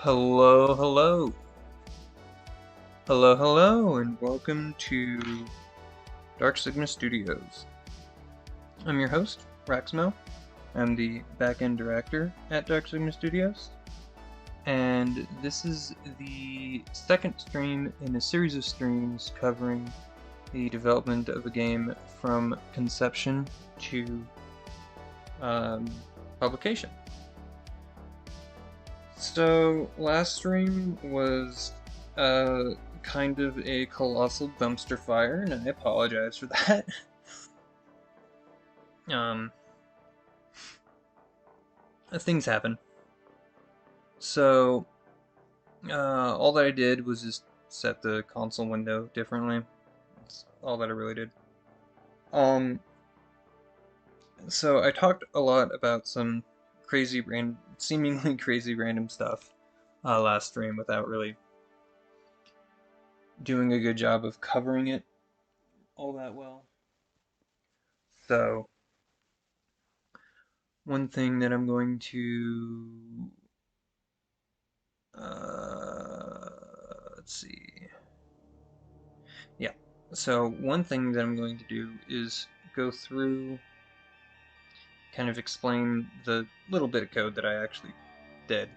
Hello, hello. Hello, hello, and welcome to Dark Sigma Studios. I'm your host, Raxmo. I'm the back-end director at Dark Sigma Studios. And this is the second stream in a series of streams covering the development of a game from conception to publication. So, last stream was kind of a colossal dumpster fire, and I apologize for that. Things happen. So, all that I did was just set the console window differently. That's all that I really did. So I talked a lot about some seemingly crazy random stuff last stream without really doing a good job of covering it all that well. So, one thing that I'm going to, let's see, yeah, so one thing that I'm going to do is go through, kind of explain the little bit of code that I actually did.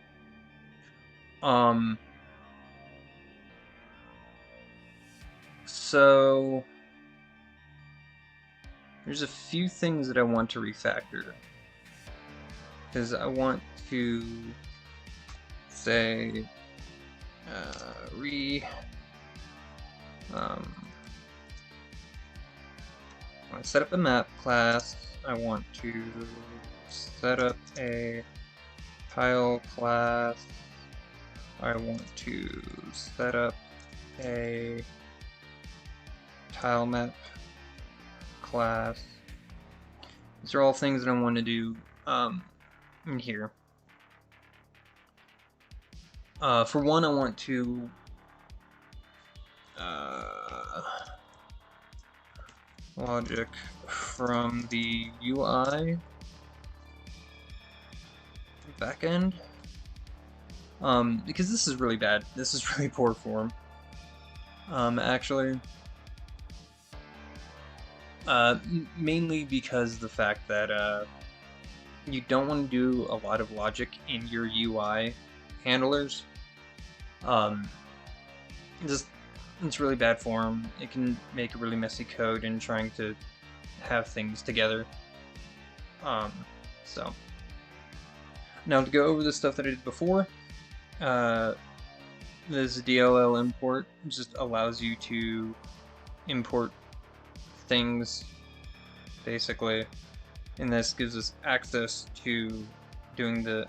So, there's a few things that I want to refactor. Because I want to say, I want to set up a map class. I want to set up a tile class. I want to set up a Tilemap class. These are all things that I want to do in here. For one, I want to logic from the UI backend, because this is really bad. This is really poor form. Actually, mainly because the fact that you don't want to do a lot of logic in your UI handlers. It's really bad form. It can make a really messy code in trying to have things together. So now to go over the stuff that I did before, this DLL import just allows you to import things, basically, and this gives us access to doing the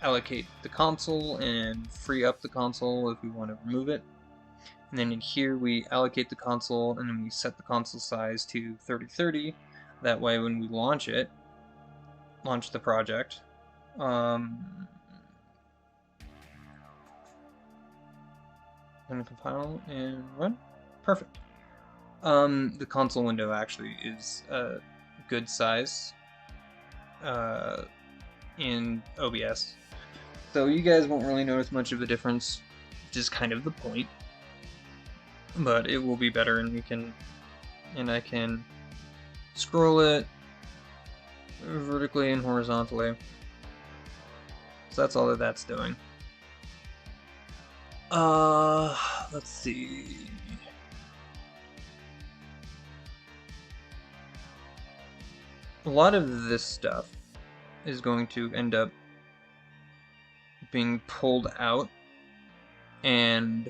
allocate the console and free up the console if we want to remove it. And then in here we allocate the console and then we set the console size to 3030. That way when we launch the project, and compile and run. Perfect. The console window actually is a good size in OBS. So you guys won't really notice much of a difference, which is kind of the point. But it will be better, and I can scroll it vertically and horizontally. So that's all that that's doing. Let's see. A lot of this stuff is going to end up being pulled out and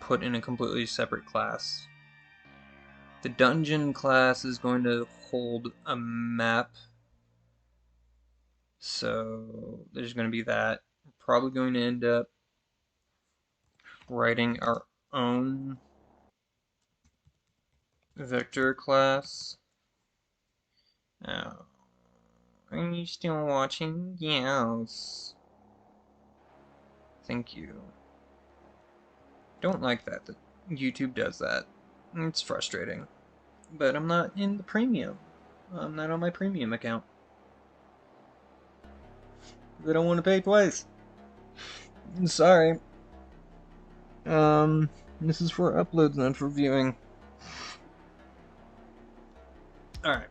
put in a completely separate class. The dungeon class is going to hold a map, so there's going to be that. We're probably going to end up writing our own vector class. Oh, are you still watching? Yes. Thank you. Don't like that YouTube does that. It's frustrating. But I'm not in the premium. I'm not on my premium account. They don't want to pay twice. Sorry. This is for uploads, not for viewing. Alright.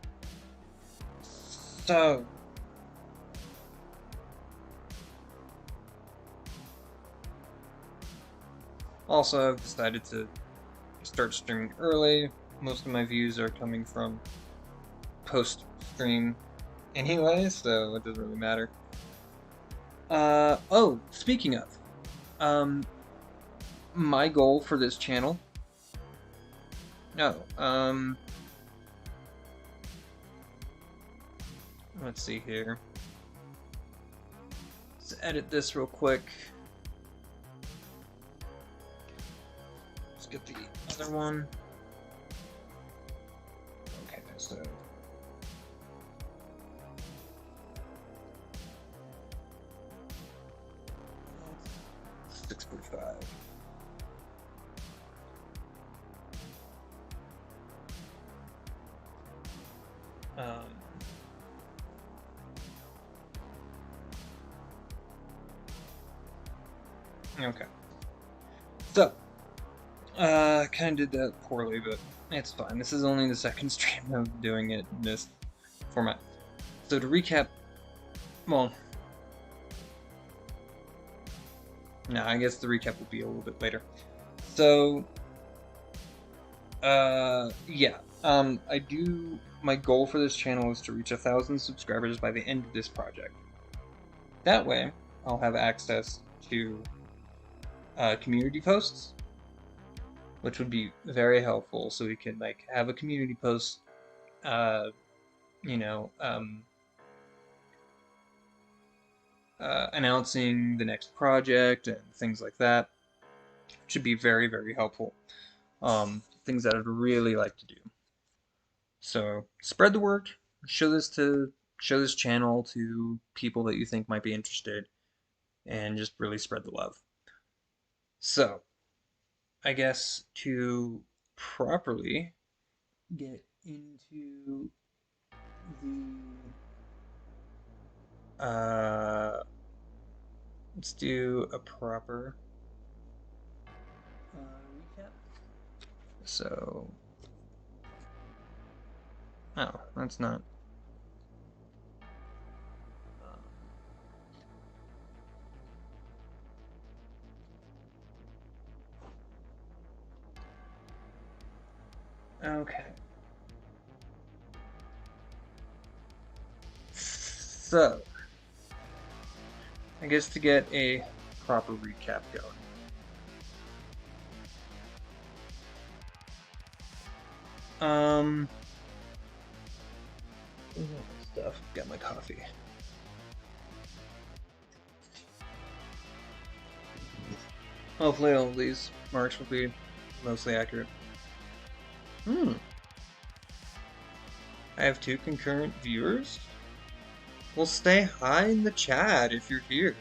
So. Also, I've decided to start streaming early. Most of my views are coming from post-stream anyway, so it doesn't really matter. Oh, speaking of, my goal for this channel. Let's see here. Let's edit this real quick. Let's get the other one. Okay, so. $6.45. Okay. So, kind of did that poorly, but it's fine. This is only the second stream of doing it in this format. So to recap, well, no, I guess the recap will be a little bit later. So, yeah, my goal for this channel is to reach 1,000 subscribers by the end of this project. That way, I'll have access to community posts, which would be very helpful, so we can like have a community post, announcing the next project and things like that. Should be very, very helpful. Things that I'd really like to do. So spread the word. Show this channel to people that you think might be interested, and just really spread the love. So, I guess to properly get into the let's do a proper recap. So, oh, that's not. Okay. So, I guess to get a proper recap going. Stuff. Got my coffee. Hopefully all of these marks will be mostly accurate. I have 2 concurrent viewers? Well, stay high in the chat if you're here.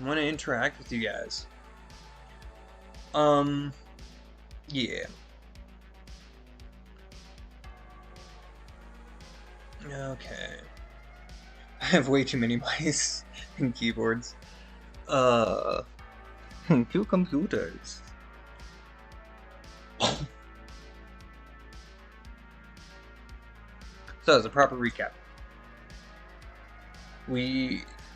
I want to interact with you guys. Yeah. Okay. I have way too many mice and keyboards. 2 computers. So, as a proper recap,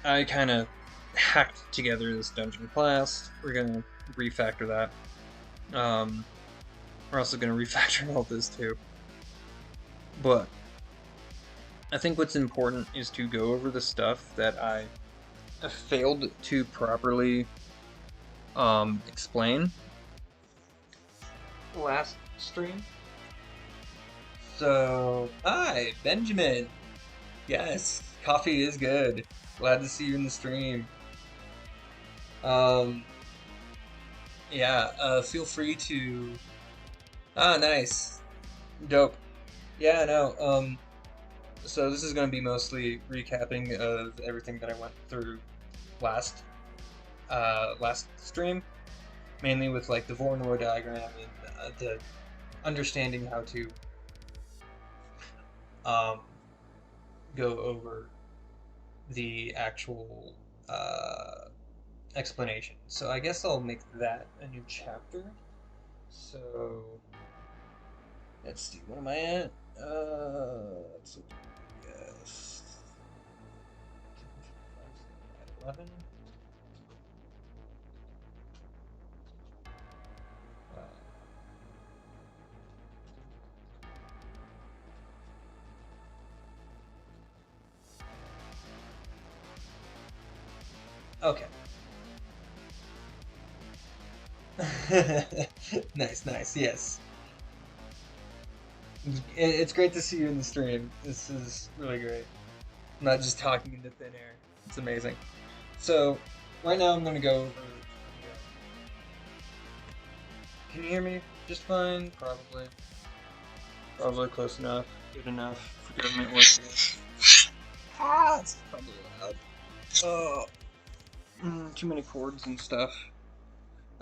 I kind of hacked together this dungeon class. We're gonna refactor that. We're also gonna refactor all this too. But I think what's important is to go over the stuff that I failed to properly explain last stream. So, hi, Benjamin. Yes, coffee is good. Glad to see you in the stream. Yeah, feel free to... Ah, nice. Dope. Yeah, no, so this is going to be mostly recapping of everything that I went through last stream. Mainly with, like, the Voronoi diagram and the understanding how to go over the actual explanation. So I guess I'll make that a new chapter. So let's see, what am I at? Let's look. Yes. 11. Okay. Nice, nice, yes. It's great to see you in the stream. This is really great. I'm not just talking into thin air. It's amazing. So, right now I'm going to go over. Can you hear me just fine? Probably. Probably close enough. Good enough for government work. Ah, it's probably loud. Oh, too many cords and stuff.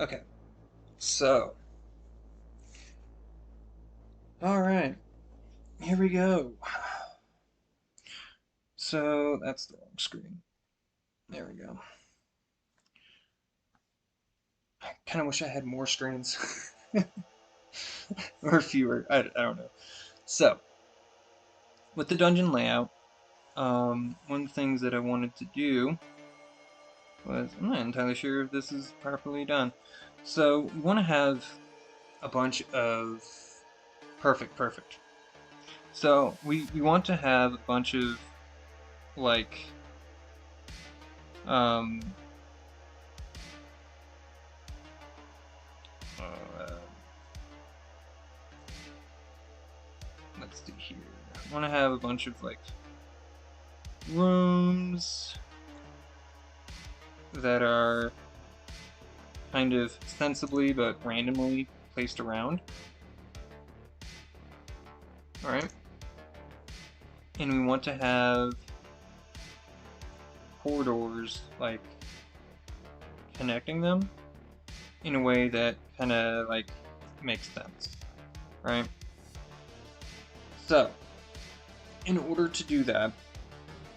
Okay, so. Alright, here we go. So, that's the wrong screen. There we go. I kind of wish I had more screens. Or fewer. I don't know. So, with the dungeon layout, one of the things that I wanted to do was, I'm not entirely sure if this is properly done. So, we want to have a bunch of perfect. So, we want to have a bunch of, like, let's see here. I want to have a bunch of, like, rooms that are kind of sensibly but randomly placed around. Alright. And we want to have corridors, like, connecting them in a way that kind of, like, makes sense. Right? So, in order to do that,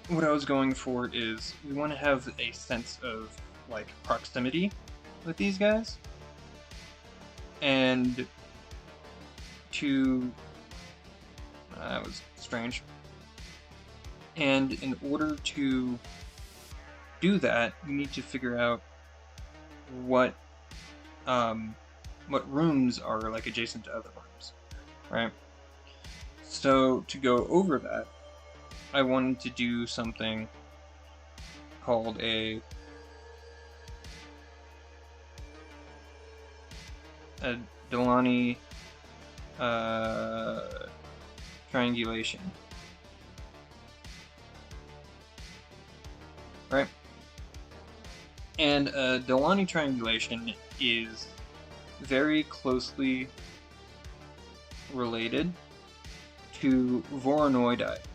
what I was going for is we want to have a sense of, like, proximity with these guys. And to... that was strange. And in order to do that, we need to figure out what rooms are, like, adjacent to other rooms, right? So to go over that, I wanted to do something called a Delani triangulation. Right? And Delani triangulation is very closely related to Voronoi diagrams.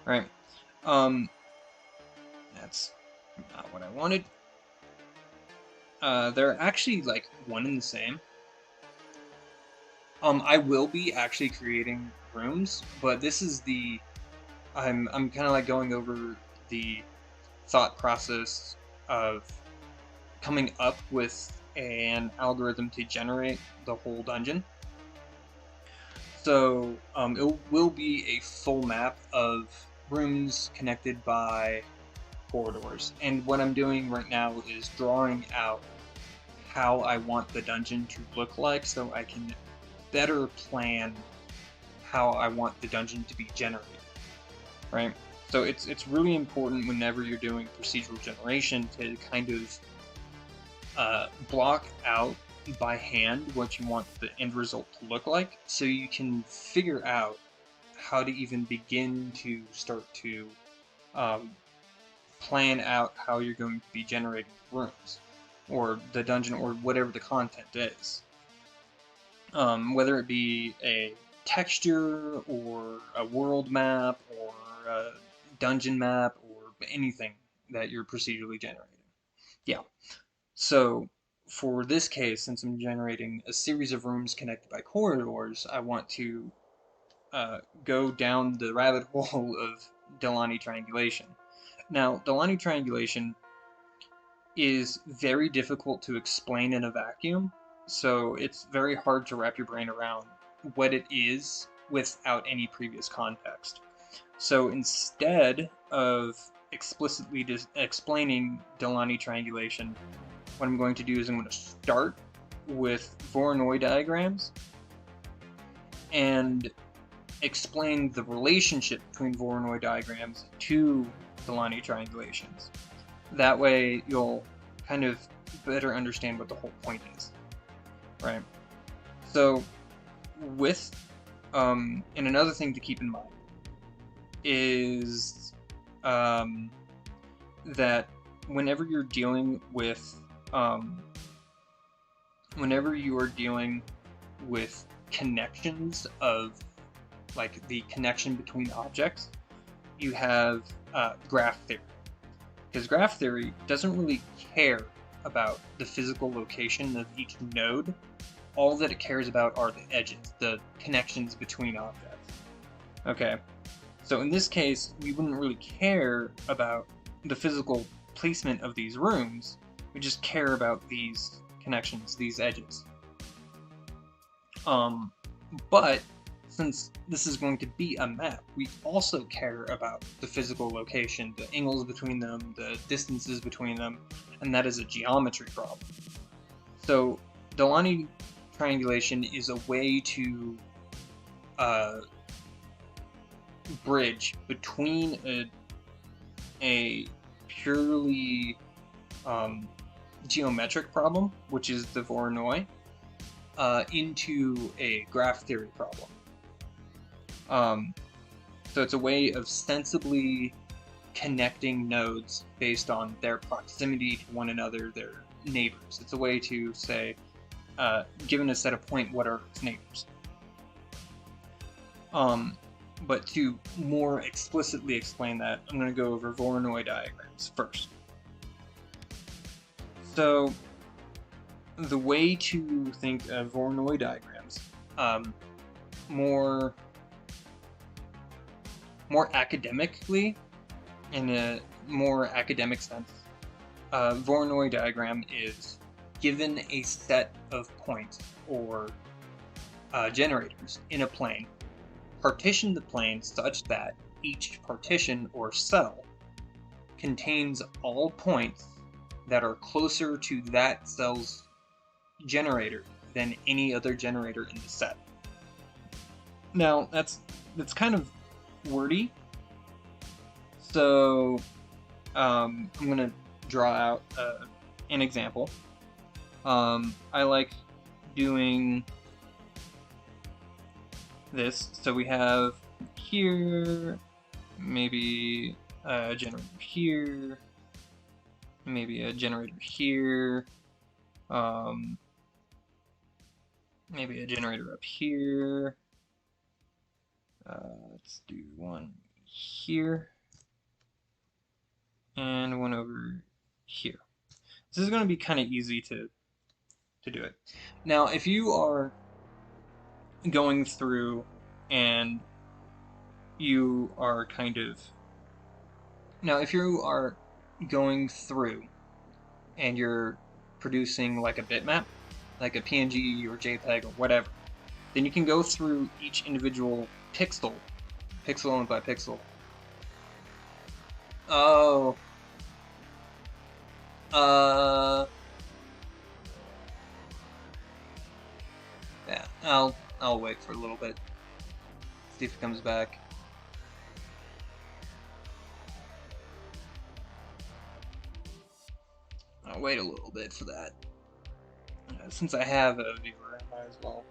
Right. That's not what I wanted. They're actually, like, one and the same. I will be actually creating rooms, but this is the... I'm kind of, like, going over the thought process of coming up with an algorithm to generate the whole dungeon. So, it will be a full map of rooms connected by corridors. And what I'm doing right now is drawing out how I want the dungeon to look like so I can better plan how I want the dungeon to be generated, right? So it's really important whenever you're doing procedural generation to kind of block out by hand what you want the end result to look like, so you can figure out how to even begin to start to plan out how you're going to be generating rooms, or the dungeon, or whatever the content is. Whether it be a texture, or a world map, or a dungeon map, or anything that you're procedurally generating. Yeah. So, for this case, since I'm generating a series of rooms connected by corridors, I want to go down the rabbit hole of Delaunay triangulation. Now, Delaunay triangulation is very difficult to explain in a vacuum, so it's very hard to wrap your brain around what it is without any previous context. So instead of explicitly explaining Delaunay triangulation, what I'm going to do is I'm going to start with Voronoi diagrams and explain the relationship between Voronoi diagrams to Delaunay triangulations. That way you'll kind of better understand what the whole point is, right? So with, and another thing to keep in mind is that whenever you're dealing with connections of, like, the connection between objects, you have graph theory. Because graph theory doesn't really care about the physical location of each node. All that it cares about are the edges, the connections between objects. Okay, so in this case, we wouldn't really care about the physical placement of these rooms. We just care about these connections, these edges. But since this is going to be a map, we also care about the physical location, the angles between them, the distances between them, and that is a geometry problem. So Delaunay triangulation is a way to bridge between a purely geometric problem, which is the Voronoi, into a graph theory problem. So it's a way of sensibly connecting nodes based on their proximity to one another, their neighbors. It's a way to say, given a set of point, what are its neighbors? But to more explicitly explain that, I'm going to go over Voronoi diagrams first. So the way to think of Voronoi diagrams, more academically, in a more academic sense, Voronoi diagram is given a set of points or generators in a plane, partition the plane such that each partition or cell contains all points that are closer to that cell's generator than any other generator in the set. Now, that's kind of wordy, so I'm going to draw out an example. I like doing this, so we have here, maybe a generator here, maybe a generator here, maybe a generator up here. Let's do one here and one over here. This is going to be kind of easy to do it. Now, if you are going through and you are you're producing like a bitmap, like a PNG or JPEG or whatever, then you can go through each individual pixel by pixel. Oh. Yeah, I'll wait for a little bit. See if it comes back. I'll wait a little bit for that. Since I have a viewer, I might as well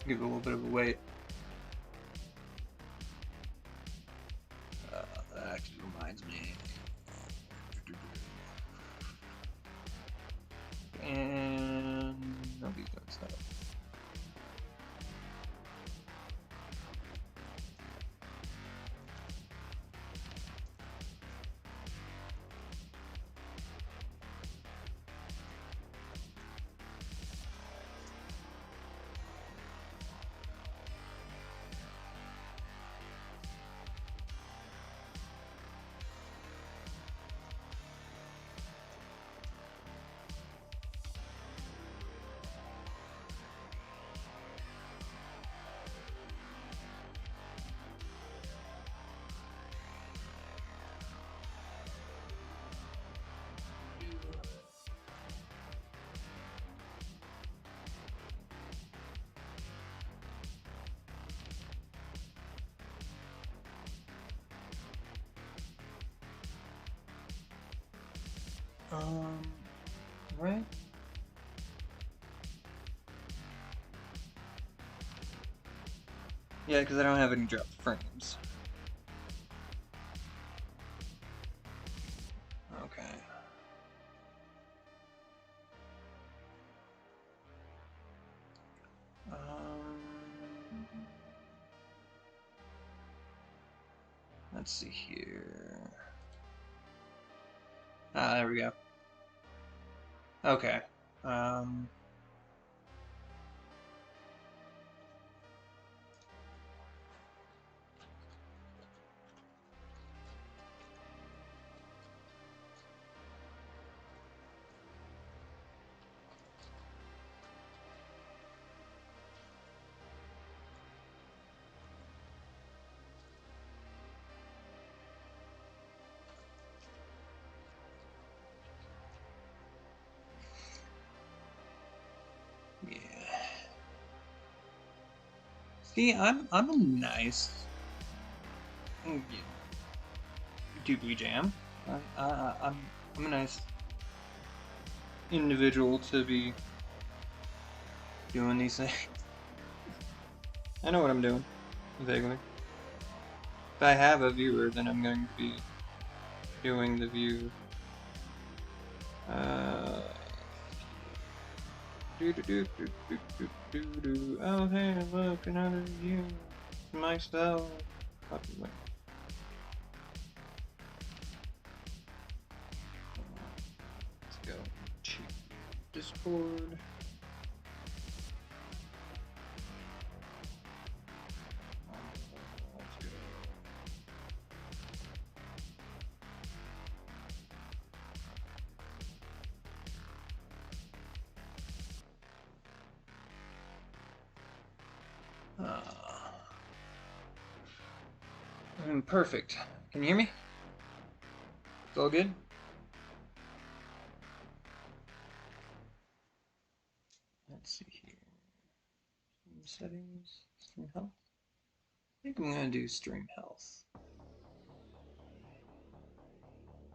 give it a little bit of a wait. That actually reminds me. And nobody's gonna stop. Right? Yeah, because I don't have any dropped frames. Okay. Let's see here. Ah, there we go. Okay. Yeah. See, I'm a nice doobly jam. I'm a nice individual to be doing these things. I know what I'm doing, vaguely. If I have a viewer, then I'm going to be doing the view. Oh hey, look, another view. Myself. Wait. Let's go to Discord. Let's go. Perfect. Can you hear me? It's all good? Let's see here. Settings, stream health. I think I'm gonna do stream health.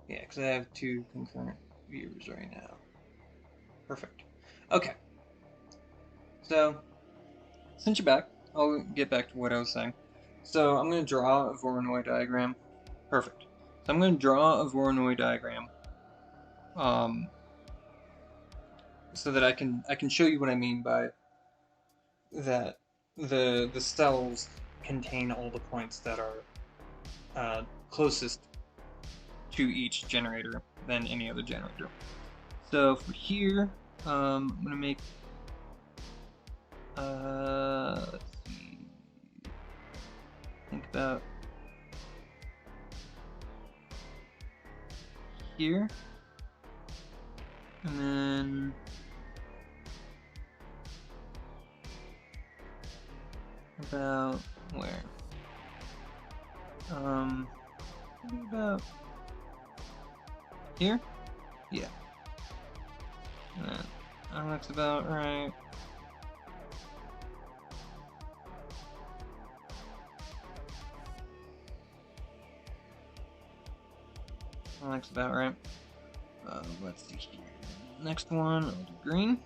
Yeah, because I have 2 concurrent viewers right now. Perfect. Okay. So, since you're back, I'll get back to what I was saying. So, I'm going to draw a Voronoi diagram. Perfect. So, I'm going to draw a Voronoi diagram so that I can show you what I mean by that the cells contain all the points that are closest to each generator than any other generator. So for here, I'm gonna make let's see, think about here, and then about where? Maybe about here? Yeah. That looks about right. That looks about right. Let's see here. Next one, I'll do green.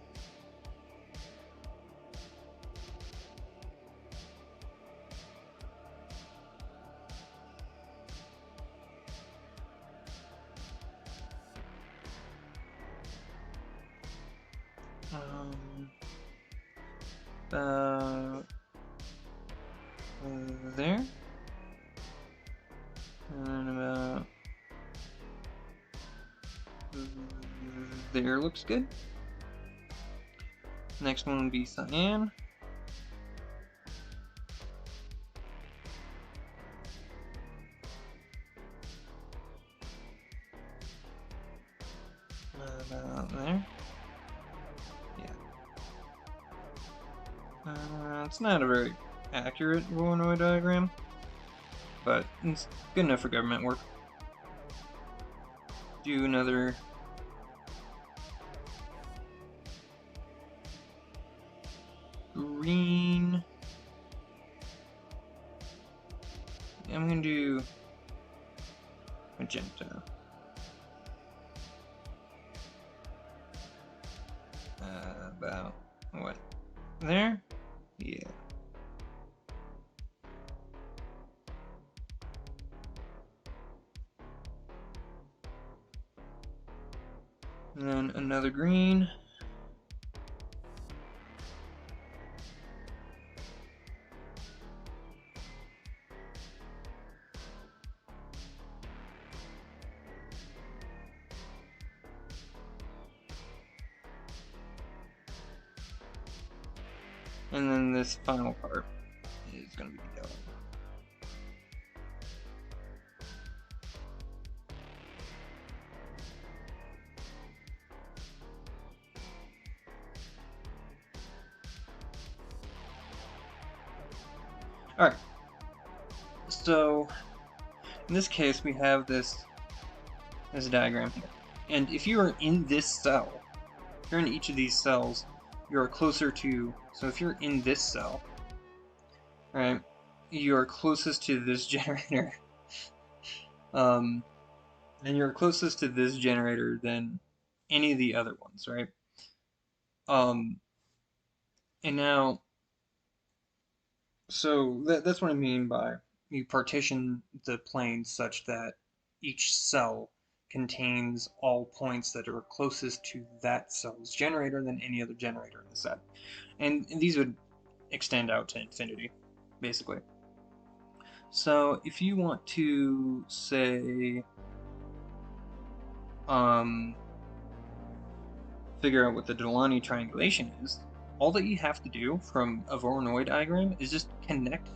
About there, and then about there looks good. Next one would be cyan. About there. Yeah. It's not a very accurate Voronoi diagram, but it's good enough for government work. Do another green. I'm gonna do magenta. About what? There? Yeah. And then another green. And then this final part is going to be yellow. Alright, so in this case we have this diagram here. And if you are in this cell, if you're in each of these cells, you're closer to, so if you're in this cell, right, you're closest to this generator, and you're closest to this generator than any of the other ones, right? And now, so that's what I mean by you partition the plane such that each cell contains all points that are closest to that cell's generator than any other generator in the set. And these would extend out to infinity, basically. So if you want to say, figure out what the Delaunay triangulation is, all that you have to do from a Voronoi diagram is just connect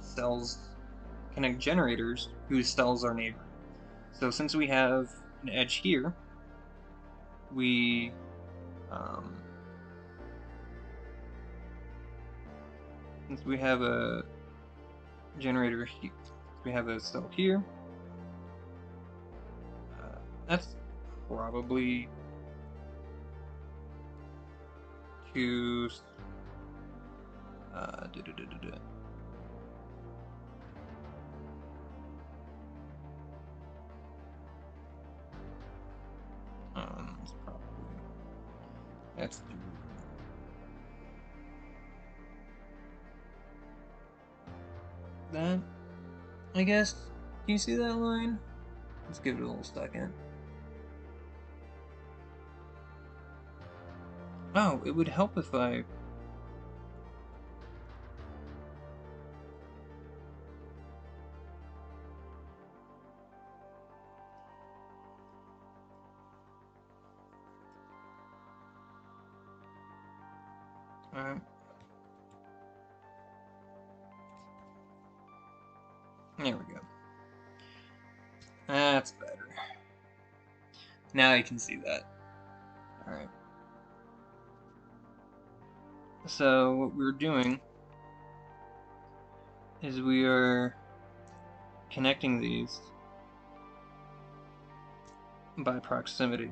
generators whose cells are neighboring. So since we have an edge here, we since we have a generator here, we have a cell here. That's probably to it's probably that's that, I guess. Can you see that line? Let's give it a little second. Oh, it would help if I... Alright. There we go. That's better. Now you can see that. Alright. So what we're doing is we are connecting these by proximity.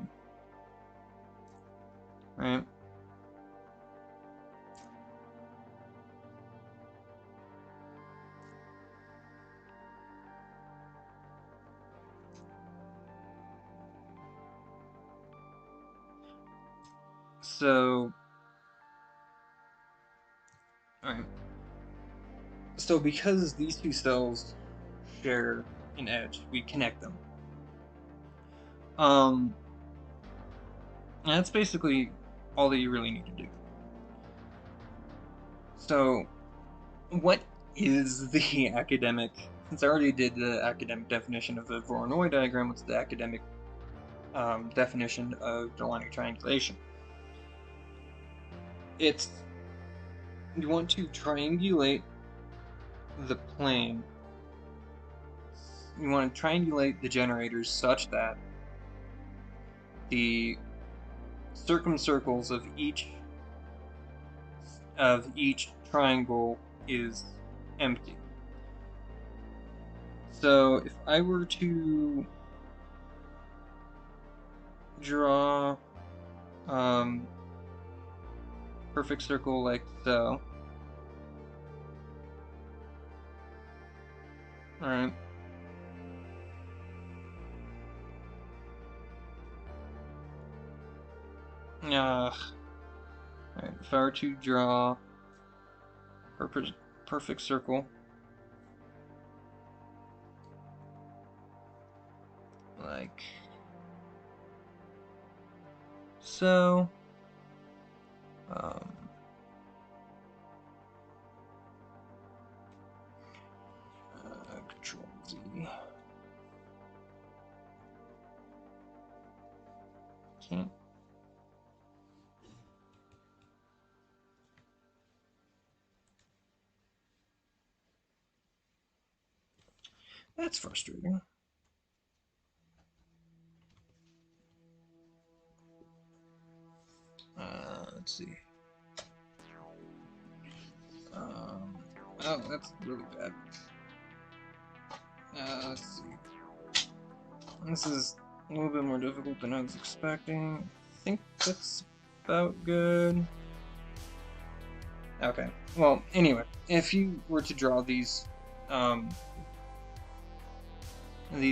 Right? So, alright. So because these two cells share an edge, we connect them. And that's basically all that you really need to do. So, what is the academic, since I already did the academic definition of the Voronoi diagram, what's the academic definition of Delaunay triangulation? It's, you want to triangulate the plane. You want to triangulate the generators such that the circumcircles of each triangle is empty. So if I were to draw perfect circle like so, alright, Alright, if I were to draw a perfect circle, like so, Control Z. Can't. That's frustrating. Let's see. Oh, that's really bad. Let's see. This is a little bit more difficult than I was expecting. I think that's about good. Okay. Well, anyway, if you were to draw these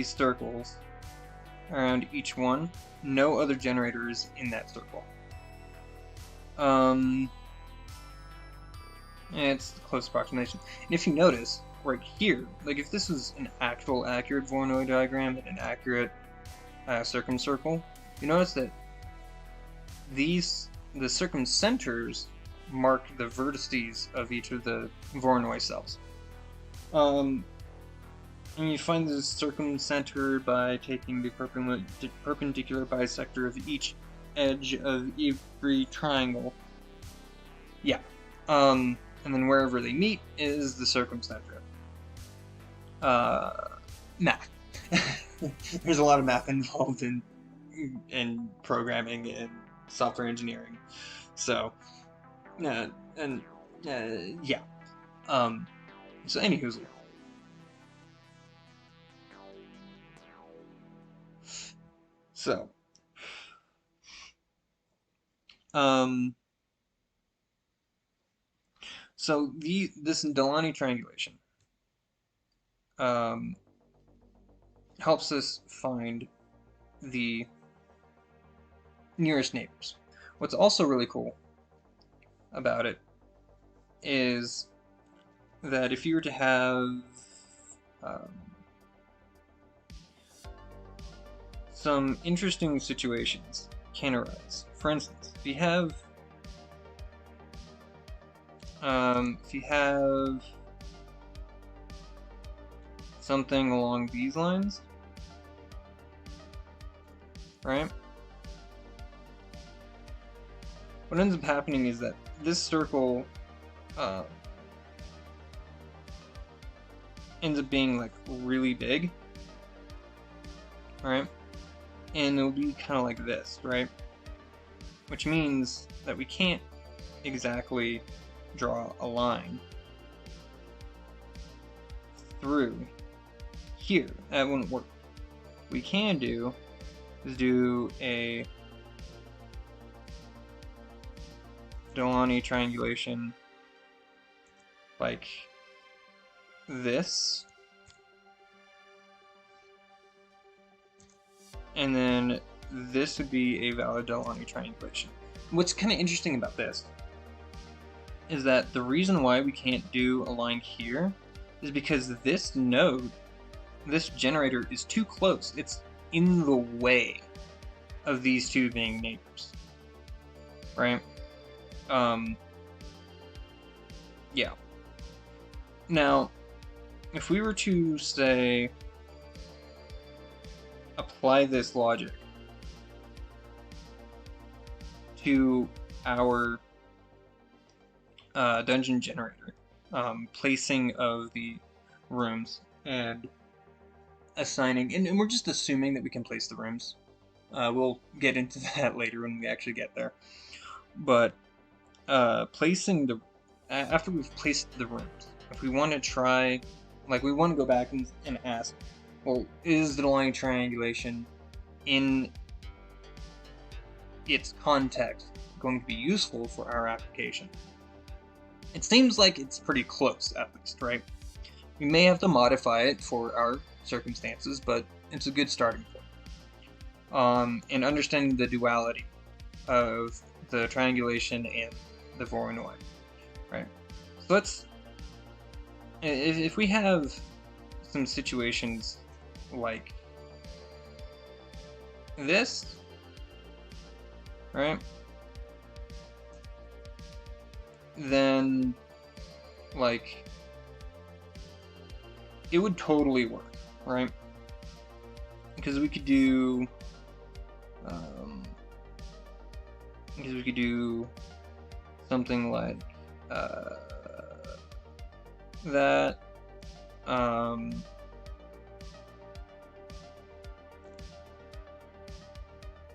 circles around each one, no other generator is in that circle. It's the close approximation. And if you notice, right here, like if this was an actual accurate Voronoi diagram and an accurate circumcircle, you notice that the circumcenters mark the vertices of each of the Voronoi cells. And you find the circumcenter by taking the perpendicular bisector of each edge of every triangle. Yeah. And then wherever they meet is the circumcenter. Math. There's a lot of math involved in programming and software engineering. So, yeah. So anywho. So, so this Delaunay triangulation helps us find the nearest neighbors. What's also really cool about it is that if you were to have some interesting situations can arise. For instance, if you have something along these lines, right? What ends up happening is that this circle ends up being like really big, right? And it'll be kind of like this, right? Which means that we can't exactly draw a line through here. That wouldn't work. What we can do is do a Delaunay triangulation like this, and then this would be a valid Delaunay triangulation. What's kind of interesting about this is that the reason why we can't do a line here is because this node, this generator, is too close. It's in the way of these two being neighbors, right? Yeah. Now, if we were to, say, apply this logic to our dungeon generator, placing of the rooms and assigning, and we're just assuming that we can place the rooms. We'll get into that later when we actually get there. But placing the, after we've placed the rooms, if we want to try, like we want to go back and ask, well, is the Delaunay triangulation in its context going to be useful for our application? It seems like it's pretty close, at least, right? We may have to modify it for our circumstances, but it's a good starting point. And understanding the duality of the triangulation and the Voronoi, right? So let's, if we have some situations like this, right, then like it would totally work, right? Because we could do something like that,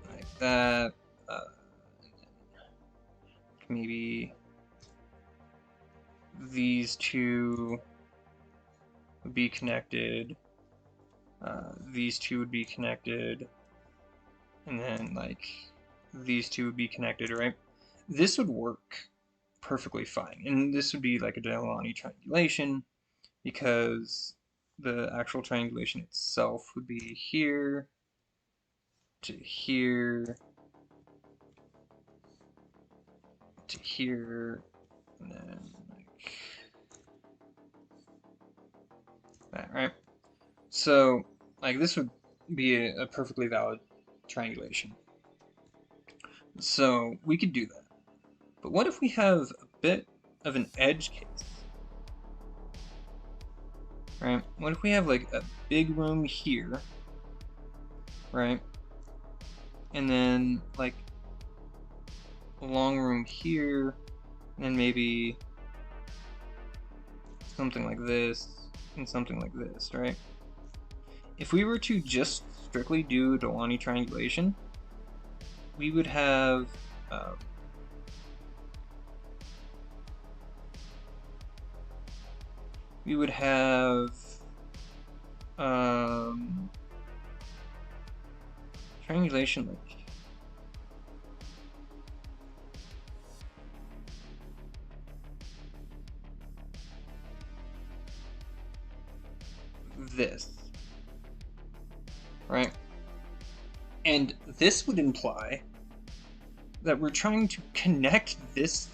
like that, maybe these two would be connected, these two would be connected, and then like these two would be connected, right? This would work perfectly fine, and this would be like a Delaunay triangulation, because the actual triangulation itself would be here to here to here, and then like that, right? So like this would be a perfectly valid triangulation. So we could do that. But what if we have a bit of an edge case? Right? What if we have like a big room here, right? And then like a long room here, and then maybe something like this, and something like this, right? If we were to just strictly do Delaunay triangulation, we would have triangulation like this, right? And this would imply that we're trying to connect this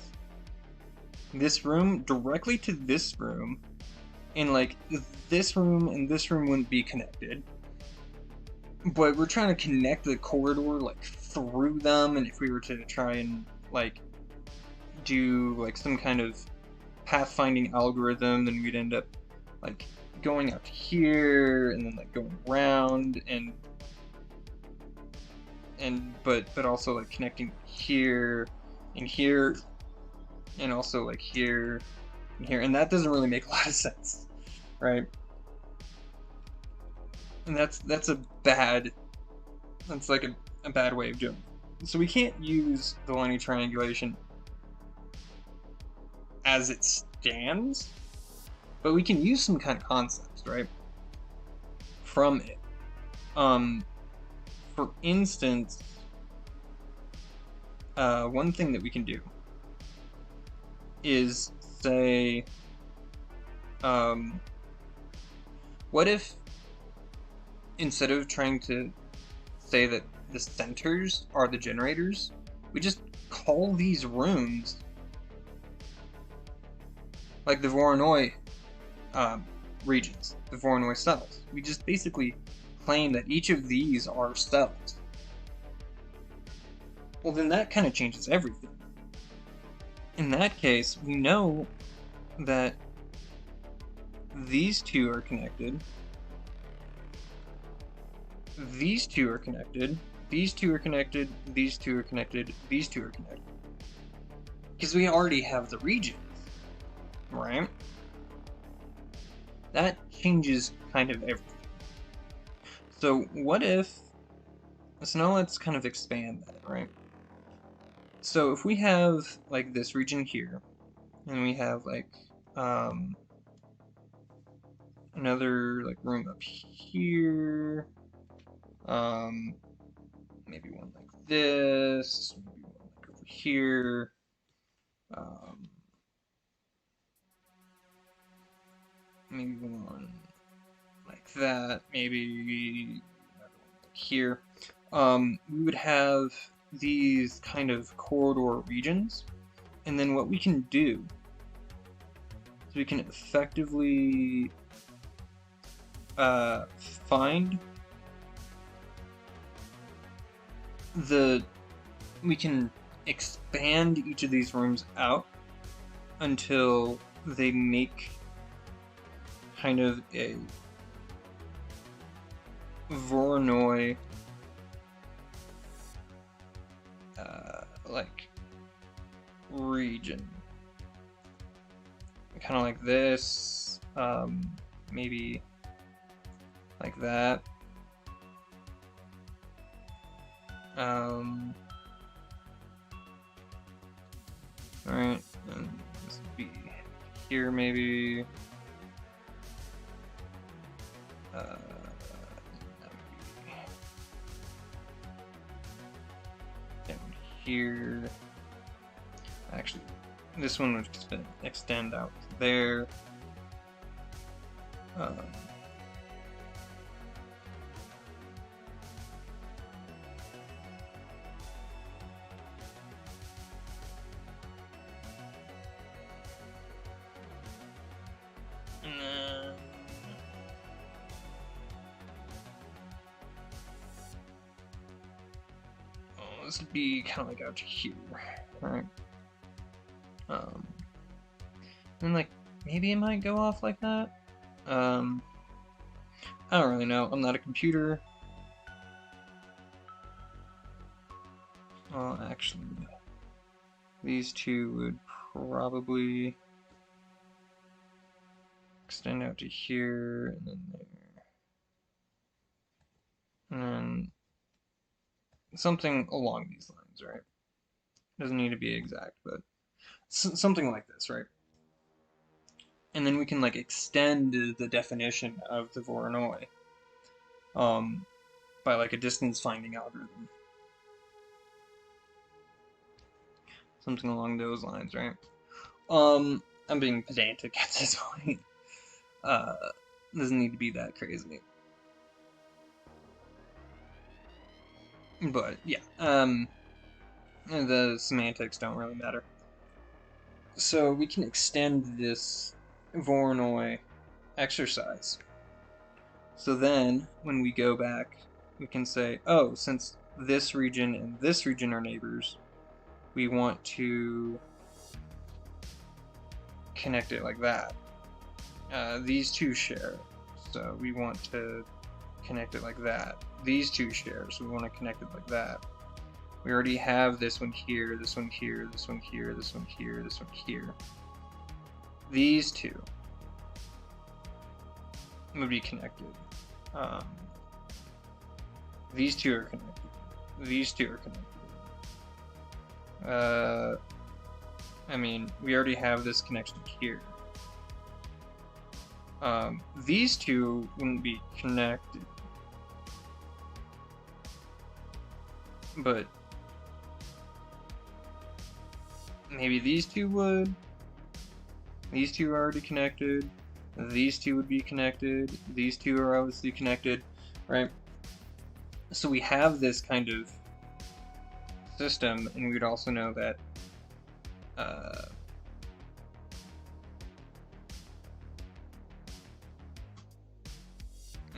room directly to this room, and like this room and this room wouldn't be connected, but we're trying to connect the corridor like through them. And if we were to try and like do like some kind of pathfinding algorithm, then we'd end up like going out here and then like going around but also like connecting here and here and also like here and here, and that doesn't really make a lot of sense, right? And that's like a bad way of doing it. So we can't use the Delaunay triangulation as it stands, but we can use some kind of concepts, right, from it. For instance, one thing that we can do is say, what if instead of trying to say that the centers are the generators, we just call these rooms like the Voronoi regions, the Voronoi cells. We just basically claim that each of these are cells. Well, then that kind of changes everything. In that case, we know that these two are connected, these two are connected, these two are connected, these two are connected, these two are connected. Because we already have the regions, right? That changes kind of everything. So what if, so now let's kind of expand that, right? So if we have like this region here, and we have like another like room up here, maybe one like this, maybe one like over here, maybe one like that, maybe another one like here. We would have these kind of corridor regions, And then what we can do is we can effectively find we can expand each of these rooms out until they make kind of a Voronoi like region, kind of like this, maybe like that. Alright, and this would be here maybe. That would be down here. Actually, this one would extend out there. This would be kind of like out to here, right? And like maybe it might go off like that. I don't really know. I'm not a computer. Well, actually, these two would probably extend out to here and then there, and then something along these lines, right? Doesn't need to be exact, but something like this, right? And then we can like extend the definition of the Voronoi by like a distance finding algorithm. Something along those lines, right? I'm being pedantic at this point. Doesn't need to be that crazy. But yeah, the semantics don't really matter. So we can extend this Voronoi exercise. So then, when we go back, we can say, oh, since this region and this region are neighbors, we want to connect it like that. These two share, so we want to connect it like that. These two share, so we want to connect it like that. We already have this one here, this one here, this one here, this one here, this one here. These two would be connected. These two are connected. These two are connected. I mean, we already have this connection here. These two wouldn't be connected. But maybe these two would. These two are already connected. These two would be connected. These two are obviously connected, right? So we have this kind of system, and we'd also know that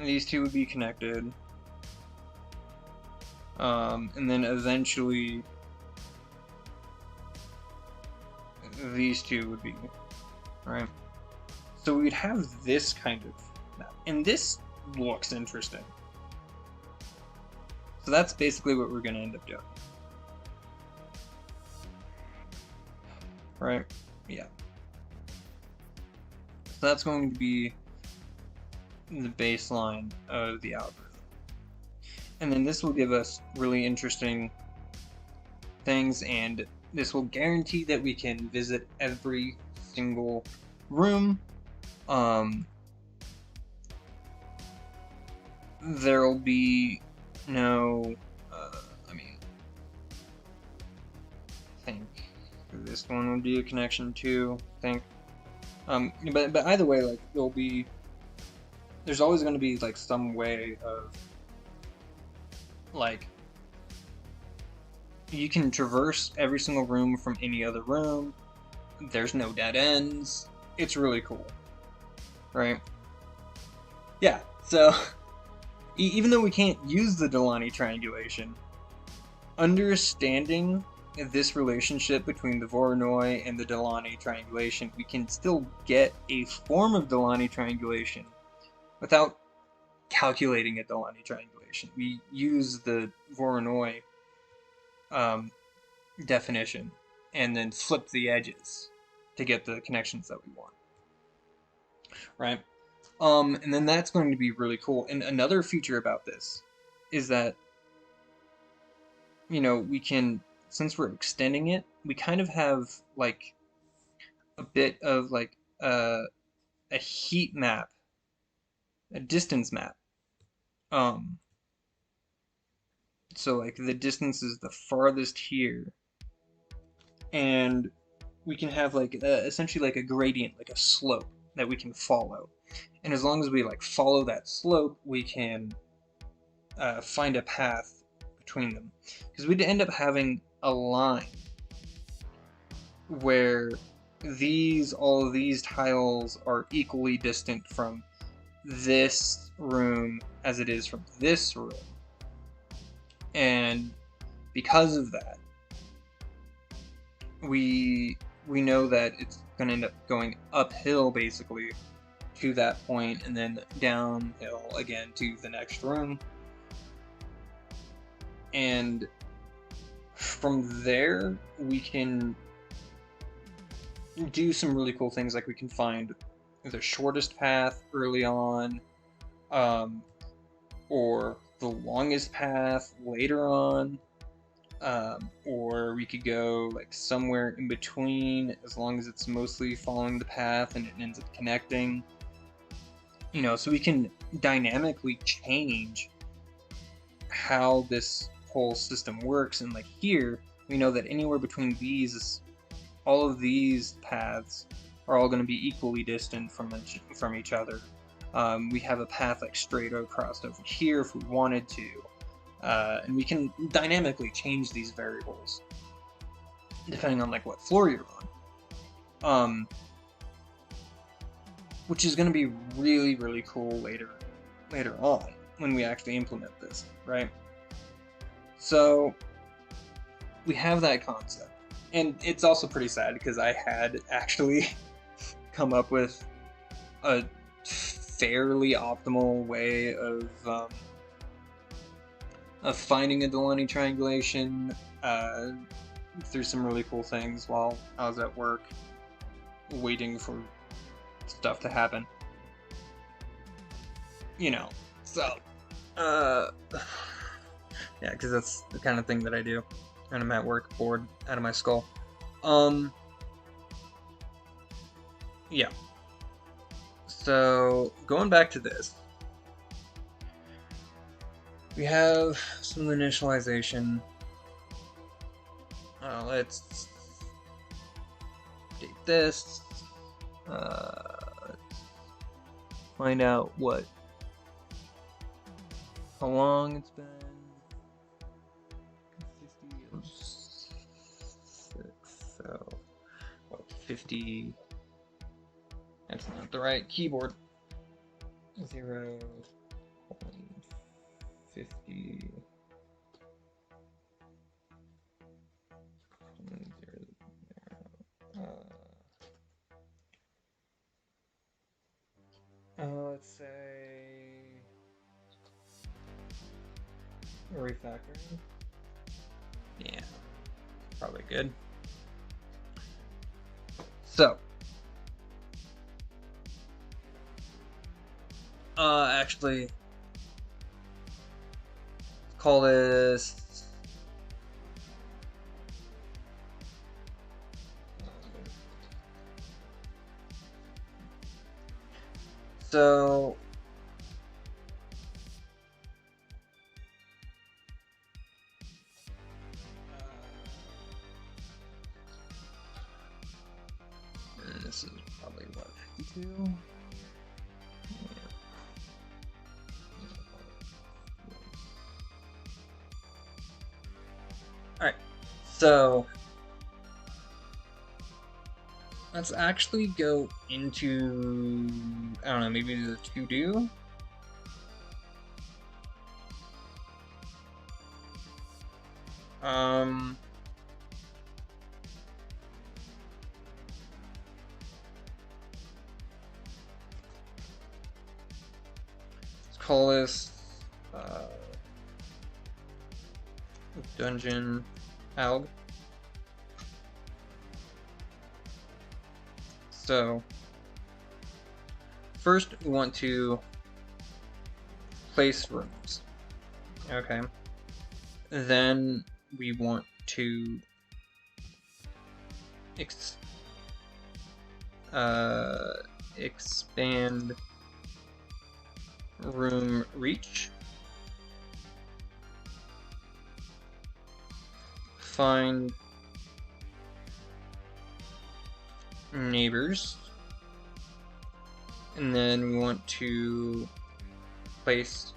these two would be connected. And then eventually these two would be, right? So we'd have this kind of map, and this looks interesting. So that's basically what we're going to end up doing. Right? Yeah. So that's going to be the baseline of the algorithm. And then this will give us really interesting things, and this will guarantee that we can visit every single room. There'll be no, I mean, I think this one would be a connection too, I think. But either way, like, there's always going to be like some way of like you can traverse every single room from any other room. There's no dead ends. It's really cool, right? Yeah, so even though we can't use the Delaunay triangulation, understanding this relationship between the Voronoi and the Delaunay triangulation, we can still get a form of Delaunay triangulation without calculating a Delaunay triangulation. We use the Voronoi definition and then flip the edges to get the connections that we want, right? And then that's going to be really cool. And another feature about this is that, you know, we can, since we're extending it, we kind of have like a bit of like a heat map, a distance map. So like the distance is the farthest here, and we can have like essentially like a gradient, like a slope that we can follow. And as long as we like follow that slope, we can find a path between them. Because we'd end up having a line where all of these tiles are equally distant from this room as it is from this room. And because of that, we know that it's going to end up going uphill basically to that point, and then downhill again to the next room. And from there, we can do some really cool things, like we can find the shortest path early on, or the longest path later on, or we could go like somewhere in between, as long as it's mostly following the path and it ends up connecting. You know, so we can dynamically change how this whole system works. And like here, we know that anywhere between these, all of these paths are all going to be equally distant from each other. We have a path like straight across over here if we wanted to, and we can dynamically change these variables depending on like what floor you're on, which is going to be really, really cool later on when we actually implement this, right? So we have that concept, and it's also pretty sad because I had actually come up with a fairly optimal way of finding a Delaunay triangulation through some really cool things while I was at work waiting for stuff to happen. You know, so yeah, because that's the kind of thing that I do when I'm at work, bored out of my skull. Yeah. So, going back to this, we have some initialization. Let's update this. Let's find out how long it's been. 56, so 50. That's not the right keyboard. 0.50. Let's say refactoring. Yeah, probably good. So, actually, call this so. This is probably what, 52? Alright, So let's actually go into, I don't know, maybe the to-do. Let's call this dungeon alg. So first we want to place rooms. Okay. Then we want to expand room reach. Find neighbors. And then we want to place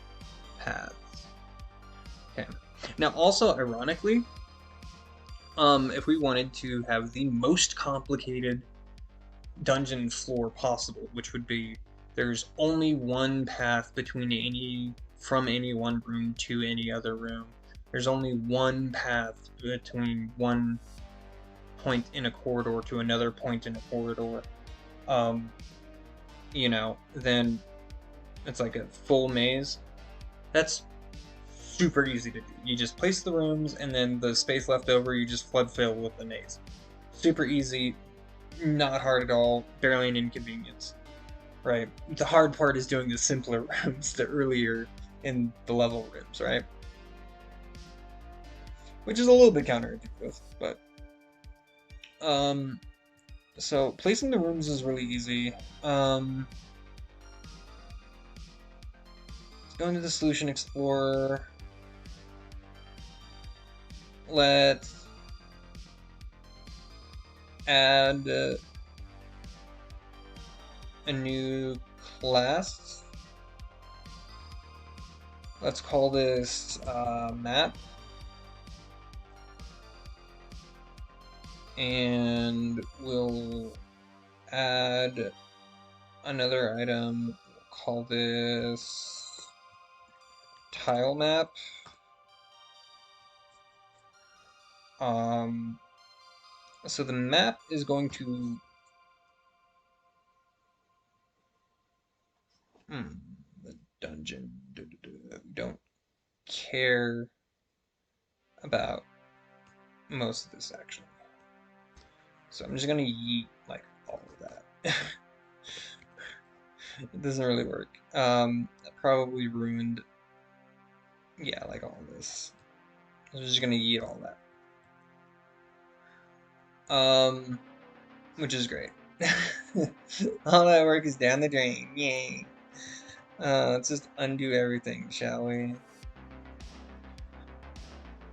paths. Okay. Now also, ironically, if we wanted to have the most complicated dungeon floor possible, which would be there's only one path from any one room to any other room. There's only one path between one point in a corridor to another point in a corridor. You know, then it's like a full maze. That's super easy to do. You just place the rooms, and then the space left over, you just flood fill with the maze. Super easy, not hard at all, barely an inconvenience. Right? The hard part is doing the simpler rooms, the earlier in the level rooms, right? Which is a little bit counterintuitive, but so placing the rooms is really easy. Let's go into the Solution Explorer. Let's add a new class. Let's call this map. And we'll add another item. We'll call this Tilemap. So the map is going to the dungeon. Don't care about most of this actually. So I'm just gonna yeet like all of that. It doesn't really work. That probably ruined, yeah, like all this. I'm just gonna yeet all that. Which is great. All that work is down the drain. Yay. Let's just undo everything, shall we?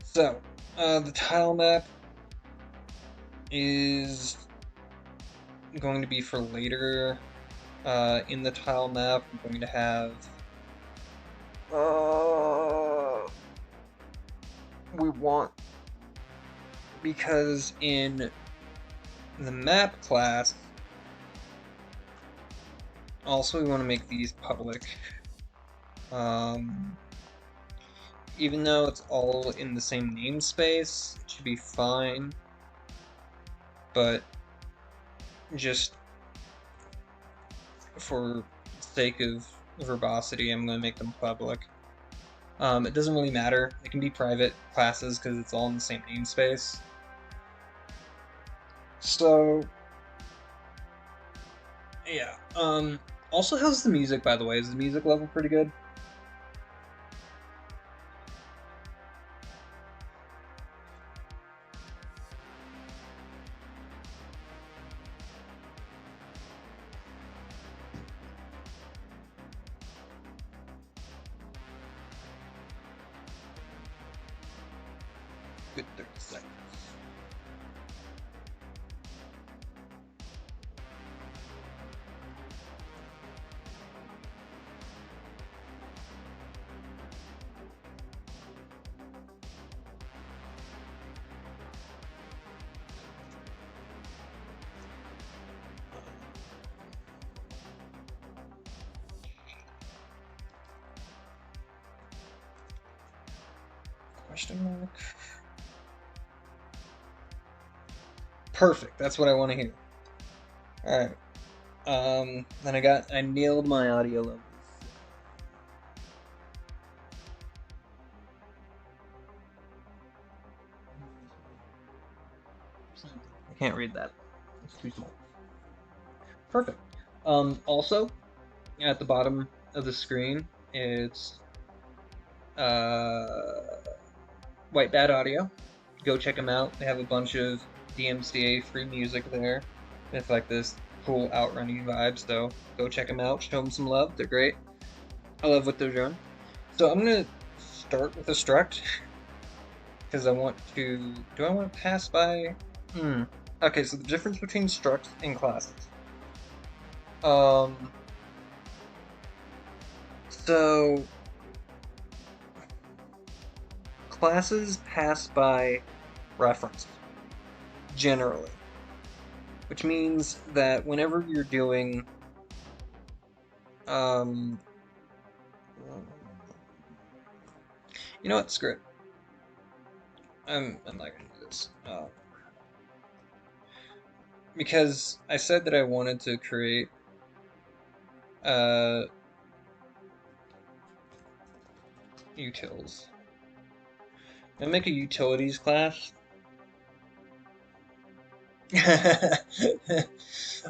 So, the tile map is going to be for later. In the tile map, we're going to have we want, because in the map class, also we want to make these public. Even though it's all in the same namespace, it should be fine. But just for sake of verbosity, I'm going to make them public. It doesn't really matter. It can be private classes because it's all in the same namespace. So, yeah. Also, how's the music, by the way? Is the music level pretty good? Good 30 seconds. Question mark. Perfect. That's what I want to hear. All right. Then I nailed my audio levels. I can't read that. It's too small. Perfect. Also, at the bottom of the screen, it's White Bad Audio. Go check them out. They have a bunch of DMCA free music there. It's like this cool outrunning vibe, so go check them out. Show them some love. They're great. I love what they're doing. So I'm going to start with a struct because I want to... Do I want to pass by... Okay, so the difference between structs and classes. So classes pass by reference, generally, which means that whenever you're doing you know what, screw it. I'm not gonna do this. Because I said that I wanted to create Utils. I'm gonna make a utilities class.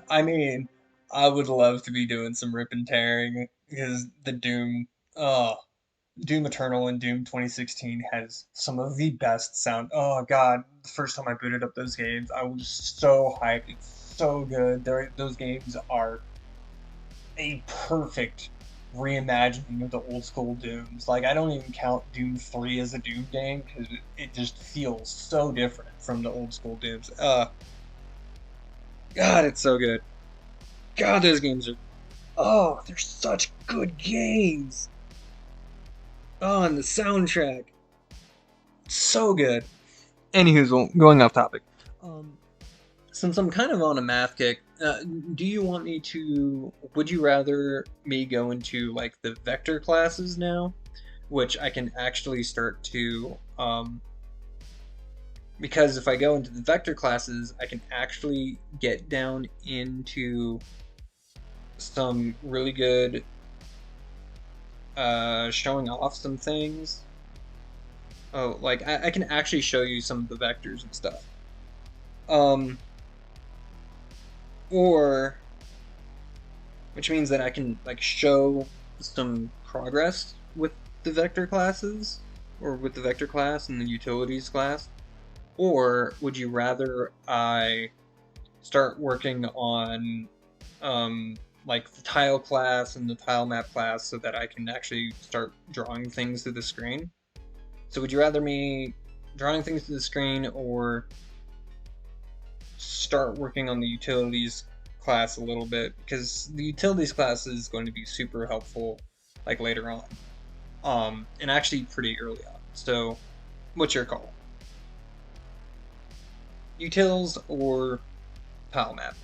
I mean, I would love to be doing some rip and tearing because the Doom Eternal and Doom 2016 has some of the best sound. Oh god, the first time I booted up those games, I was so hyped. It's so good. Those games are a perfect reimagining of the old school Dooms. Like, I don't even count Doom 3 as a Doom game because it just feels so different from the old school Dooms. God, it's so good. God, those games are... Oh, they're such good games. Oh, and the soundtrack. So good. Anywho's, going off topic. Since I'm kind of on a math kick, do you want me to... Would you rather me go into, like, the vector classes now? Which I can actually start to... because if I go into the vector classes, I can actually get down into some really good showing off some things. Oh, like, I can actually show you some of the vectors and stuff. Or, which means that I can, like, show some progress with the vector classes, or with the vector class and the utilities class. Or would you rather I start working on, like, the tile class and the Tilemap class so that I can actually start drawing things to the screen? So would you rather me drawing things to the screen or start working on the utilities class a little bit? Because the utilities class is going to be super helpful, like, later on. And actually pretty early on. So, what's your call? Utils or Tilemap?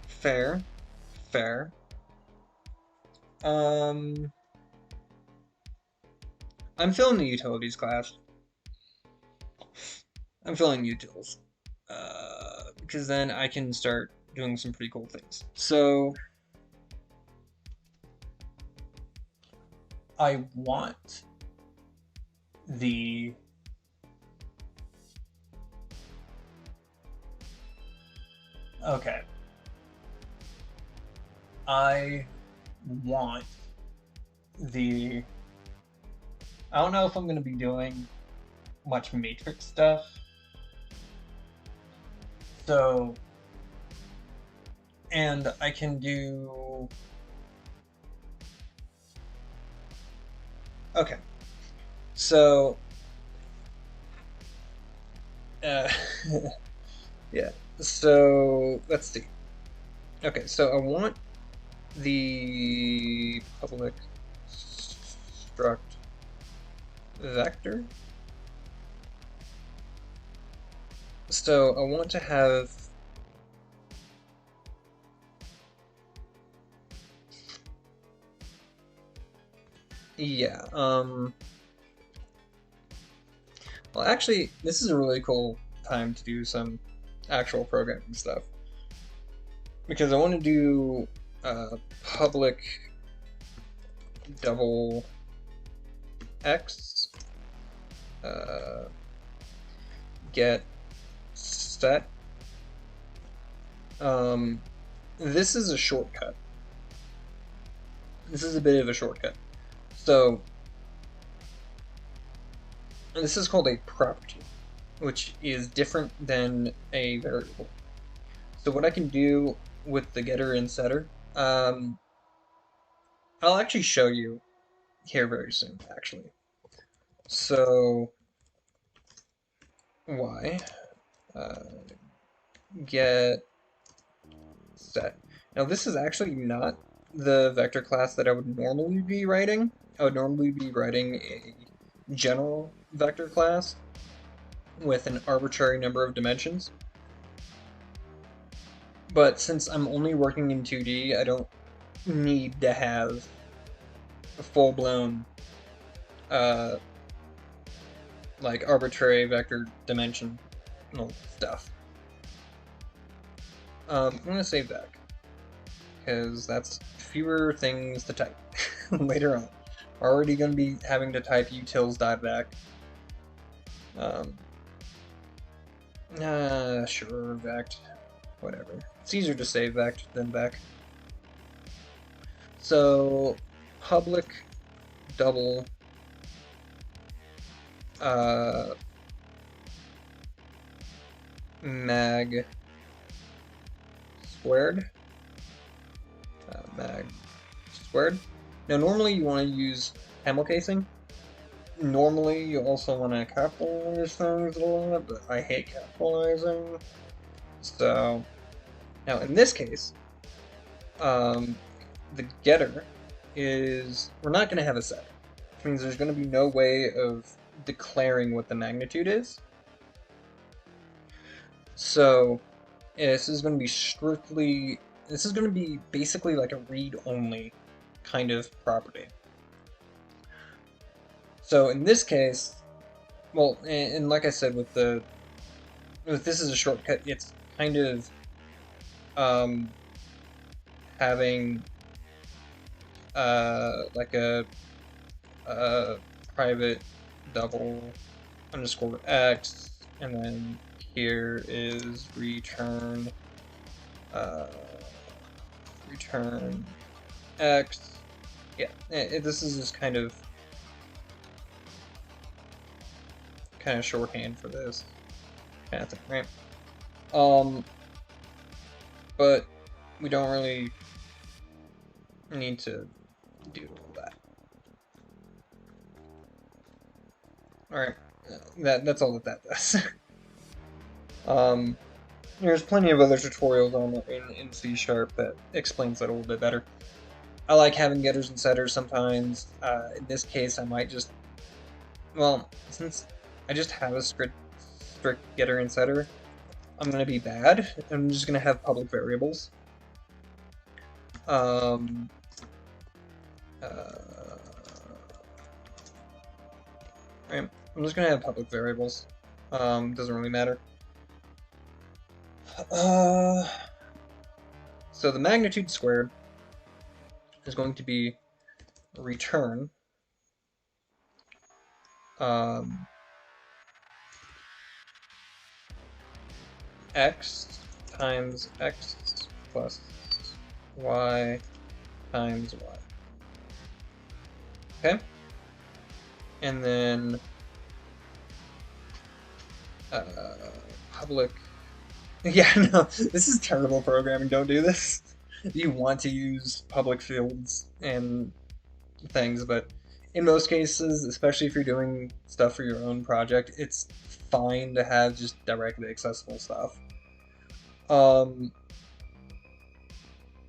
Fair. Fair. I'm feeling the utilities class. I'm feeling utils. Because then I can start doing some pretty cool things. So I want the okay. I want the I don't know if I'm going to be doing much matrix stuff. So, and I can do... Okay. So, yeah. So, let's see. Okay, so I want the public struct vector. So I want to have well, actually, this is a really cool time to do some actual programming stuff, because I want to do public double x get set. This is a shortcut. This is a bit of a shortcut. So this is called a property, which is different than a variable. So what I can do with the getter and setter, I'll actually show you here very soon, actually. So y get set. Now this is actually not the vector class that I would normally be writing. I would normally be writing a general vector class with an arbitrary number of dimensions. But since I'm only working in 2D, I don't need to have a full-blown like arbitrary vector dimensional stuff. I'm gonna save that, because that's fewer things to type later on. Already gonna be having to type utils.vec. Sure, vect, whatever. It's easier to say vect than vec. So, public double mag squared. Mag squared. Now, normally you want to use camel casing. Normally, you also want to capitalize things a lot, but I hate capitalizing. So, now in this case, the getter is, we're not going to have a set, which means there's going to be no way of declaring what the magnitude is. So, this is going to be strictly, this is going to be basically like a read-only kind of property. So in this case, well, and like I said, with this is a shortcut, it's kind of having like a private double underscore x, and then here is return return x. Yeah, this is just kind of shorthand for this kind of thing, right? But we don't really need to do all that. Alright, that's all that does. There's plenty of other tutorials on it in C# that explains that a little bit better. I like having getters and setters sometimes. In this case, I might just, well, since I just have a strict getter and setter, I'm going to be bad. I'm just going to have public variables. I'm just going to have public variables. Doesn't really matter. So the magnitude squared is going to be return x times x plus y times y. Okay? And then public. Yeah, no, this is terrible programming. Don't do this. You want to use public fields and things, but in most cases, especially if you're doing stuff for your own project, it's fine to have just directly accessible stuff. I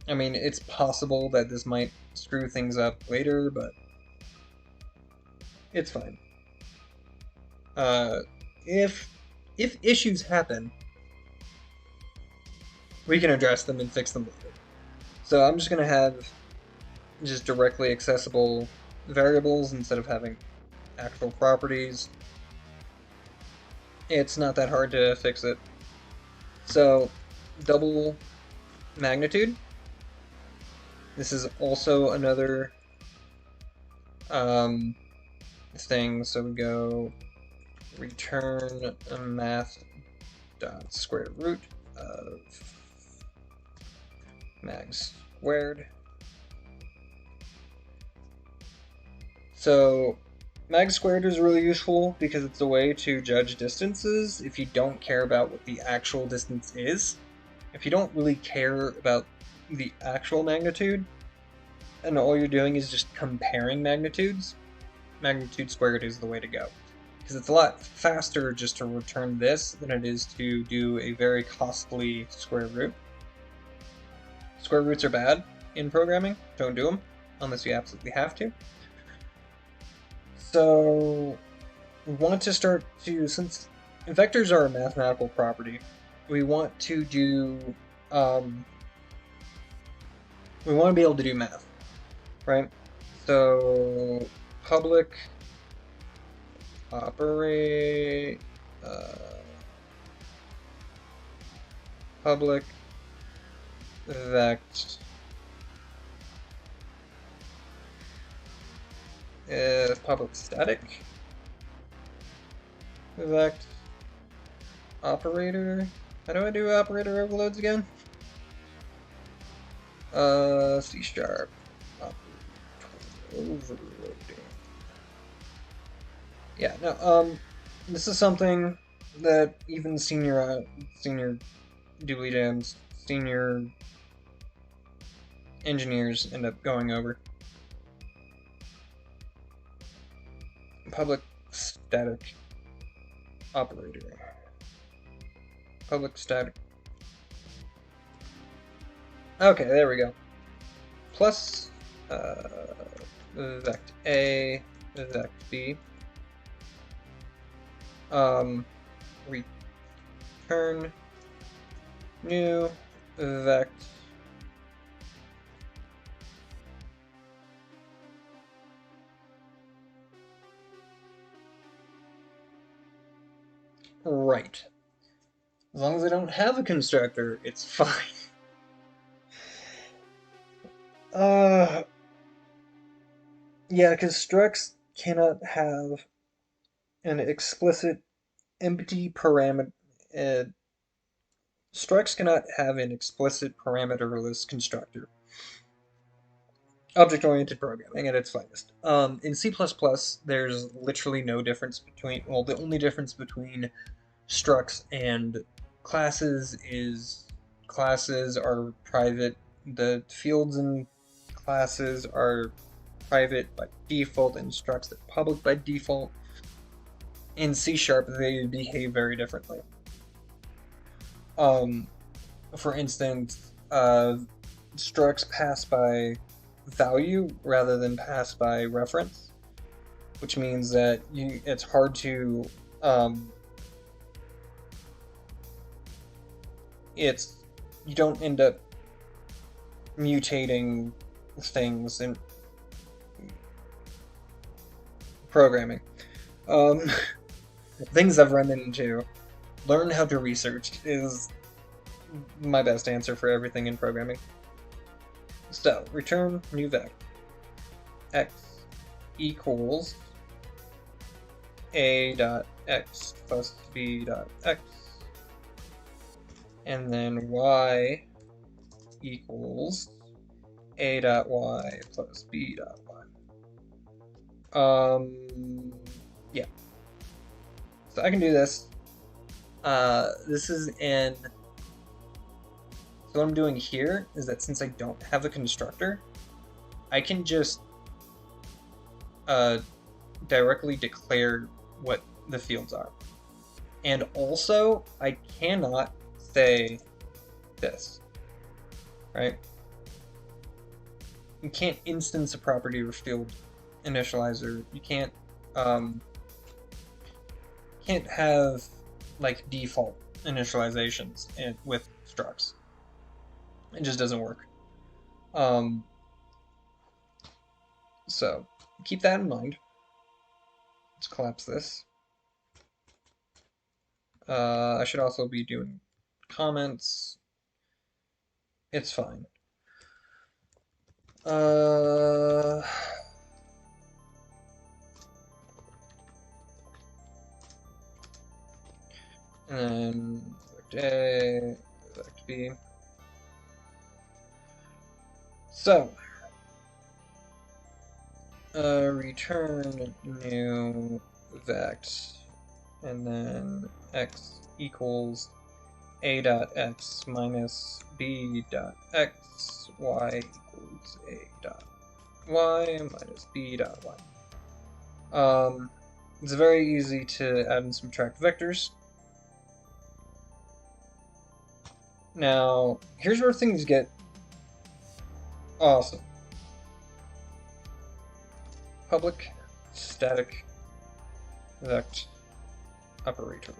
mean, it's possible that this might screw things up later, but it's fine. If if issues happen, we can address them and fix them later. So I'm just going to have just directly accessible variables instead of having actual properties. It's not that hard to fix it. So double magnitude. This is also another thing. So we go return a math dot square root of mag squared. So mag squared is really useful because it's a way to judge distances if you don't care about what the actual distance is. If you don't really care about the actual magnitude, and all you're doing is just comparing magnitudes, magnitude squared is the way to go. Because it's a lot faster just to return this than it is to do a very costly square root. Square roots are bad in programming. Don't do them unless you absolutely have to. So we want to start to, since vectors are a mathematical property, we want to do, we want to be able to do math, right? So public operate, public vect public static vect operator. How do I do operator overloads again? C# overloading. Yeah, no, this is something that even senior doobly dams, senior engineers end up going over. Public static operator. Public static. Okay, there we go. Plus vect A, vect B. Return new vect right. As long as I don't have a constructor, it's fine. Yeah, because structs cannot have an explicit empty parameter. Structs cannot have an explicit parameterless constructor. Object-oriented programming at its finest. In C++, there's literally no difference between, well, the only difference between structs and classes is classes are private. The fields in classes are private by default, and structs are public by default. In C#, they behave very differently. For instance, structs pass by value rather than pass by reference, which means that it's hard to you don't end up mutating things in programming. Things I've run into. Learn how to research is my best answer for everything in programming. So, return new vec. X equals a dot x plus b dot x, and then y equals a dot y plus b dot y. Yeah. So I can do this. This is in. So what I'm doing here is that since I don't have a constructor, I can just directly declare what the fields are. And also, I cannot say this, right? You can't instance a property or field initializer. You can't have like default initializations with structs. It just doesn't work. So keep that in mind. Let's collapse this. I should also be doing comments. It's fine. And then vect A, vect B. So, return new vect, and then x equals a dot x minus b dot x, y equals a dot y minus b dot y. It's very easy to add and subtract vectors. Now, here's where things get awesome. Public static vect operator.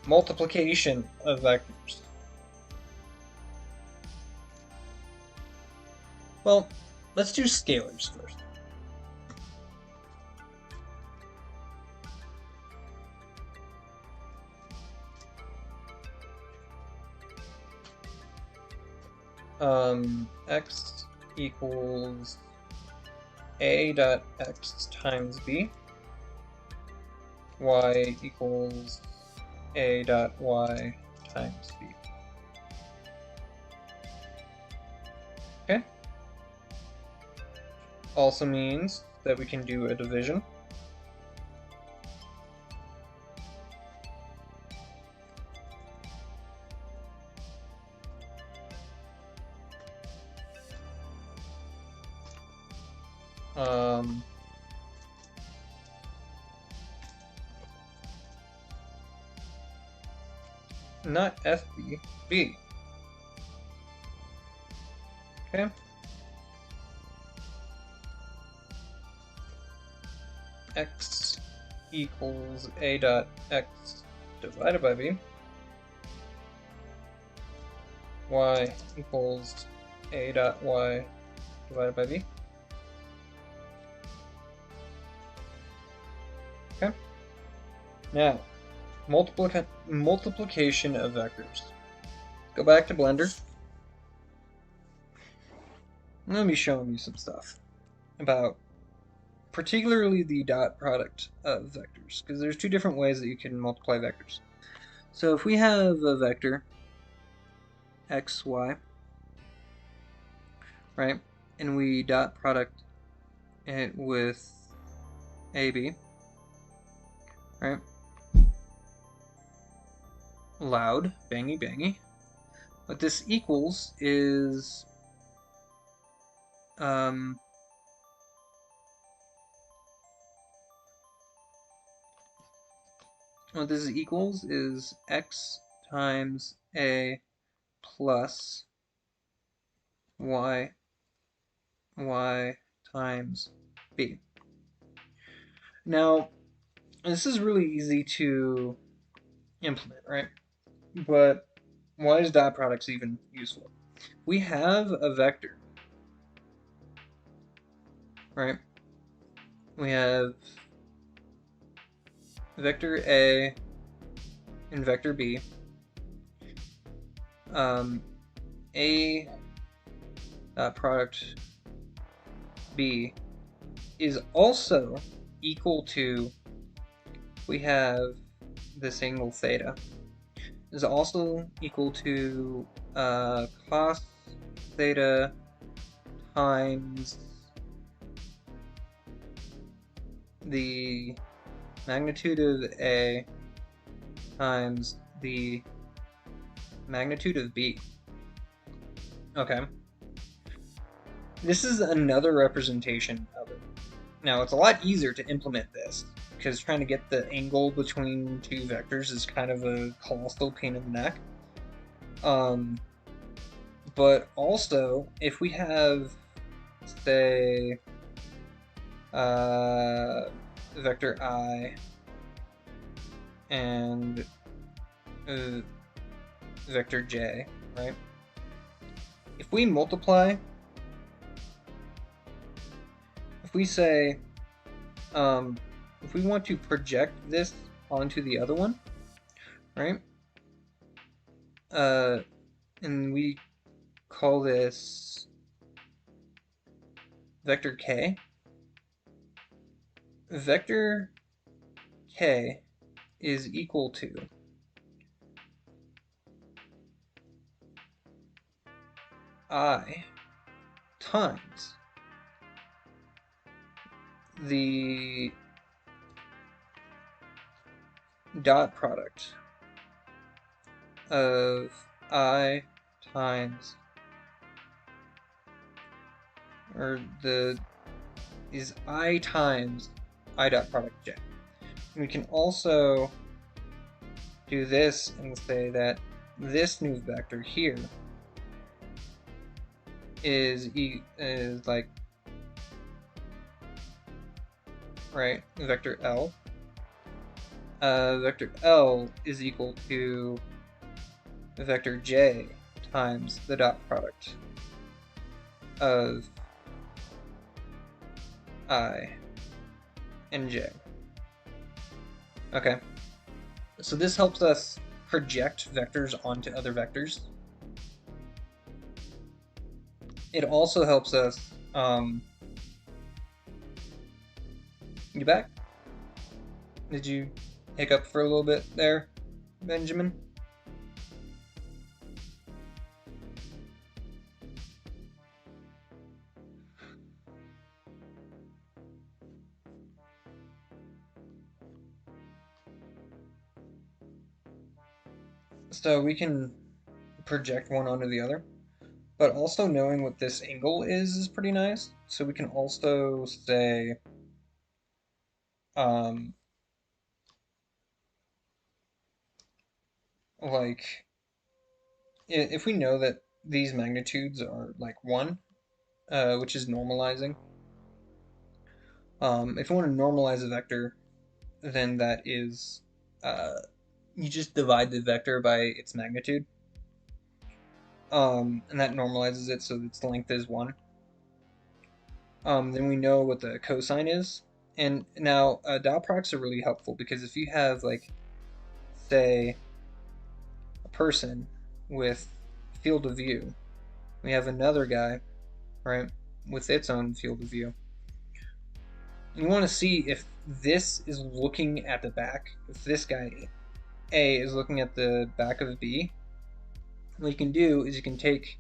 Multiplication of vectors. Well, let's do scalars first. X equals a dot x times b. Y equals a dot y times b. Okay. Also means that we can do a division. Not FB, B. Okay. X equals a dot x divided by b. Y equals a dot y divided by b. Okay. Now, multiplication of vectors. Go back to Blender. I'm going to be showing you some stuff about particularly the dot product of vectors, because there's two different ways that you can multiply vectors. So if we have a vector x, y, right, and we dot product it with AB, right, loud, bangy, bangy. What this equals is what this equals is x times a plus y times b. Now, this is really easy to implement, right? But why is dot products even useful? We have a vector, right? We have vector A and vector B. A dot product B is also equal to, we have this angle theta, is also equal to cos theta times the magnitude of A times the magnitude of B. Okay. This is another representation of it. Now, it's a lot easier to implement this, because trying to get the angle between two vectors is kind of a colossal pain in the neck. But also, if we have, say, vector I and vector j, right? If we multiply, if we say, if we want to project this onto the other one, right? And we call this vector k. Vector k is equal to I times the dot product of I times, or is I times I dot product j. We can also do this and say that this new vector here is like, right, vector L. Vector L is equal to vector j times the dot product of I and j. Okay, so this helps us project vectors onto other vectors. It also helps us, you back? Did you hiccup for a little bit there, Benjamin? So we can project one onto the other, but also knowing what this angle is pretty nice. So we can also say, like, if we know that these magnitudes are like 1, which is normalizing, if you want to normalize a vector, then that is, you just divide the vector by its magnitude, and that normalizes it so its length is 1. Then we know what the cosine is. And now dot products are really helpful, because if you have, like, say, a person with field of view, we have another guy, right, with its own field of view. You want to see if this is looking at the back, if this guy A is looking at the back of B. What you can do is you can take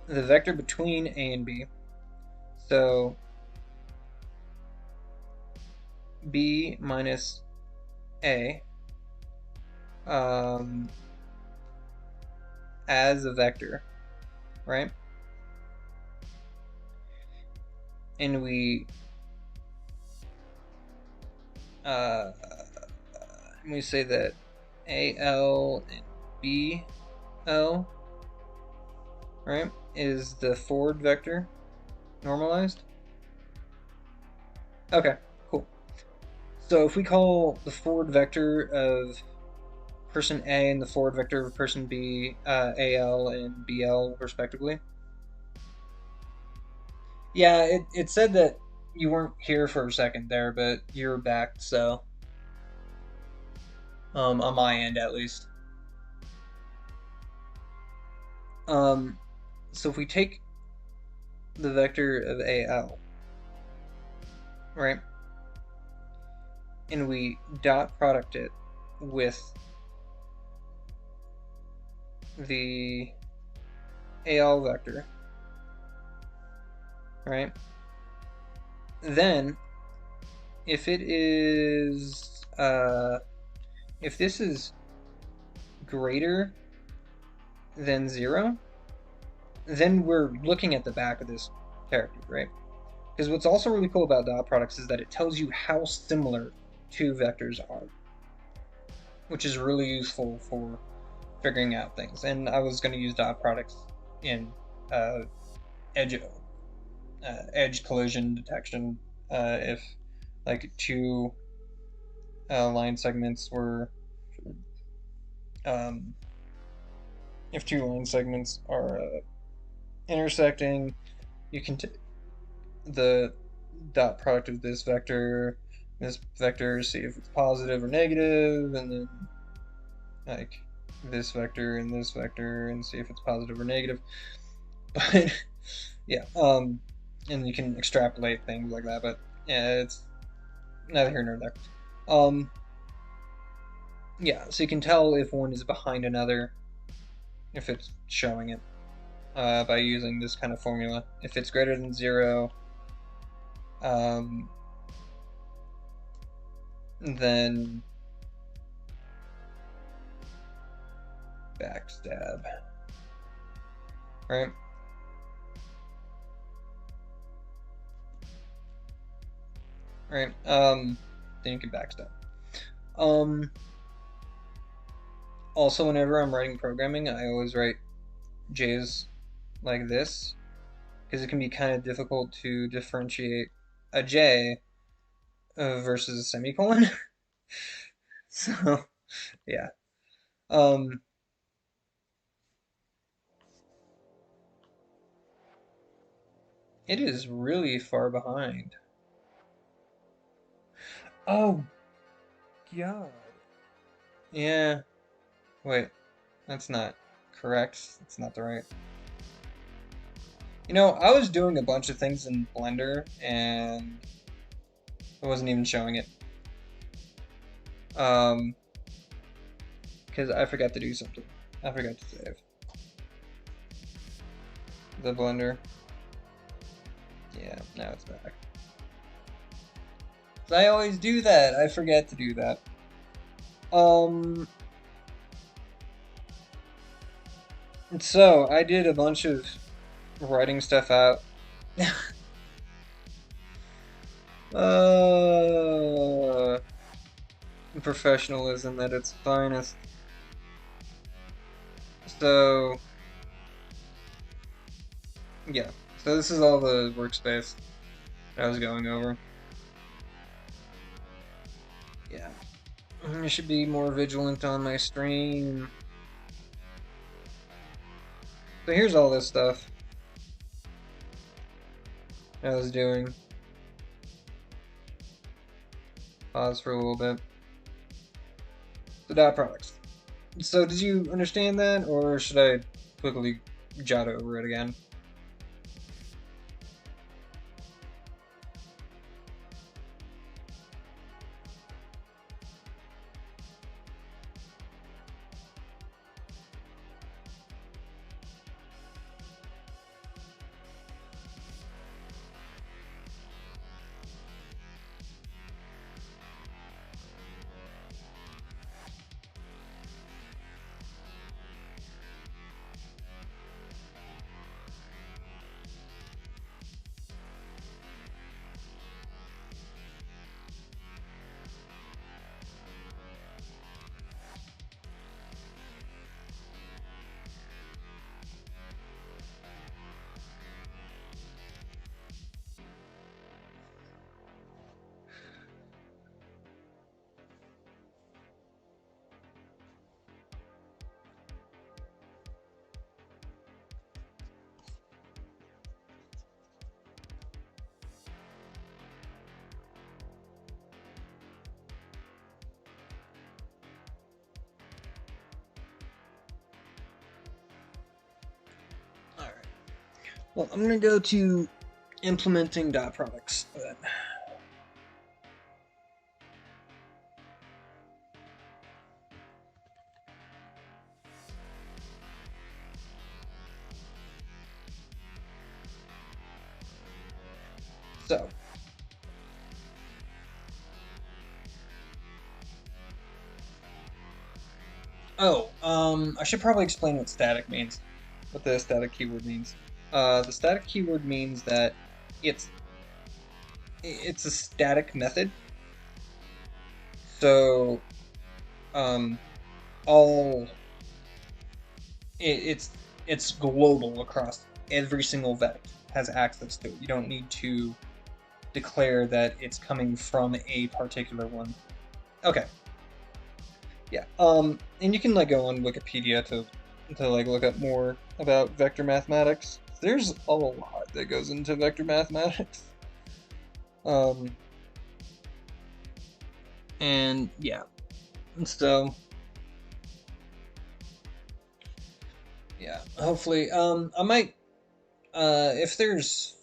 the vector between A and B, so B minus A, as a vector, right? And we say that AL and BL, right, is the forward vector normalized. Okay, cool. So if we call the forward vector of person A and the forward vector of person B AL and BL respectively. Yeah, it said that you weren't here for a second there, but you're back, so on my end at least. So if we take the vector of AL, right, and we dot product it with the AL vector, right, then if it is, if this is greater than 0, then we're looking at the back of this character, right? Because what's also really cool about dot products is that it tells you how similar two vectors are, which is really useful for figuring out things. And I was going to use dot products in edge collision detection if like two line segments were if two line segments are intersecting, you can take the dot product of this vector, see if it's positive or negative, and then like this vector, and see if it's positive or negative. But yeah, and you can extrapolate things like that, but yeah, it's neither here nor there. Yeah, so you can tell if one is behind another if it's showing it by using this kind of formula. If it's greater than 0, then backstab, right? Right, then you can backstab. Also, whenever I'm writing programming, I always write J's like this, because it can be kind of difficult to differentiate a J versus a semicolon. So, yeah. It is really far behind. Oh, God. Yeah. Wait, that's not correct. That's not the right. You know, I was doing a bunch of things in Blender, and I wasn't even showing it. Because I forgot to do something. I forgot to save the Blender. Yeah, now it's back. I always do that. I forget to do that. So I did a bunch of writing stuff out. Professionalism at its finest. So yeah, so this is all the workspace I was going over. Yeah, I should be more vigilant on my stream. So here's all this stuff I was doing. Pause for a little bit. The dot products. So did you understand that, or should I quickly jot over it again? Well, I'm going to go to implementing dot products then. So, I should probably explain what static means, what the static keyword means. The static keyword means that it's a static method. So, it's global across every single vect, has access to it. You don't need to declare that it's coming from a particular one. Okay. Yeah. And you can like go on Wikipedia to like look up more about vector mathematics. There's a lot that goes into vector mathematics. And yeah. So yeah, hopefully I might if there's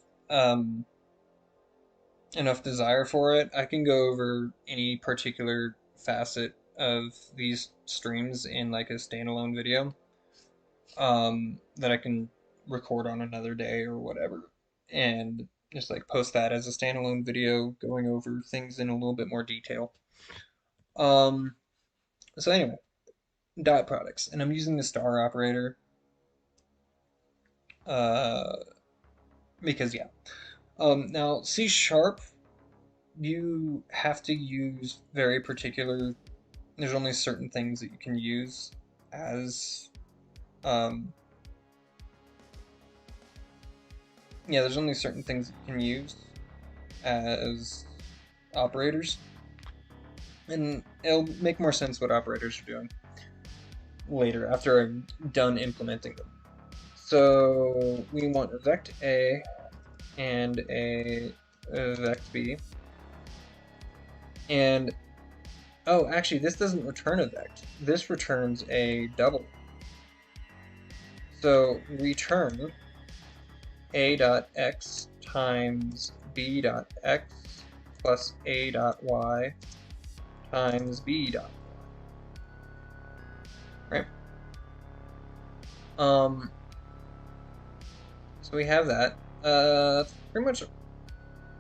enough desire for it, I can go over any particular facet of these streams in like a standalone video that I can record on another day or whatever, and just like post that as a standalone video going over things in a little bit more detail. So anyway, dot products, and I'm using the star operator uh, because yeah. Now C sharp, you have to use very particular. There's only certain things that you can use as yeah, there's only certain things that you can use as operators, and it'll make more sense what operators are doing later after I'm done implementing them. So we want a vect A and a vect B, and oh, actually this doesn't return a vect, this returns a double. So return a.x times b.x plus a.y times b.y. Right? So we have that. That's pretty much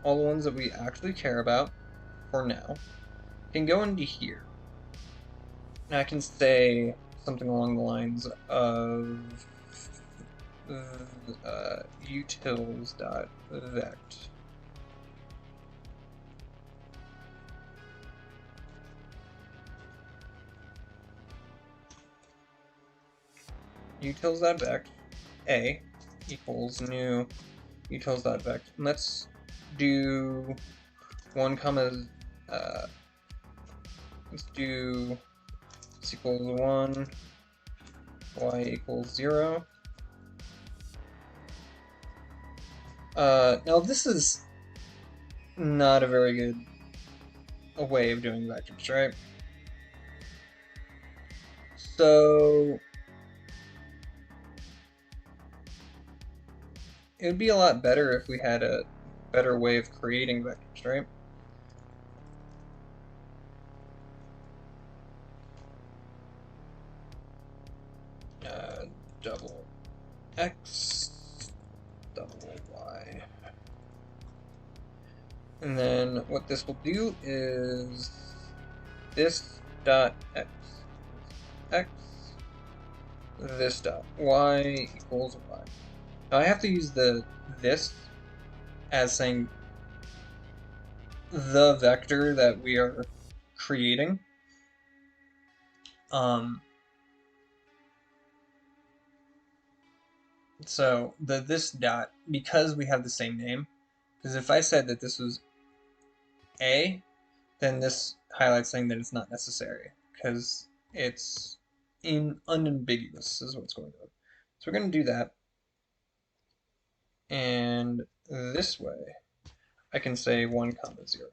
all the ones that we actually care about for now. I can go into here, and I can say something along the lines of utils.vect. Utils.vect A equals new utils.vect. Let's do 1 comma let's do x equals 1, y equals 0. Now this is not a very good way of doing vectors, right? So it would be a lot better if we had a better way of creating vectors, right? Double x, double y. And then what this will do is this dot x, this dot y equals y. Now I have to use this as saying the vector that we are creating. So this dot, because we have the same name, because if I said that this was A, then this highlights saying that it's not necessary, because it's unambiguous is what's going on. So we're going to do that. And this way, I can say 1 comma 0.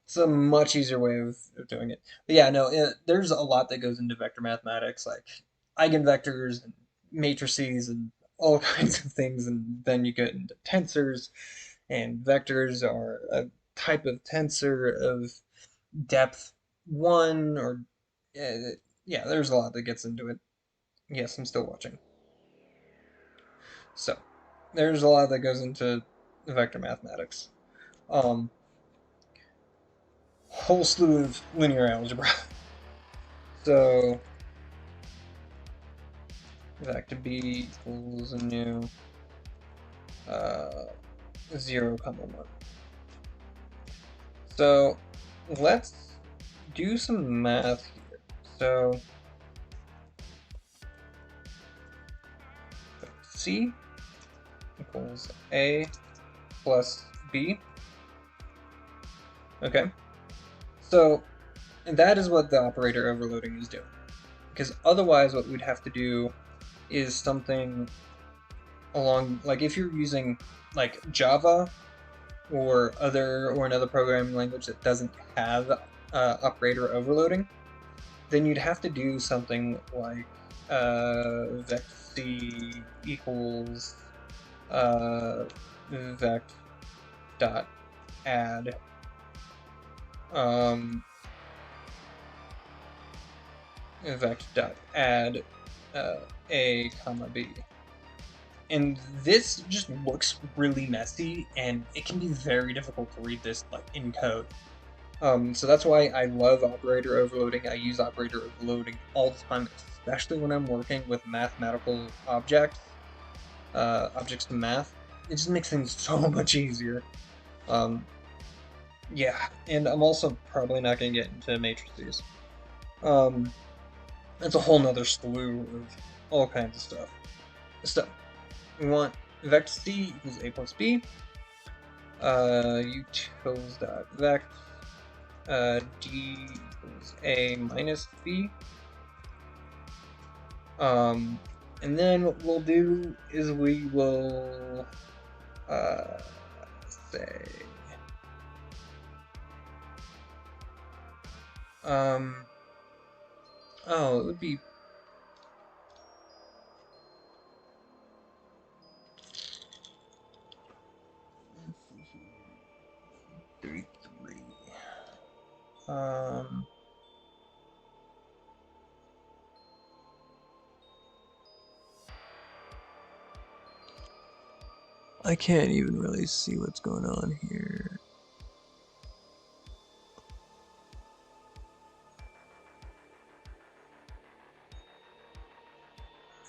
It's a much easier way of doing it. But yeah, no, there's a lot that goes into vector mathematics, like eigenvectors and matrices and all kinds of things, and then you get into tensors, and vectors are a type of tensor of depth 1, or yeah, there's a lot that gets into it. Yes, I'm still watching. So there's a lot that goes into vector mathematics. Whole slew of linear algebra. So vector b equals a new 0 comma 1. So let's do some math here. So c equals a plus b. Okay, so that is what the operator overloading is doing. Because otherwise what we'd have to do is something along, like if you're using like Java or another programming language that doesn't have operator overloading, then you'd have to do something like vec equals vec dot add vec dot add a comma b. And this just looks really messy, and it can be very difficult to read this like in code. So that's why I love operator overloading. I use operator overloading all the time, especially when I'm working with mathematical objects, objects to math. It just makes things so much easier. Yeah, and I'm also probably not going to get into matrices. That's a whole nother slew of all kinds of stuff. So, we want vec c equals a plus b, utils.vec d equals a minus b. And then what we'll do is we will say oh, it would be 33. I can't even really see what's going on here.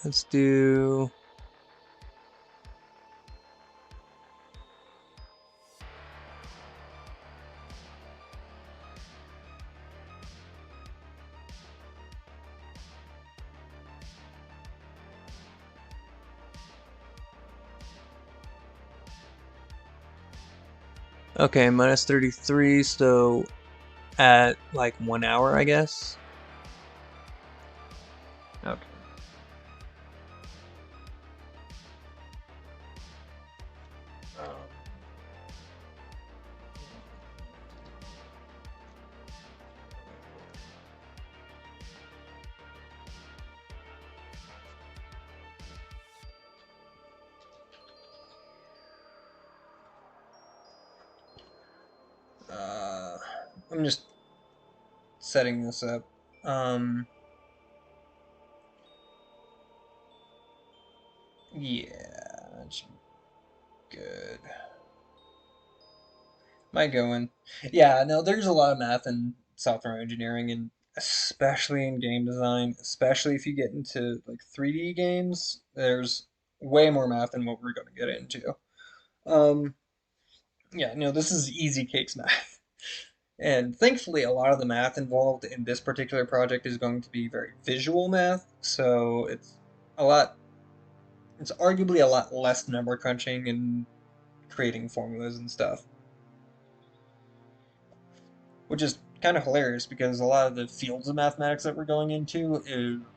Let's do okay, minus 33, so at like 1 hour, I guess. Okay. I'm just setting this up. Yeah, that should be good. Am I going? Yeah, no, there's a lot of math in software engineering, and especially in game design, especially if you get into like 3D games, there's way more math than what we're going to get into. Um, yeah, no, this is easy cakes math. And thankfully, a lot of the math involved in this particular project is going to be very visual math, so it's arguably a lot less number crunching and creating formulas and stuff. Which is kind of hilarious because a lot of the fields of mathematics that we're going into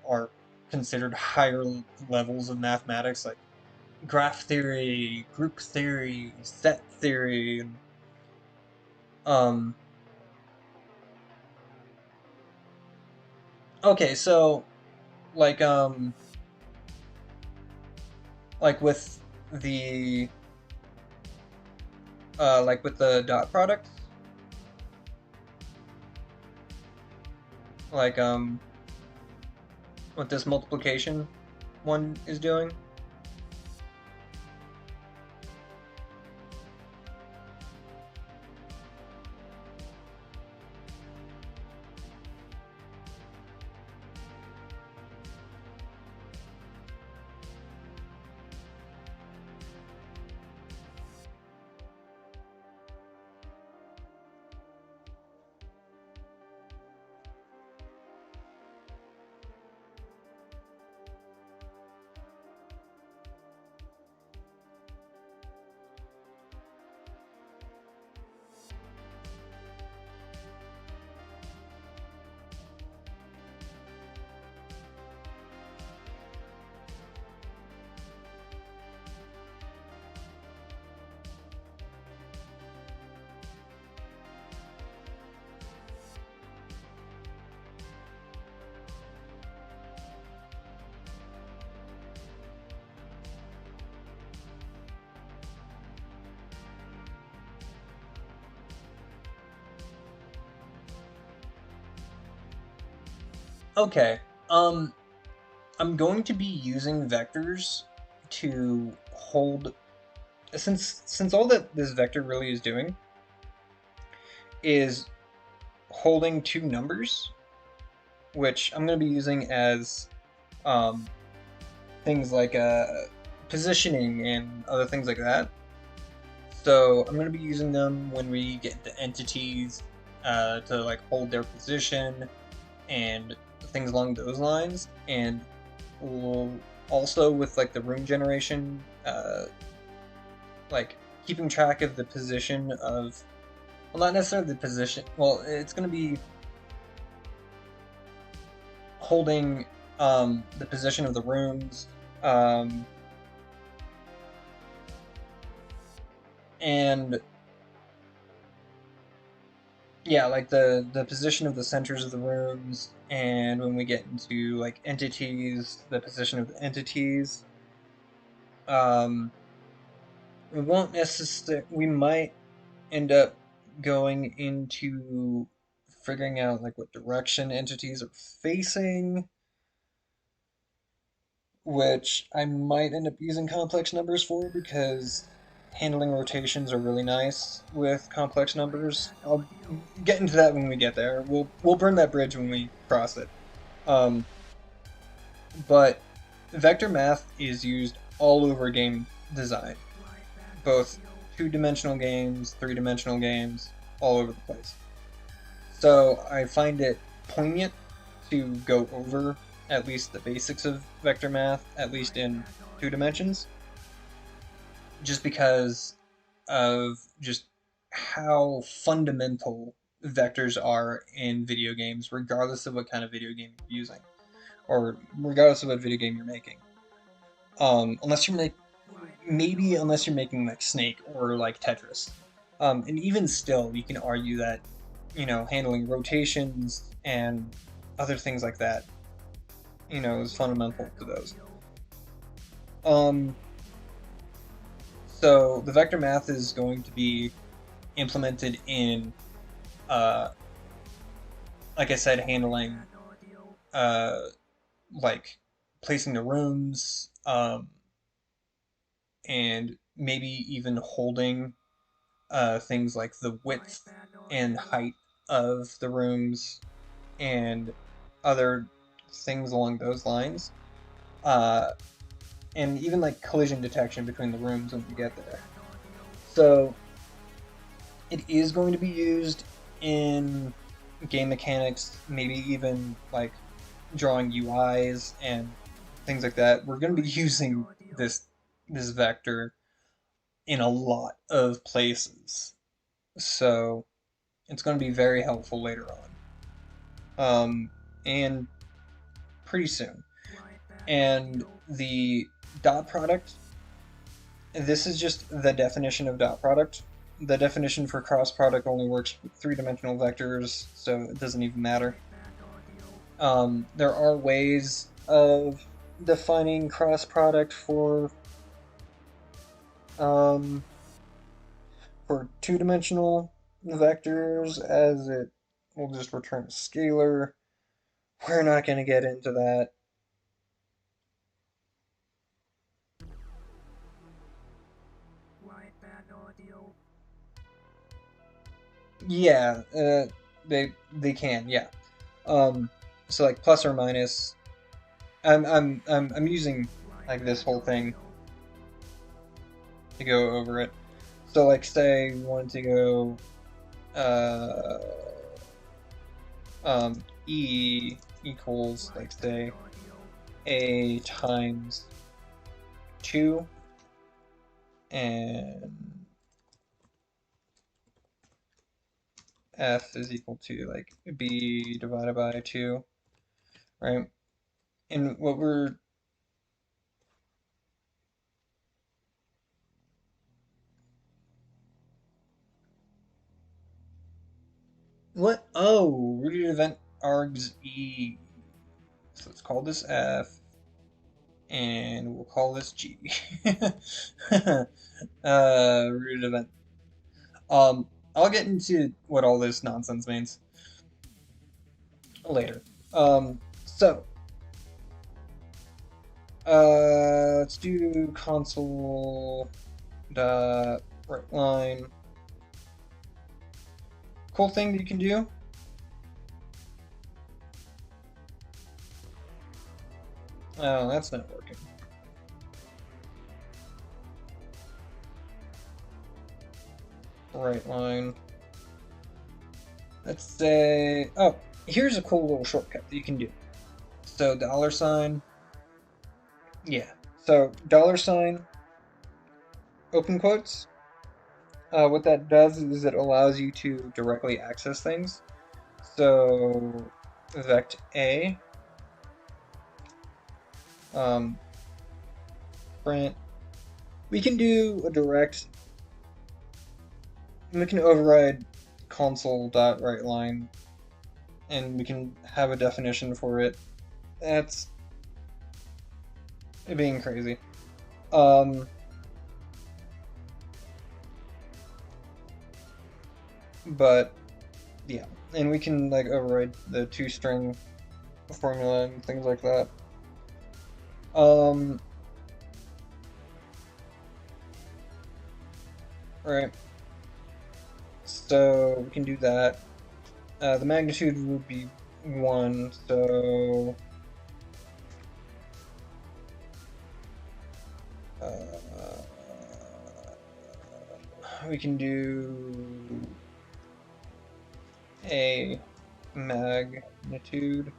are considered higher levels of mathematics, like graph theory, group theory, set theory, and okay, so like like with the dot product, like what this multiplication one is doing. Okay. I'm going to be using vectors to hold, since all that this vector really is doing is holding two numbers, which I'm going to be using as um, things like positioning and other things like that. So I'm going to be using them when we get into entities to like hold their position and things along those lines. And we'll also with like the room generation, like keeping track of the position of, well, not necessarily the position. Well, it's going to be holding the position of the rooms, um, and yeah, like the position of the centers of the rooms, and when we get into like entities, the position of the entities. We won't necessarily. We might end up going into figuring out like what direction entities are facing, which I might end up using complex numbers for because handling rotations are really nice with complex numbers. I'll get into that when we get there. We'll burn that bridge when we cross it. Um, but vector math is used all over game design, both two-dimensional games, three-dimensional games, all over the place. So I find it poignant to go over at least the basics of vector math, at least in two dimensions, just because of just how fundamental vectors are in video games, regardless of what kind of video game you're using, or regardless of what video game you're making. Unless you're maybe unless you're making like Snake or like Tetris. And even still, you can argue that, handling rotations and other things like that, is fundamental to those. Um, so the vector math is going to be implemented in, uh, like I said, handling, uh, like placing the rooms, and maybe even holding things like the width and height of the rooms and other things along those lines. Uh, and even like collision detection between the rooms when we get there. So it is going to be used in game mechanics, maybe even like drawing UIs and things like that. We're going to be using this vector in a lot of places. So it's going to be very helpful later on. And pretty soon. And the dot product, this is just the definition of dot product. The definition for cross product only works with three-dimensional vectors, so it doesn't even matter. There are ways of defining cross product um, for two-dimensional vectors, as it will just return a scalar. We're not going to get into that. Yeah, they can, yeah. So like plus or minus. I'm using like this whole thing to go over it. So like say we wanted to go uh E equals like say A times 2 and F is equal to like B divided by 2, right? And what we're what? Oh, rooted event args E. So let's call this F, and we'll call this G. Rooted event. I'll get into what all this nonsense means later. So, let's do console dot right line. Cool thing that you can do. Oh, that's not working. Right line. Let's say, oh, here's a cool little shortcut that you can do. So $, yeah. So $, open quotes. What that does is it allows you to directly access things. So vect A, print. We can do a direct. We can override console.writeLine, and we can have a definition for it. That's being crazy. But yeah, and we can like override the two-string formula and things like that. Right. So we can do that. The magnitude would be 1, so we can do a magnitude.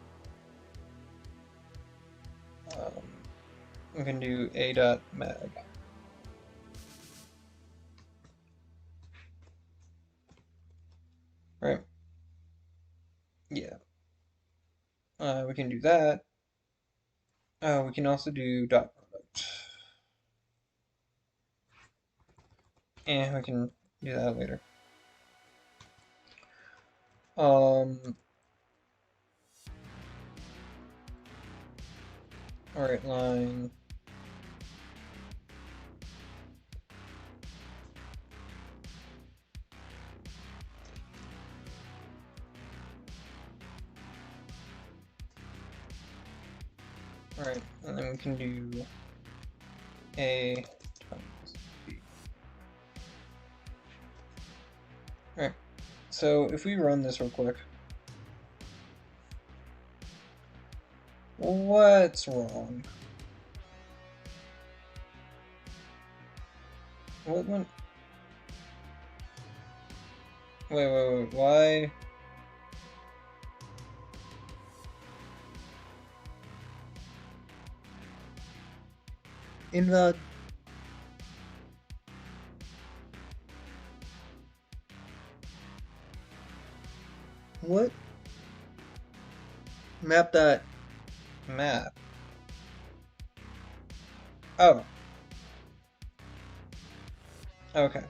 We can do a dot mag. Right. Yeah. We can do that. We can also do dot product. And we can do that later. Alright, line. Alright, and then we can do A times B. Alright, so if we run this real quick. What's wrong? What went? Wait, why? Invalid. What? Map that map. Oh. Okay.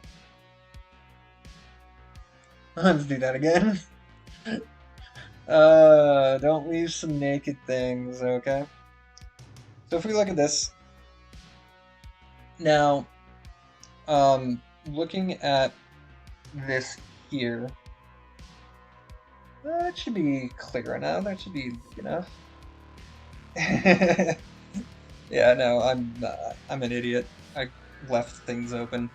Let's do that again. Don't leave some naked things, okay? So if we look at this, now, looking at this here, that should be clear enough. That should be big enough. Yeah, no, I'm an idiot. I left things open.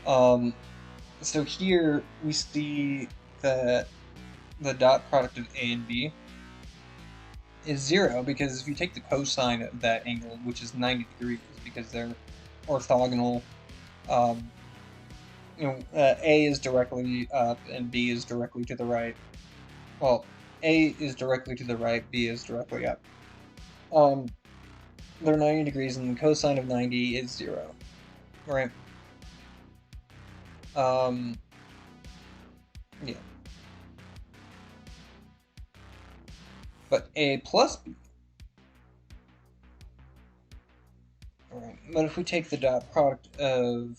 So here we see that the dot product of A and B is 0, because if you take the cosine of that angle, which is 90 degrees, because they're orthogonal, A is directly up and B is directly to the right. Well, A is directly to the right, B is directly up. They're 90 degrees, and the cosine of 90 is 0, right? Yeah. But A plus B. Alright, but if we take the dot product of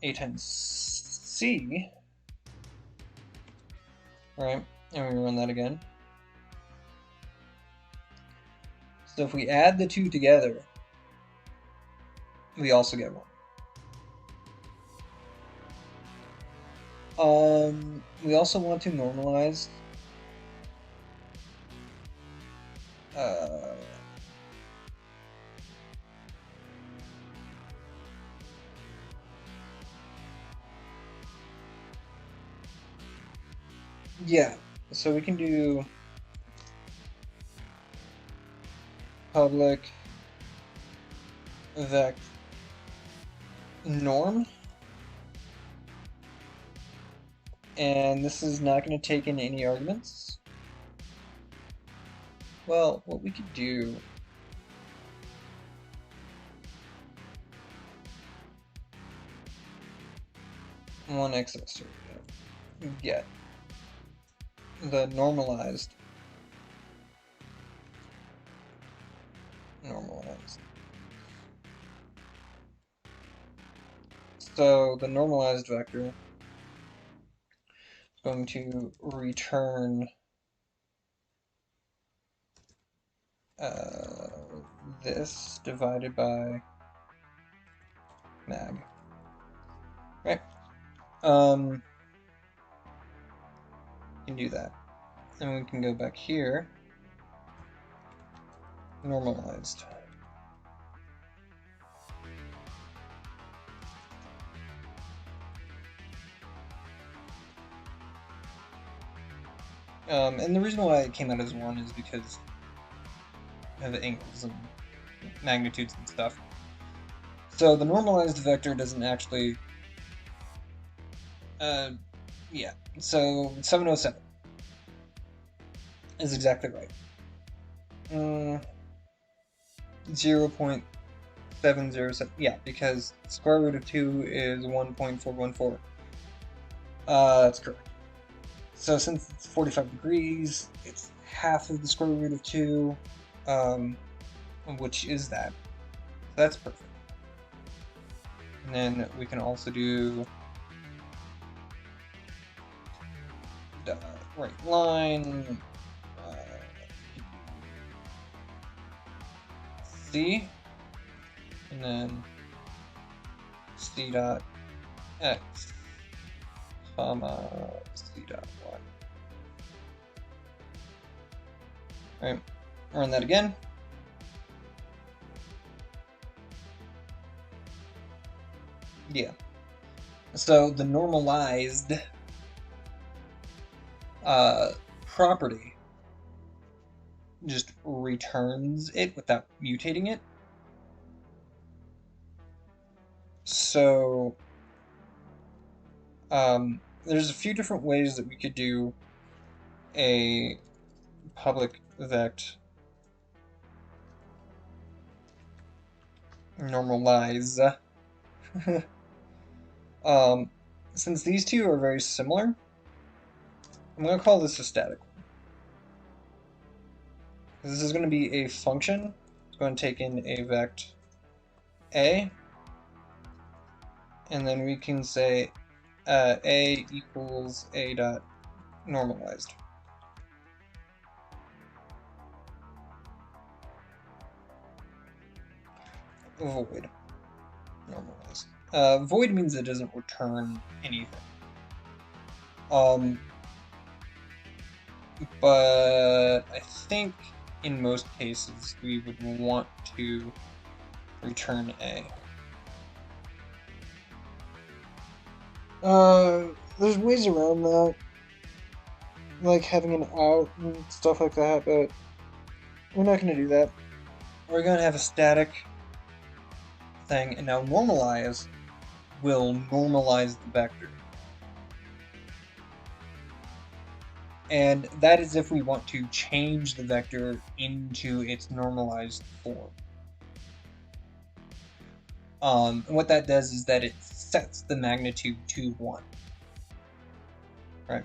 A times C, right, and we run that again. So if we add the two together, we also get 1. We also want to normalize Yeah, so we can do public vec norm, and this is not going to take in any arguments. Well, what we could do, one excess get the normalized. So the normalized vector is going to return this divided by mag. Right. We can do that. And we can go back here, normalized. And the reason why it came out as 1 is because of the angles and magnitudes and stuff. So the normalized vector doesn't actually, yeah, so 707 is exactly right. 0.707, yeah, because square root of 2 is 1.414. That's correct. So since it's 45 degrees, it's half of the square root of 2, which is that. So that's perfect. And then we can also do the right line, C, and then C dot X, comma, C dot Y. All right, run that again. Yeah. So the normalized property just returns it without mutating it. So there's a few different ways that we could do a public vect normalize. Since these two are very similar, I'm going to call this a static one. This is going to be a function. It's going to take in a vect a, and then we can say a equals a dot normalized. Void normalized. Void means it doesn't return anything. But I think in most cases we would want to return a. There's ways around that, like having an out and stuff like that, but we're not going to do that. We're going to have a static thing, and now normalize will normalize the vector. And that is if we want to change the vector into its normalized form. And what that does is that it sets the magnitude to 1. Right?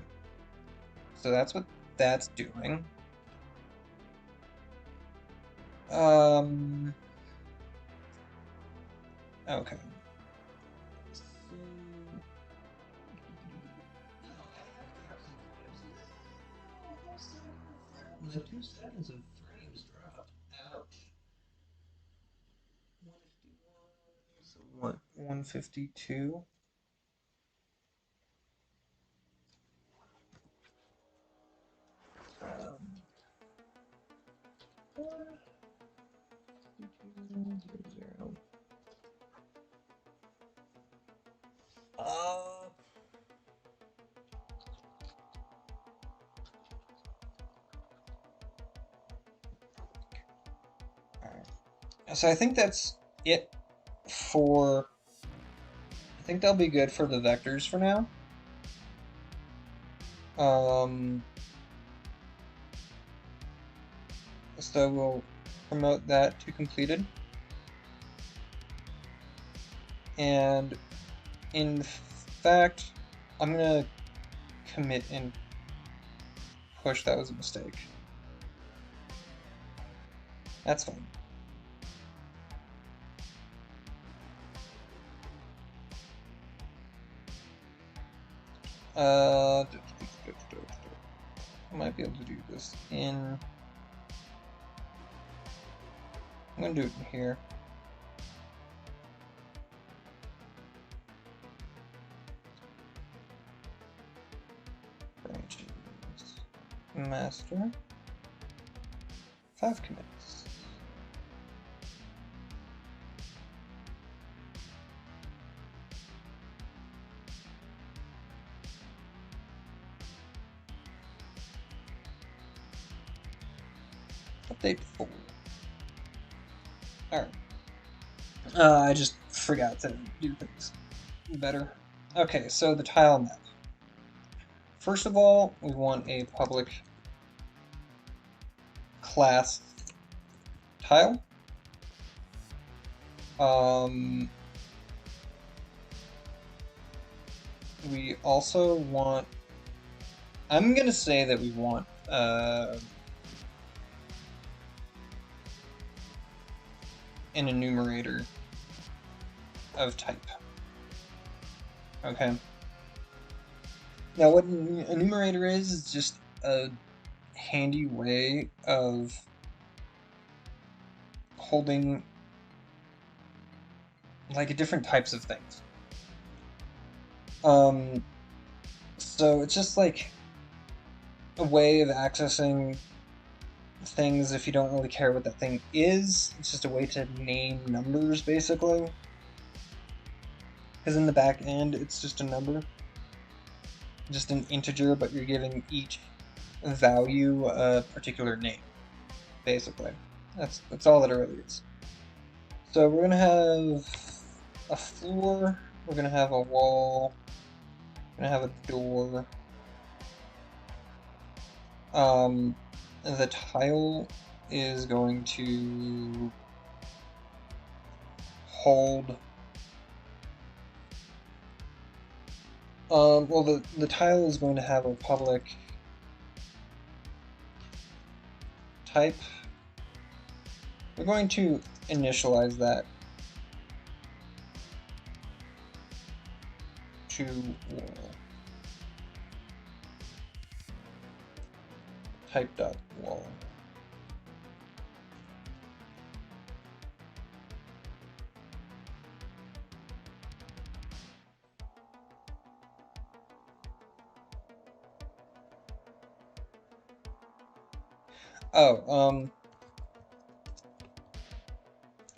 So that's what that's doing. Okay. The 2 seconds of frames dropped. Ouch. 151. So what? 152. So I think that's it for... I think that'll be good for the vectors for now. So we'll promote that to completed. And in fact, I'm gonna commit and push. That was a mistake. That's fine. I might be able to do this in... I'm gonna do it in here. Branches. Master. 5 commits. Update 4. Alright. I just forgot to do things better. Okay, so the tile map. First of all, we want a public class tile. We also want... I'm gonna say that we want an enumerator of type. Okay. Now what an enumerator is just a handy way of holding like different types of things. So it's just like a way of accessing things if you don't really care what that thing is. It's just a way to name numbers, basically. Because in the back end, it's just a number. Just an integer, but you're giving each value a particular name, basically. That's all that it really is. So we're gonna have a floor, we're gonna have a wall, we're gonna have a door. The tile is going to hold... well, the tile is going to have a public type. We're going to initialize that to wall. Type.wall. Oh,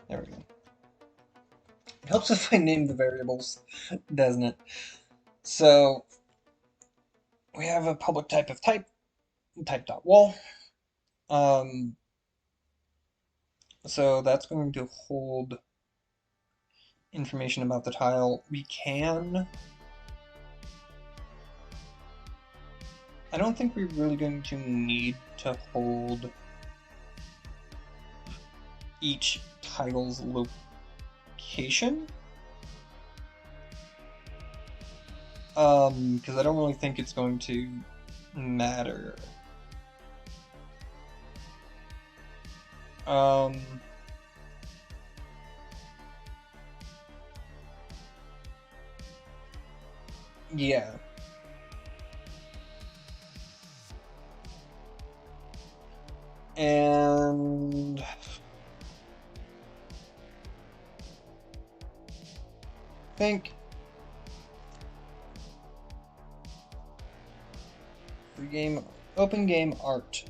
there we go. It helps if I name the variables, doesn't it? So we have a public type of type.wall. So that's going to hold information about the tile. We can... I don't think we're really going to need to hold each tile's location. Because I don't really think it's going to matter. Yeah. And... I think... free game, open game art.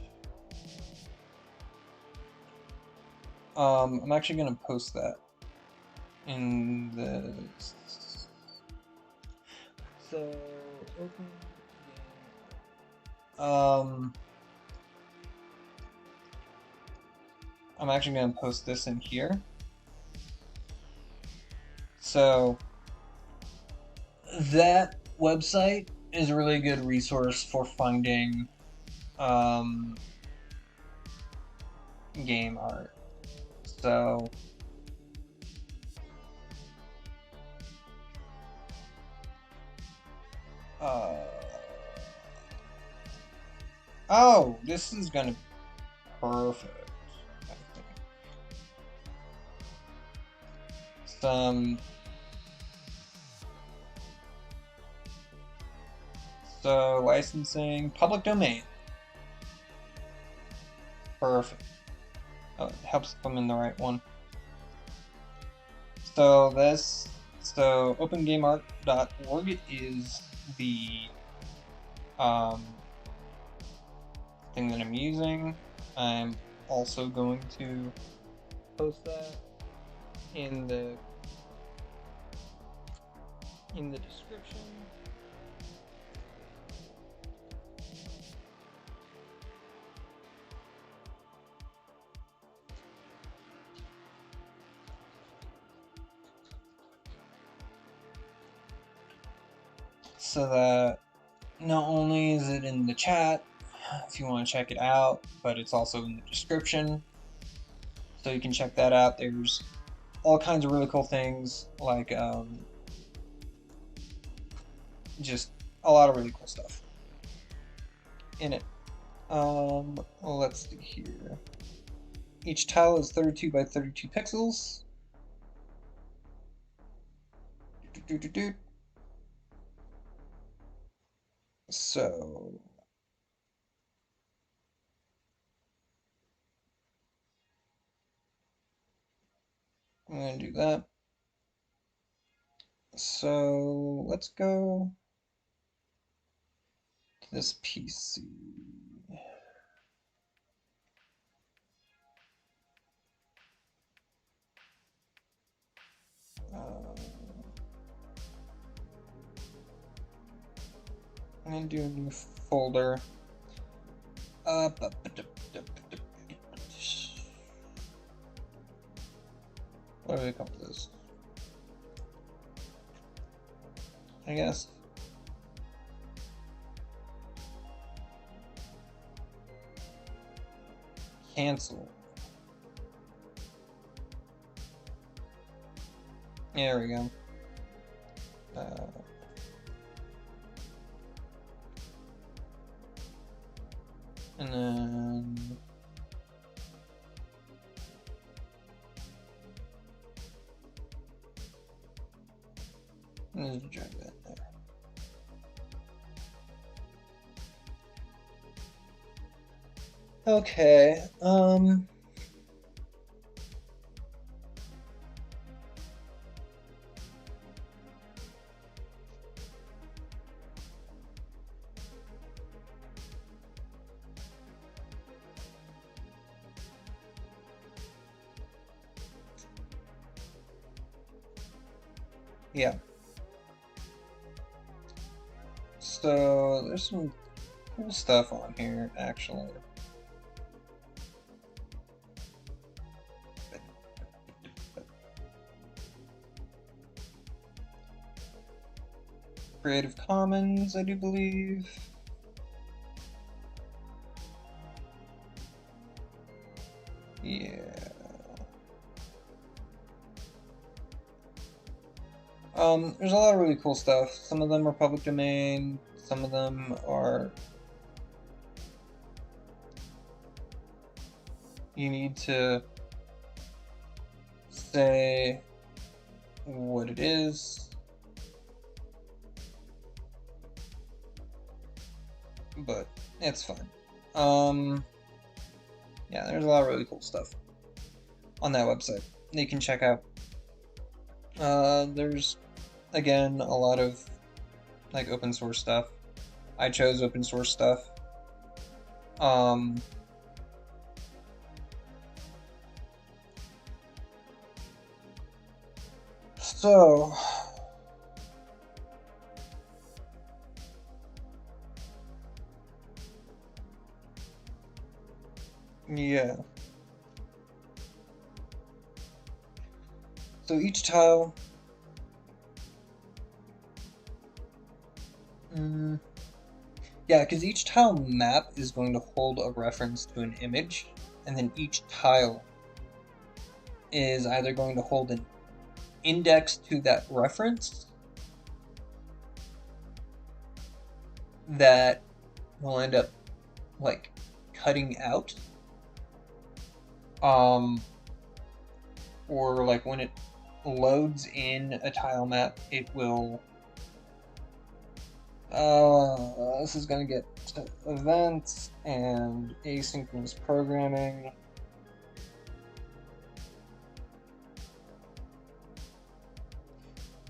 I'm actually going to post that in this. So, open game. I'm actually going to post this in here. So that website is a really good resource for finding game art. So oh, this is gonna be perfect, I think. So licensing, public domain. Perfect. Oh, it helps if I'm in the right one. So opengameart.org is the thing that I'm using. I'm also going to post that in the description. So that not only is it in the chat if you want to check it out, but it's also in the description. So you can check that out. There's all kinds of really cool things, like just a lot of really cool stuff in it. Let's see here. Each tile is 32 by 32 pixels. So I'm going to do that. So let's go to this PC. I'm going to do a new folder. What do we call this? I guess. Cancel. There we go. And then let's drag that there. Okay, yeah. So there's some cool stuff on here, actually. Creative Commons, I do believe. Yeah. There's a lot of really cool stuff. Some of them are public domain, some of them are... You need to say what it is. But it's fine. Yeah, there's a lot of really cool stuff on that website that you can check out. There's, again, a lot of like open source stuff. I chose open source stuff. So yeah. So each tile, yeah, because each tile map is going to hold a reference to an image, and then each tile is either going to hold an index to that reference that will end up like cutting out, or like when it loads in a tile map, it will this is going to get to events and asynchronous programming.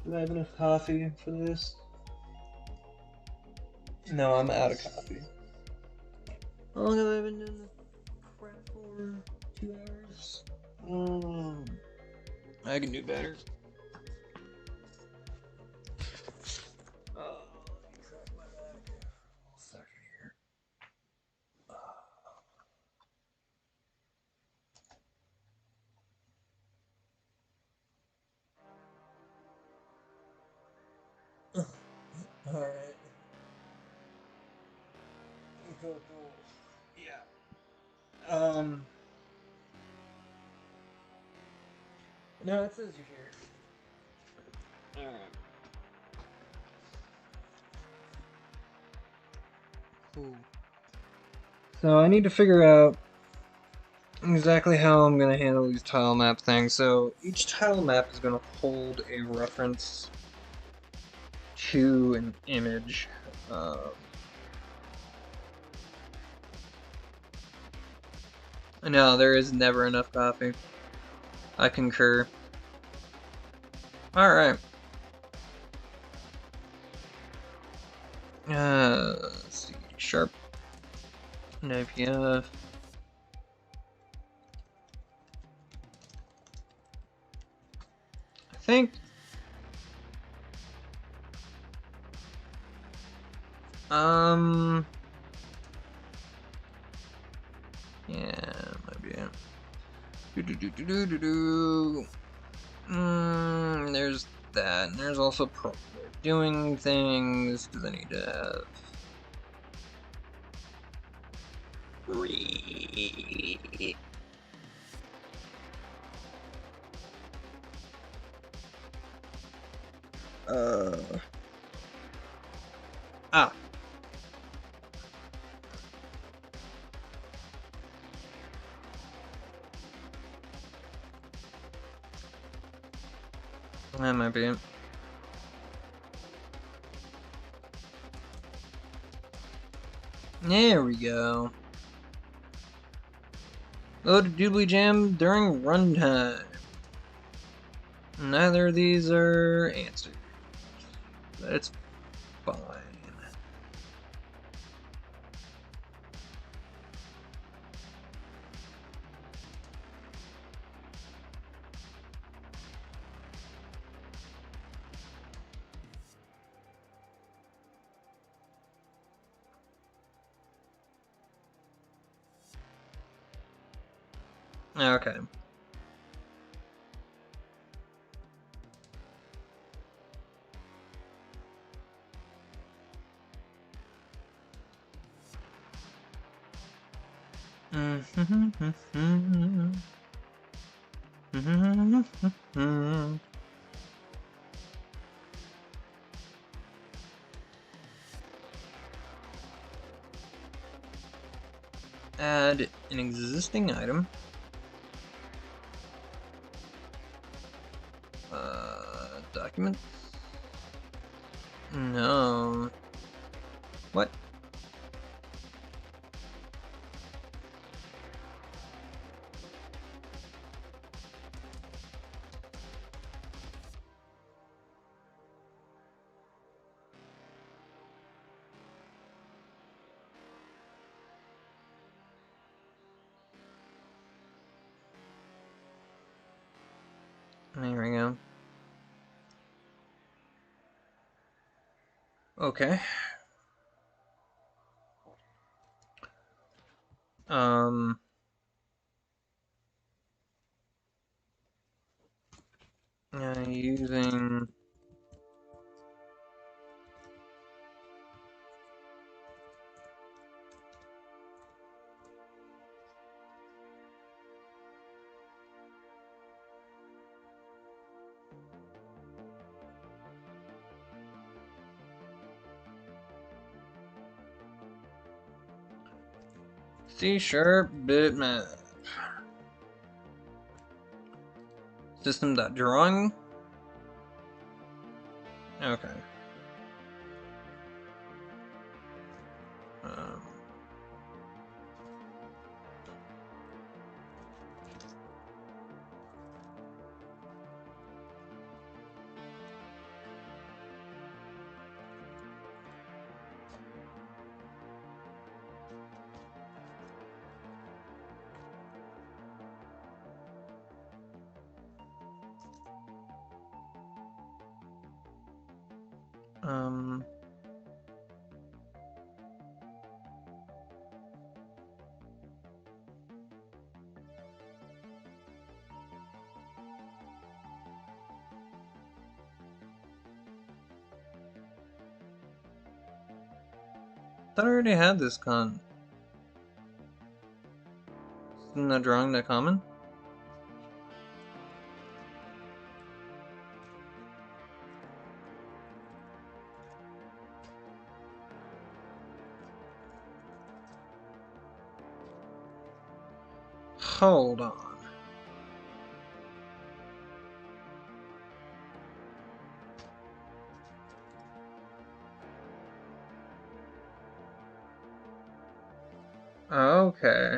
Do I have enough coffee for this? No, I'm out of coffee. How long have I been doing this crap for? 2 hours? I can do better. Let me crack my back. I'll start here. Alright. Cool. Yeah. No, it says you're here. Alright. Cool. So I need to figure out exactly how I'm going to handle these tile map things. So each tile map is going to hold a reference to an image. No, there is never enough coffee. I concur. Alright. Let's see. Sharp. WPF. I think. Yeah, might be it. There's that. And there's also doing things. Do they need to have? Ah. That might be it. There we go. Load Doobly Jam during runtime. Neither of these are answered. That's fine. Okay. Add an existing item. Document. No. What? There we go. Okay. Using C# bitmap. System.drawing. Okay. Thought I already had this con. Isn't that drawing that common? Hold on. Okay.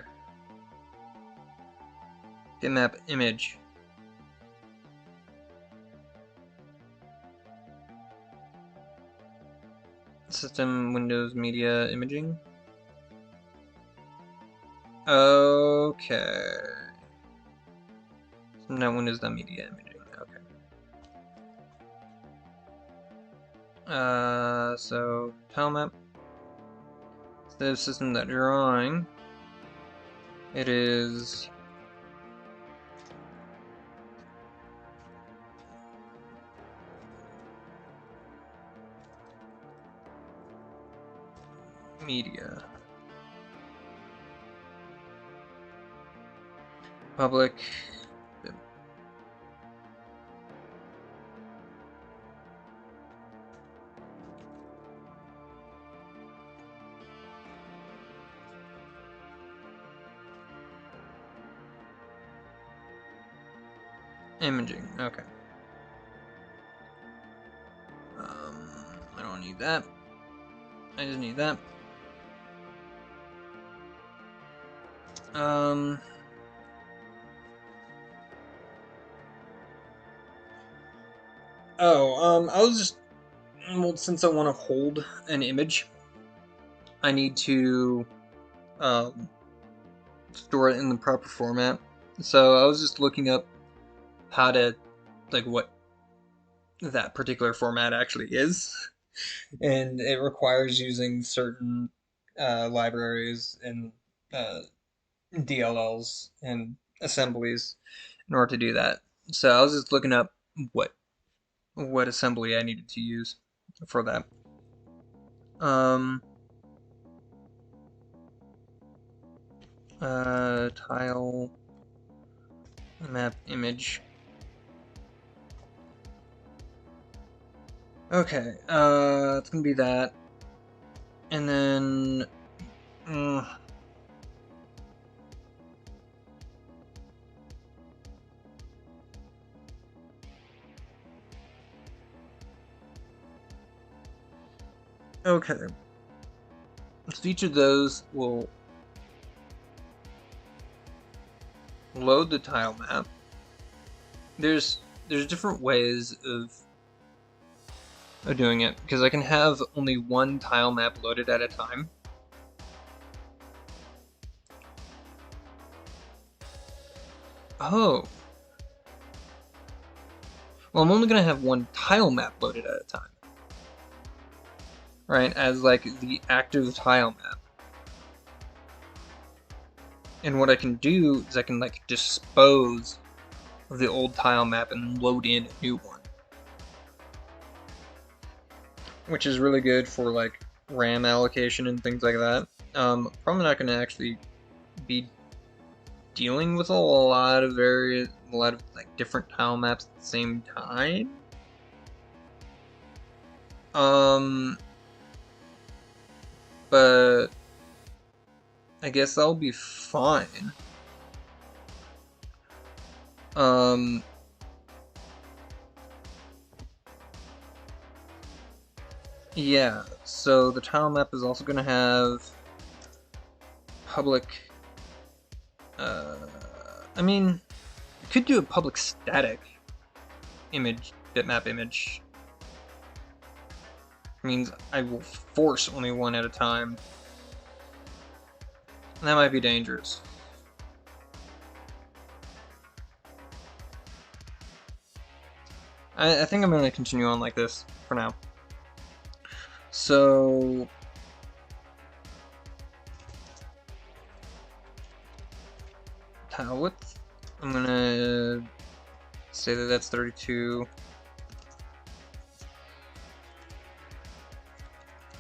Bitmap image. System Windows Media Imaging. Okay. No Windows Media Imaging. Okay. So Tilemap. Instead of system.drawing, it is media. Public. Imaging. Okay. I don't need that. I just need that. I was just, well, since I want to hold an image, I need to store it in the proper format. So I was just looking up how to, like, what that particular format actually is, and it requires using certain libraries and DLLs and assemblies in order to do that. So I was just looking up what assembly I needed to use for that. Tile map image. Okay, it's gonna be that, and then okay, so each of those will load the tile map. There's different ways of doing it, because I can have only one tile map loaded at a time. Oh. Well, I'm only going to have one tile map loaded at a time. Right, as like the active tile map. And what I can do is I can like dispose of the old tile map and load in a new one. Which is really good for like RAM allocation and things like that. Probably not going to actually be dealing with a lot of like different tile maps at the same time. But I guess that'll be fine. Yeah, so the tile map is also going to have public, I mean, you could do a public static image, bitmap image. It means I will force only one at a time. And that might be dangerous. I think I'm going to continue on like this for now. So tile width, I'm going to say that that's 32.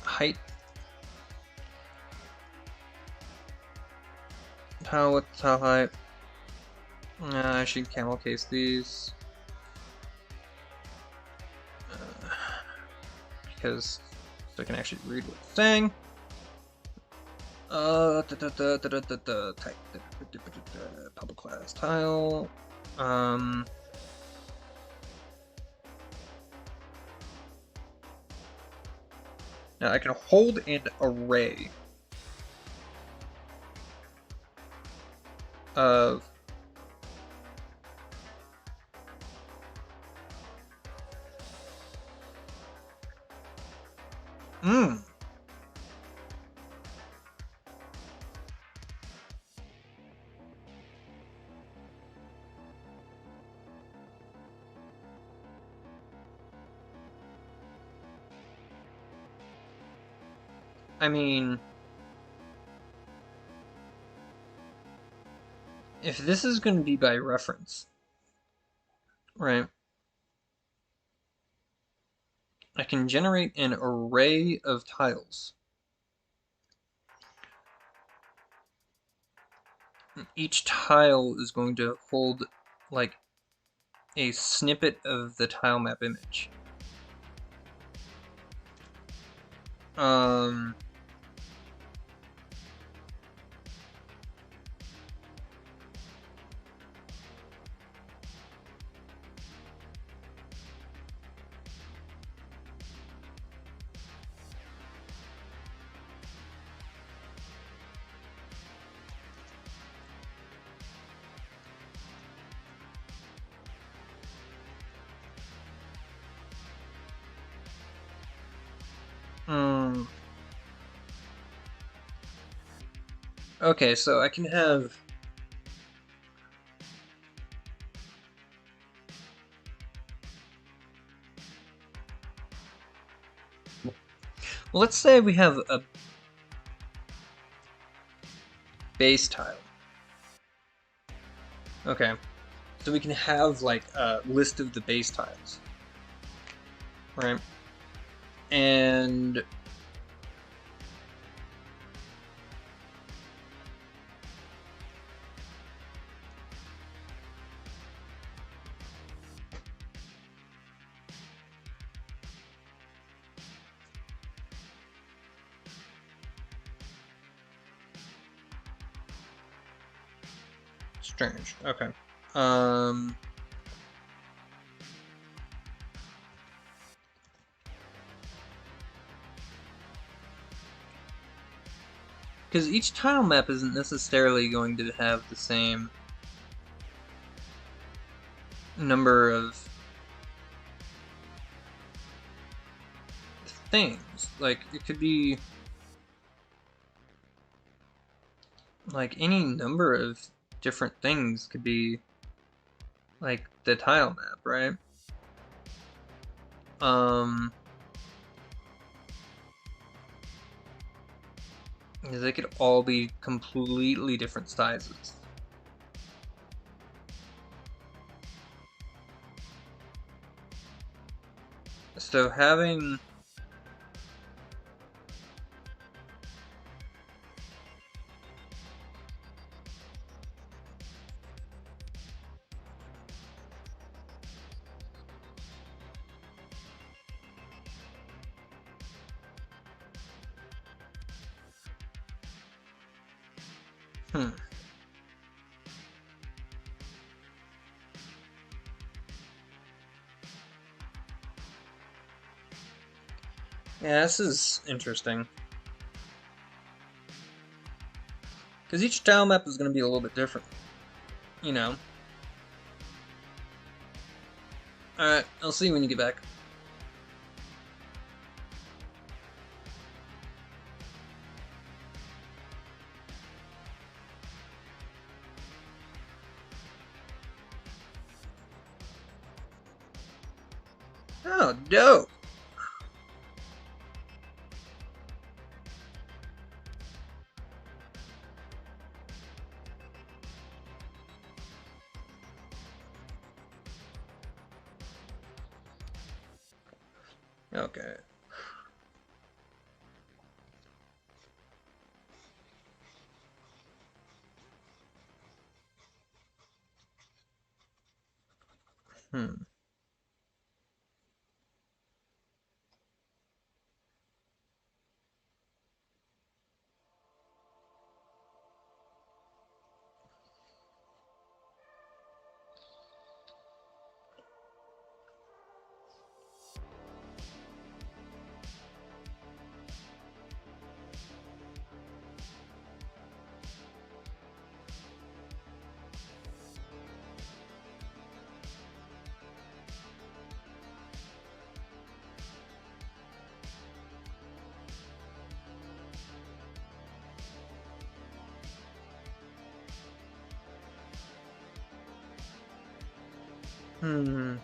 Height, tile width, tile height. I should camel case these because so I can actually read what it's saying. Type public class tile. Now I can hold an array of I mean, if this is going to be by reference, right, I can generate an array of tiles. Each tile is going to hold like a snippet of the tile map image. Okay, so I can have well, let's say we have a base tile. Okay, so we can have like a list of the base tiles, right? And strange. Okay. Because each tile map isn't necessarily going to have the same number of things. Like, it could be like any number of different things could be like the tile map, right? They could all be completely different sizes. So having Yeah, this is interesting. Because each tile map is going to be a little bit different, you know. Alright, I'll see you when you get back. Oh, dope! Okay. Hmm. Hmm.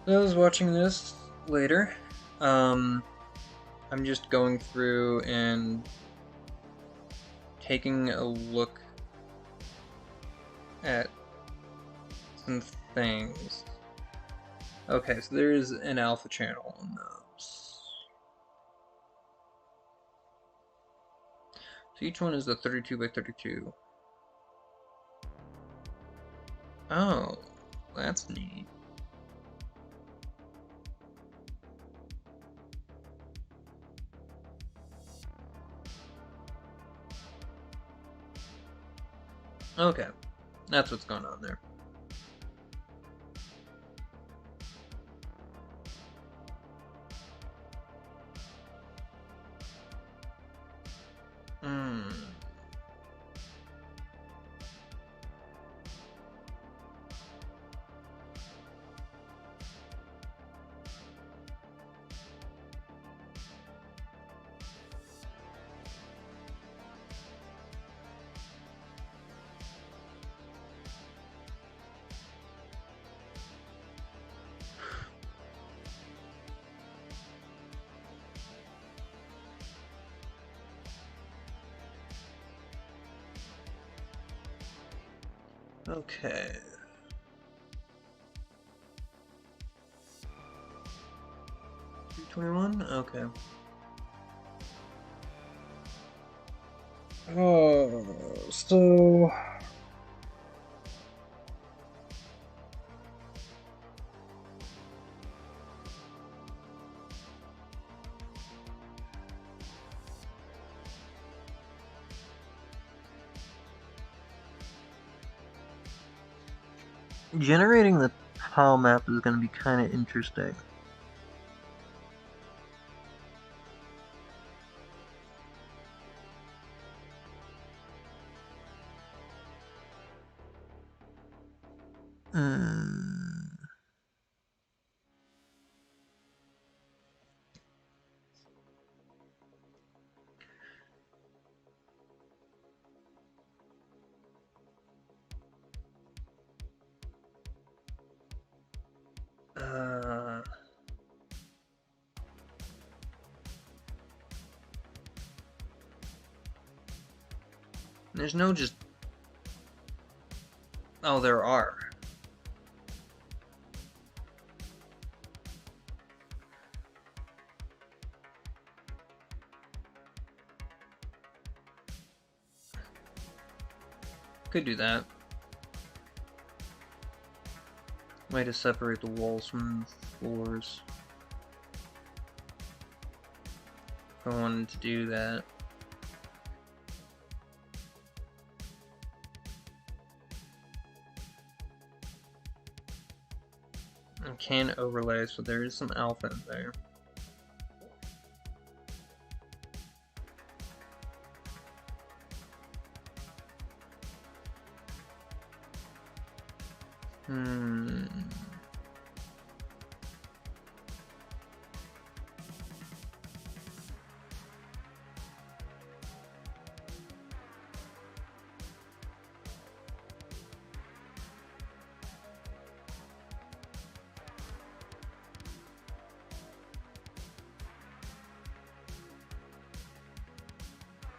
I was watching this later. I'm just going through and taking a look at some things. Okay, so there is an alpha channel on those. So each one is the 32 by 32. Oh, that's neat. Okay, that's what's going on there. Hmm. Okay. $221? Okay. Oh, so generating the tile map is going to be kind of interesting. There's no just... Oh, there are. Could do that. Way to separate the walls from the floors. If I wanted to do that. I can overlay, so there is some alpha in there.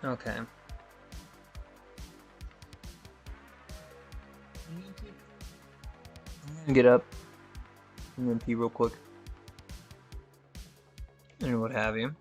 Okay. I'm gonna get up and then pee real quick. And what have you.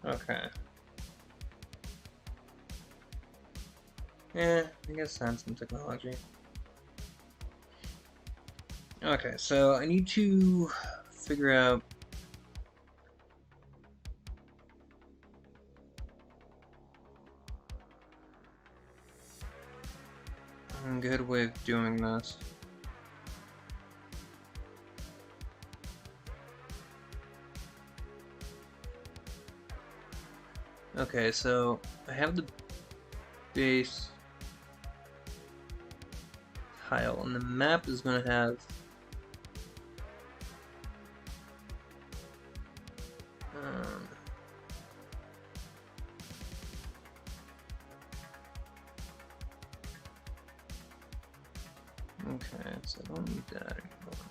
Okay. Yeah, I guess that's some technology. Okay, so I need to figure out a good way of doing this. Okay, so I have the base tile, and the map is going to have okay, so I don't need that anymore.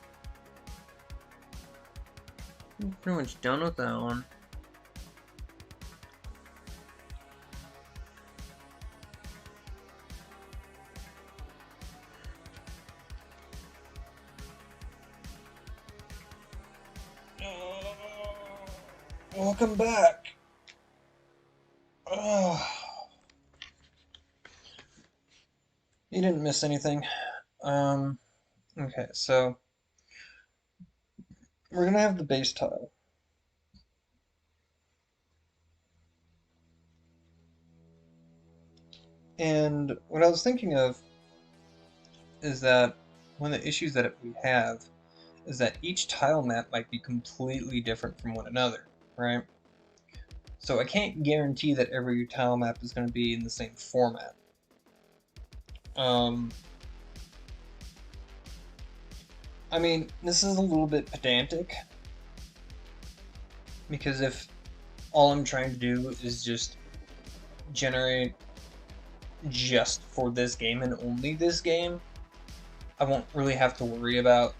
I'm pretty much done with that one. Welcome back. You didn't miss anything. Okay, so we're gonna have the base tile. And what I was thinking of is that one of the issues that we have is that each tile map might be completely different from one another, right? So I can't guarantee that every tile map is going to be in the same format. I mean, this is a little bit pedantic, because if all I'm trying to do is just generate just for this game and only this game. I won't really have to worry about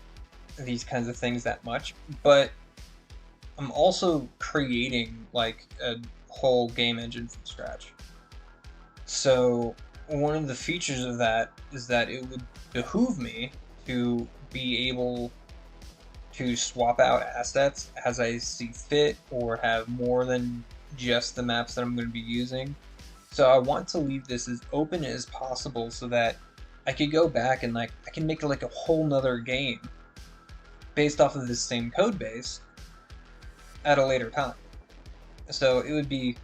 these kinds of things that much, but I'm also creating like a whole game engine from scratch. So one of the features of that is that it would behoove me to be able to swap out assets as I see fit, or have more than just the maps that I'm going to be using. So I want to leave this as open as possible so that I could go back and like I can make like a whole nother game based off of this same code base at a later time. So it would be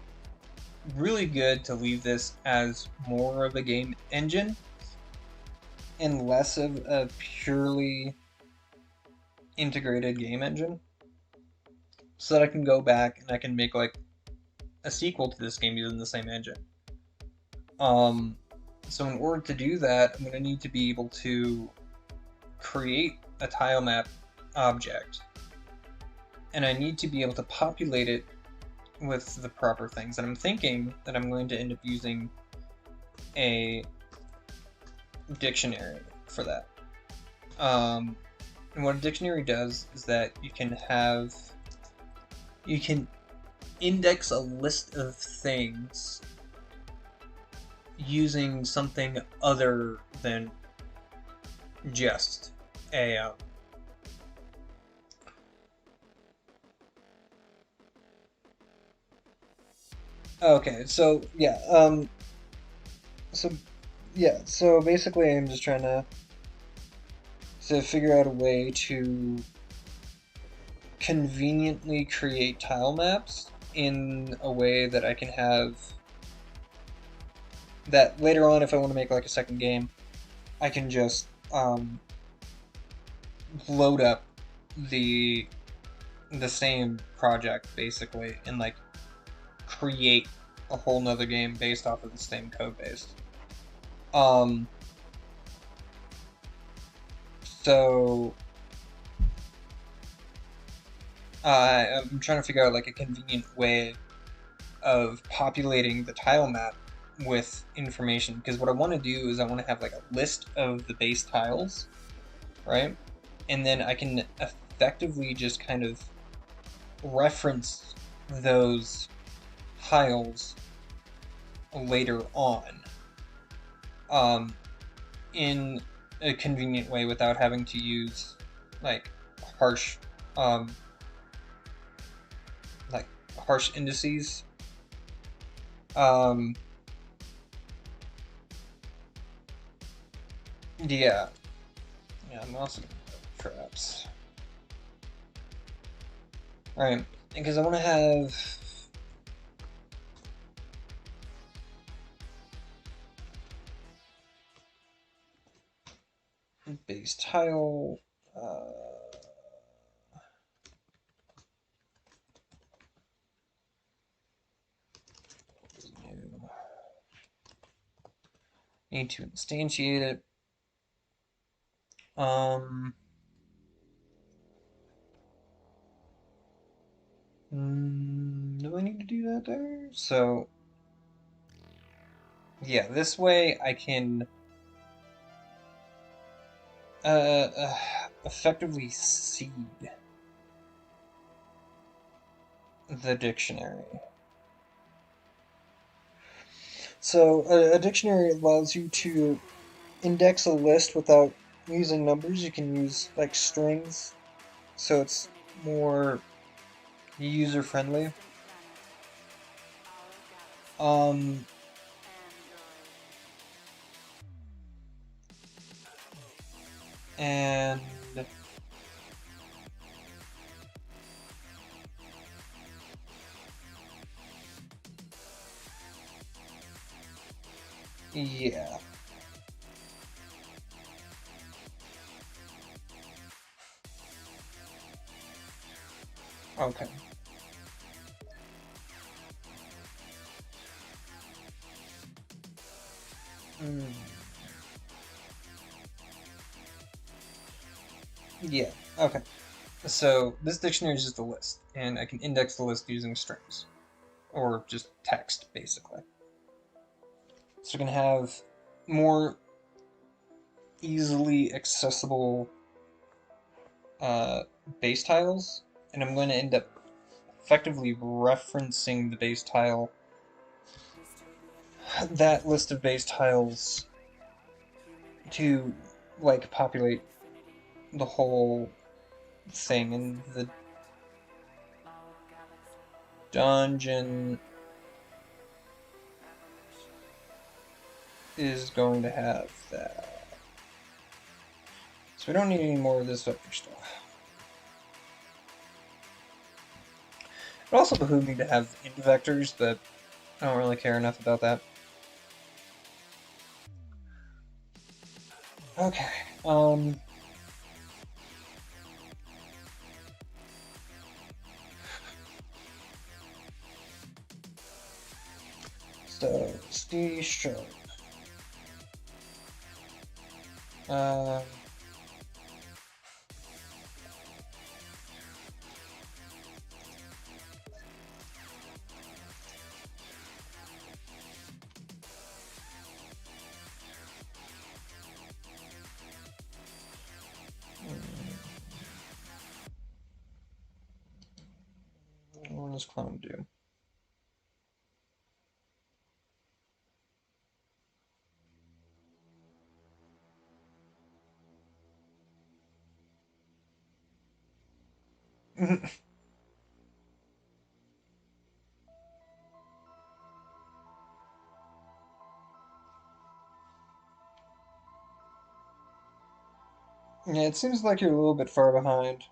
really good to leave this as more of a game engine and less of a purely integrated game engine, so that I can go back and I can make like a sequel to this game using the same engine. So in order to do that, I'm going to need to be able to create a tilemap object, and I need to be able to populate it with the proper things. And I'm thinking that I'm going to end up using a dictionary for that. And what a dictionary does is that you can index a list of things using something other than just a okay, so yeah, so basically I'm just trying to figure out a way to conveniently create tile maps in a way that I can have that later on, if I want to make like a second game, I can just load up the same project basically and like create a whole nother game based off of the same code base. So I'm trying to figure out like a convenient way of populating the tile map with information, because what I want to do is I want to have like a list of the base tiles, right? And then I can effectively just kind of reference those tiles later on in a convenient way without having to use like harsh indices. Yeah, I'm also gonna put traps. Alright, because I want to have base tile, need to instantiate it. Do I need to do that there? So, yeah, this way I can effectively seed the dictionary. So a dictionary allows you to index a list without using numbers. You can use like strings, so it's more user friendly. And yeah. Okay. Yeah, okay. So this dictionary is just a list, and I can index the list using strings. or just text, basically. So we're going to have more easily accessible base tiles, and I'm going to end up effectively referencing the base tile, that list of base tiles, to like populate the whole thing. And the dungeon is going to have that. So we don't need any more of this vector stuff. It also behooves me to have int vectors, but I don't really care enough about that. Okay, so C sharp. What does clone do? Yeah, it seems like you're a little bit far behind.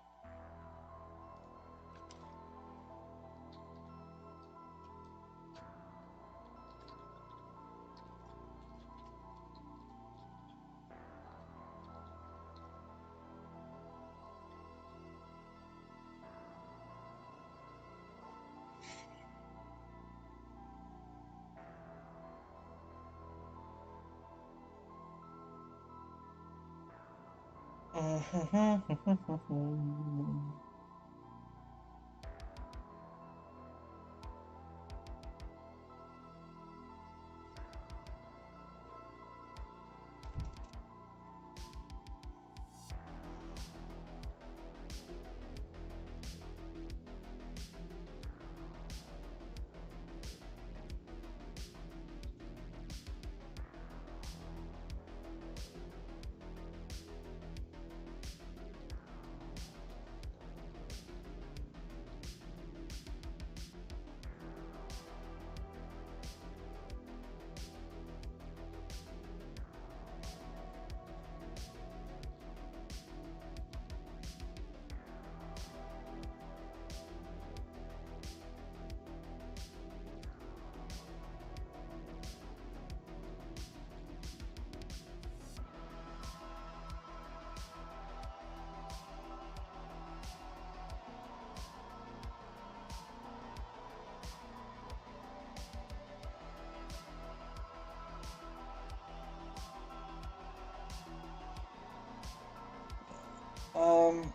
Um.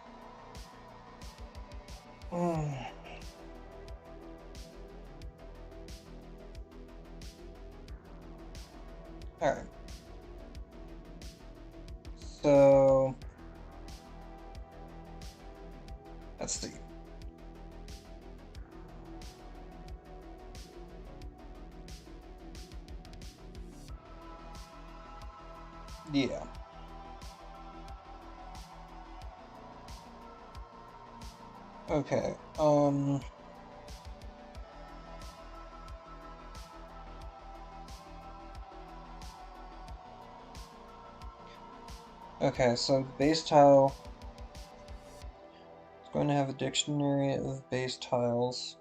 Alright. So let's see. Yeah. Okay. Okay, so base tile is going to have a dictionary of base tiles.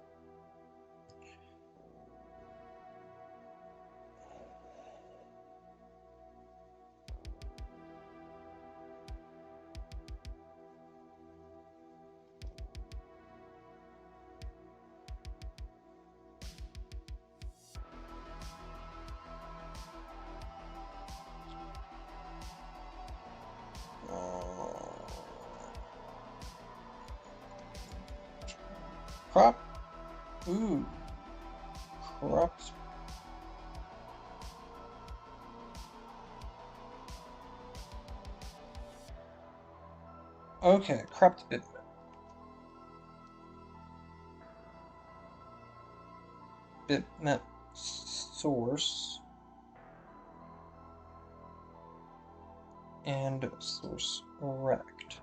Crop. Ooh. rocks. Okay, cropped bitmap. Bitmap source and source rect.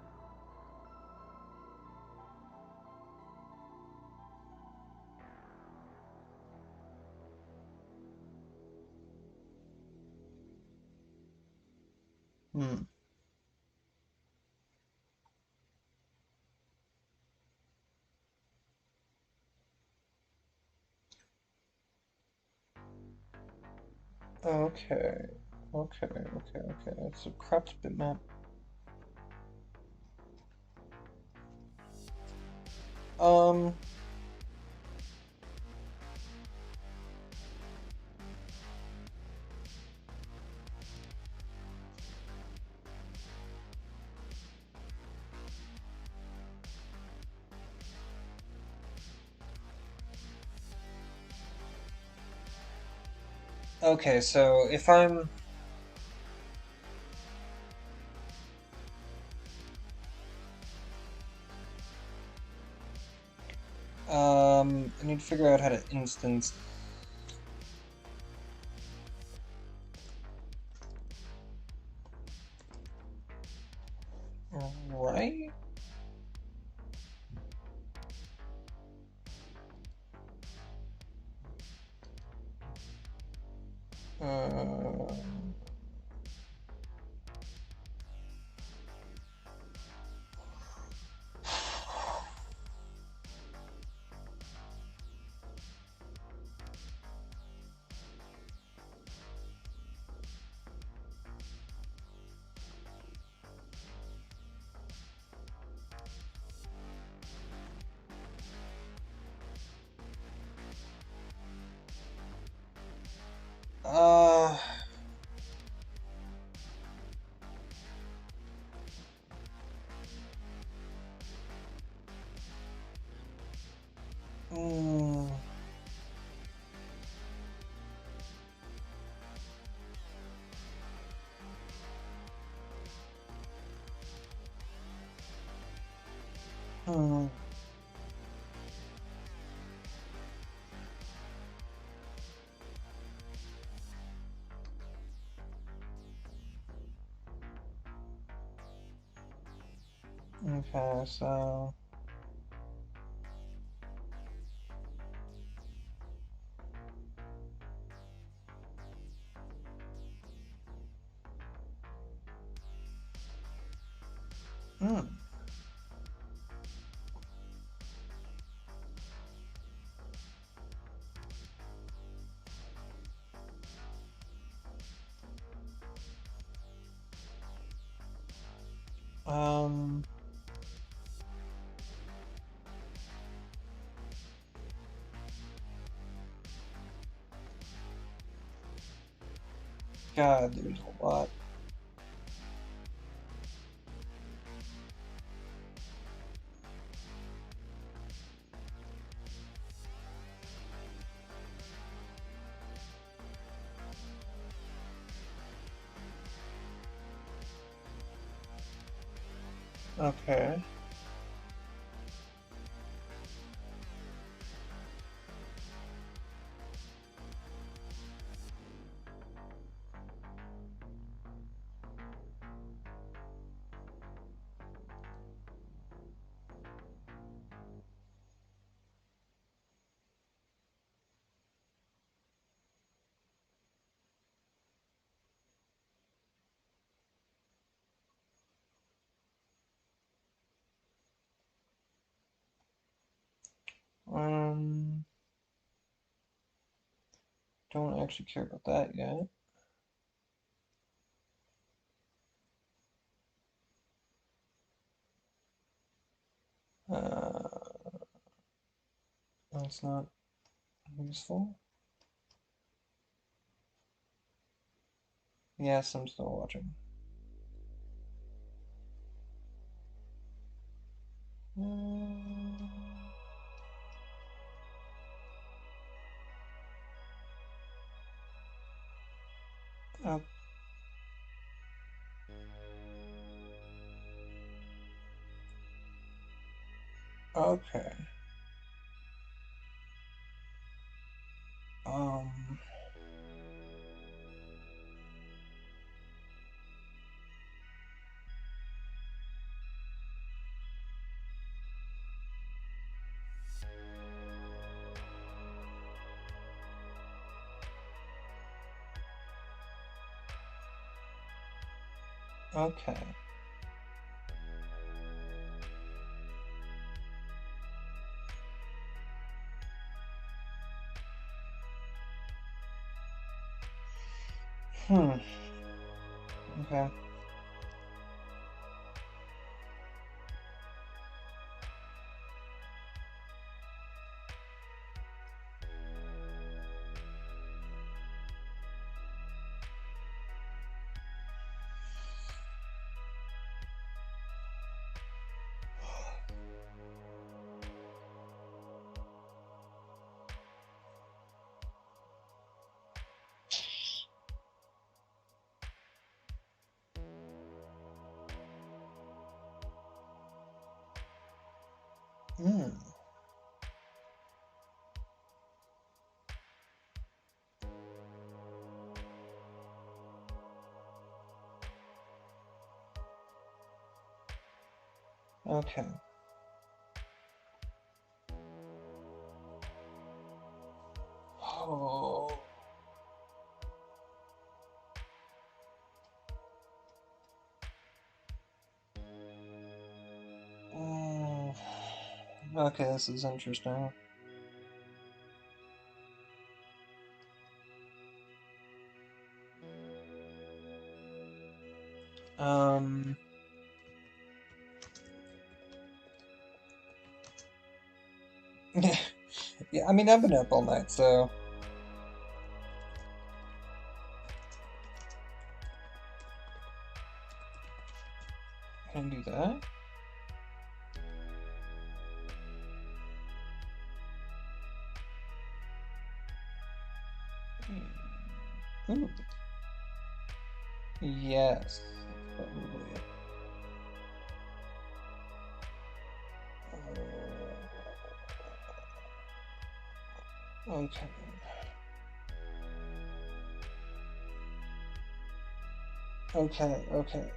Okay. It's a cropped bitmap. Okay, so if I'm... I need to figure out how to instance... Right? Uh... Mm. Hmm. Okay, so... Hmm. Um... God, there's a lot. Okay. Um... Don't actually care about that yet. That's not useful. Yes, I'm still watching. Oh, okay. Um. Okay. Okay. Hmm. Okay. Oh. Mm. Okay, this is interesting. Um. Yeah, I mean, I've been up all night, so can I do that? Ooh. Yes, that's probably it. Okay. Okay, okay.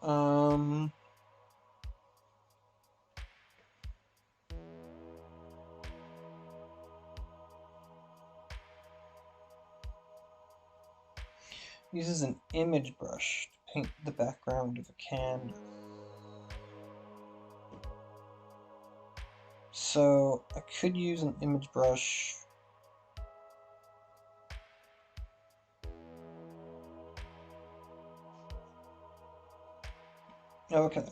Um, uses an image brush to paint the background of a canvas. So I could use an image brush. Okay,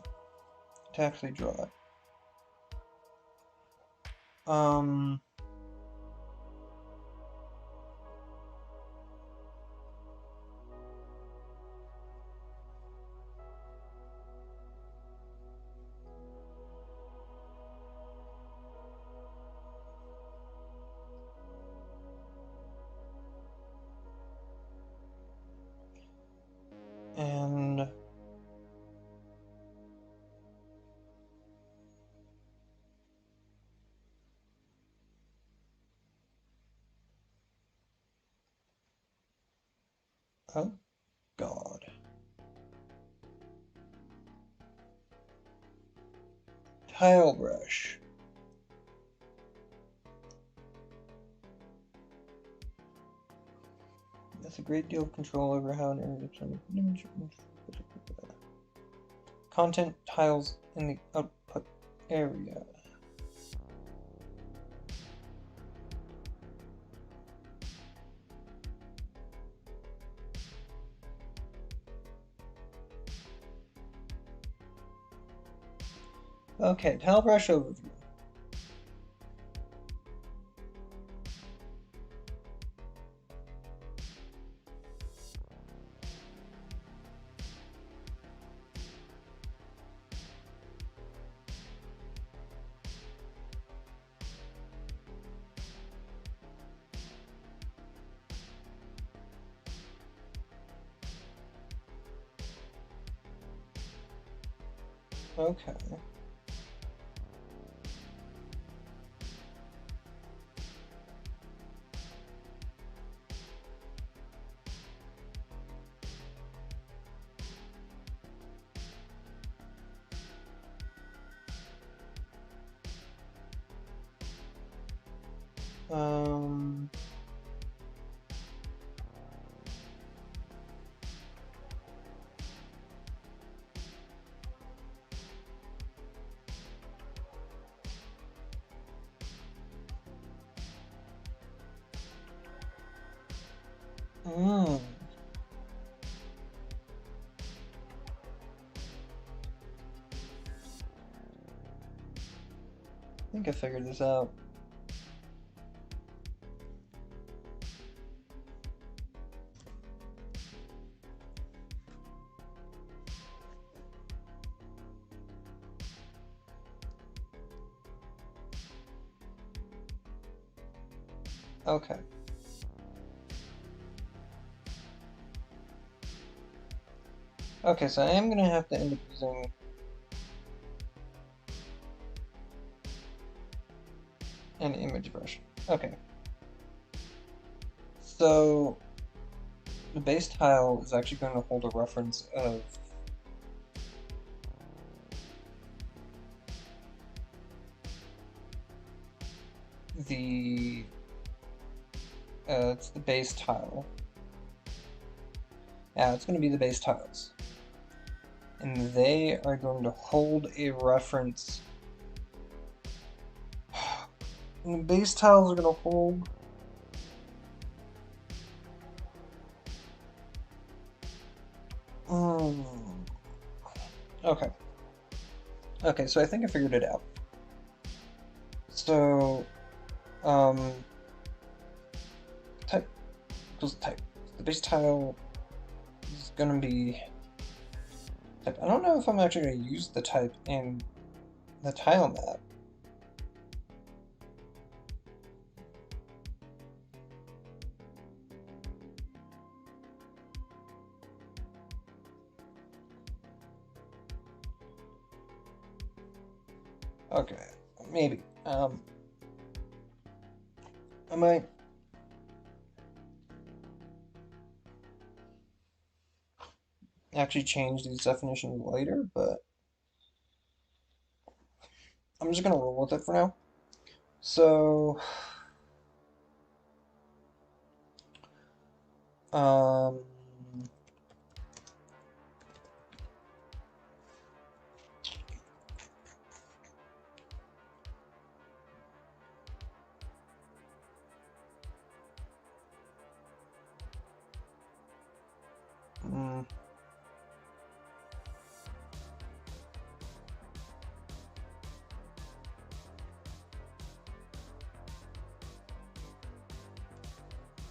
to actually draw it. Um, and oh God. Tile brush. That's a great deal of control over how an area of image. Content tiles in the output area. Okay, tile brush overview. Okay. Um, mm, I think I figured this out. Okay. Okay, so I am gonna have to end up using an image brush. Okay. So the base tile is actually going to hold a reference of it's the base tile. Yeah, it's going to be the base tiles. And they are going to hold a reference. And the base tiles are going to hold okay. Okay, so I think I figured it out. So, type equals type. The base tile is gonna be type. I don't know if I'm actually gonna use the type in the tile map. Okay, maybe. I might actually change these definitions later, but I'm just gonna roll with it for now. So, um, mm,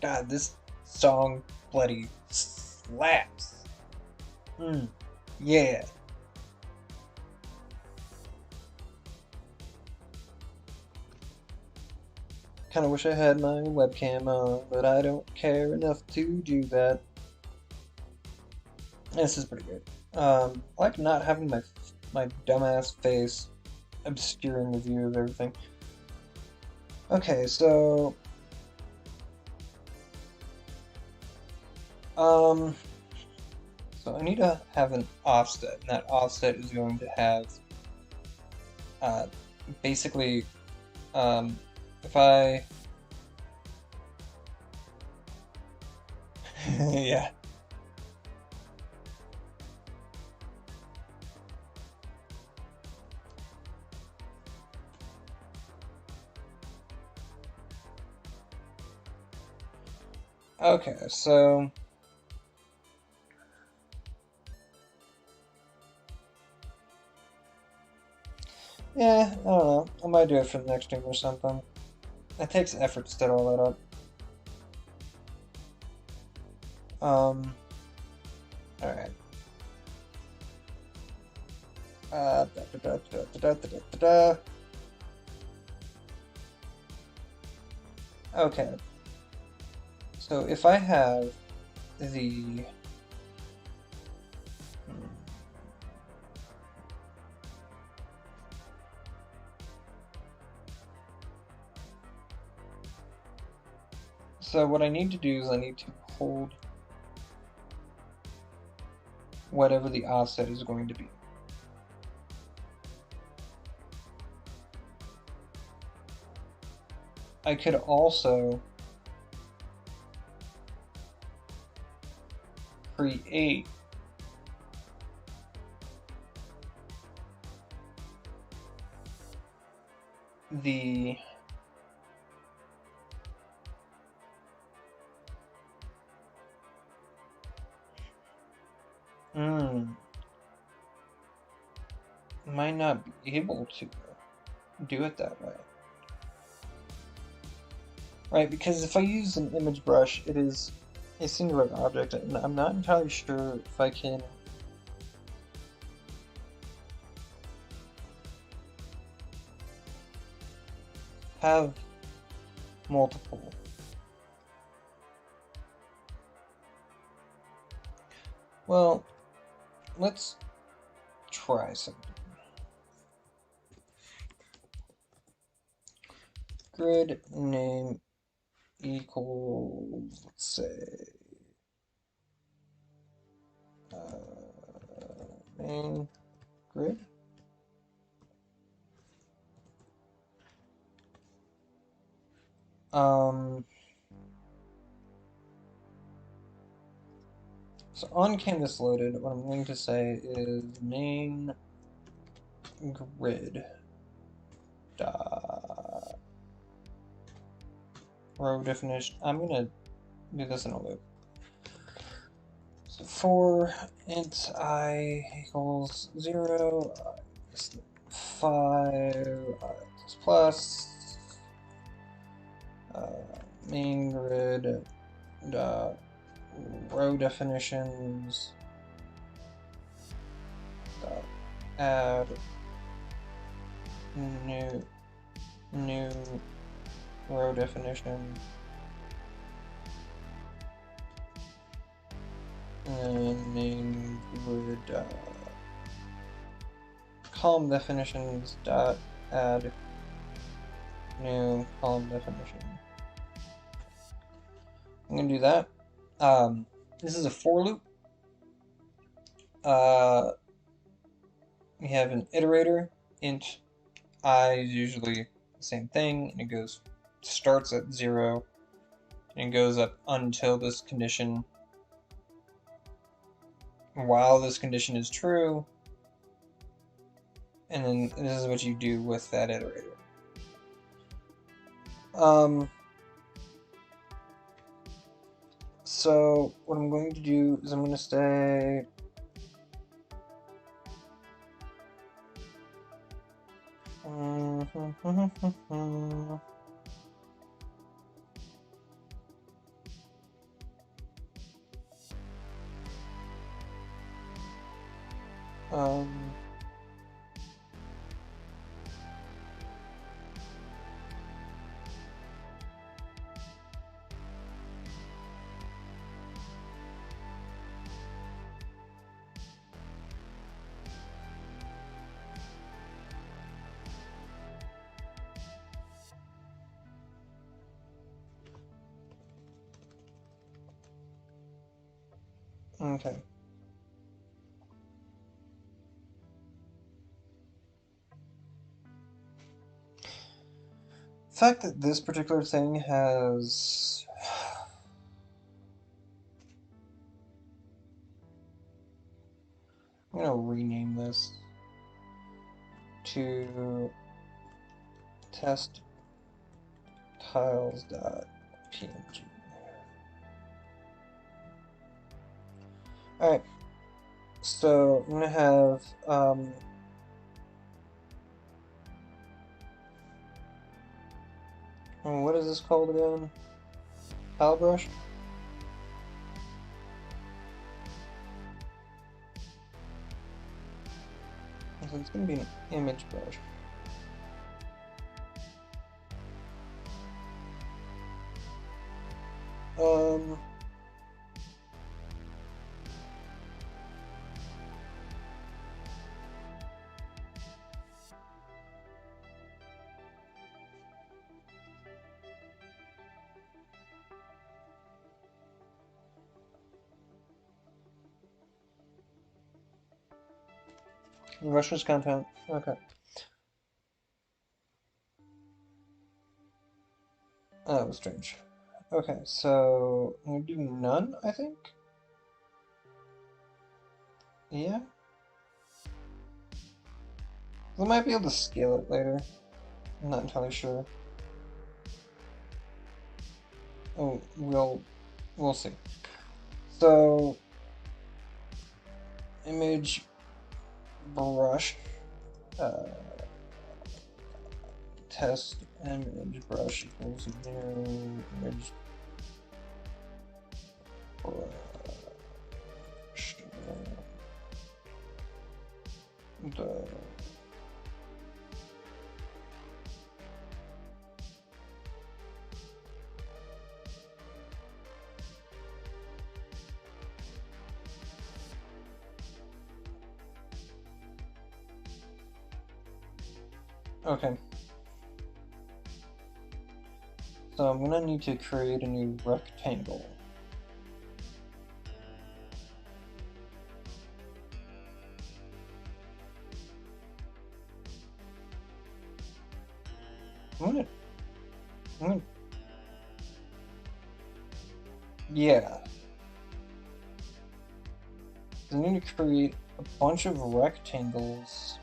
God, this song bloody slaps. Yeah. Kinda wish I had my webcam on, but I don't care enough to do that. This is pretty good. I like not having my dumbass face obscuring the view of everything. Okay, so so I need to have an offset, and that offset is going to have basically if I yeah. Okay, so yeah, I don't know. I might do it for the next stream or something. It takes effort to set all that up. Alright. Okay. So if I have the So what I need to do is I need to hold whatever the offset is going to be. I could also create the might not be able to do it that way. Right, because if I use an image brush, it is a singular object, and I'm not entirely sure if I can have multiple. Well, let's try something. Grid name equals, let's say, main grid. So on canvas loaded, what I'm going to say is main grid dot row definition. I'm gonna do this in a loop. So for int I equals 0, 5, plus main grid dot row definitions dot add new row definition, and then main grid column definitions dot add new column definition. I'm gonna do that. This is a for loop. We have an iterator. Int I is usually the same thing, and it starts at 0 and goes up until this condition. While this condition is true, and then this is what you do with that iterator. So what I'm going to do is I'm going to say okay. The fact that this particular thing has I'm gonna rename this to test tiles.png. Alright, so I'm gonna have what is this called again? Tile brush? So it's gonna be an image brush. Russia's content. Okay. Oh, that was strange. Okay, so I'm gonna do none, I think? Yeah? We might be able to scale it later. I'm not entirely sure. Oh, we'll see. So, image brush, test image brush equals new image brush. Okay. So I'm gonna need to create a new rectangle. Yeah. I need to create a bunch of rectangles.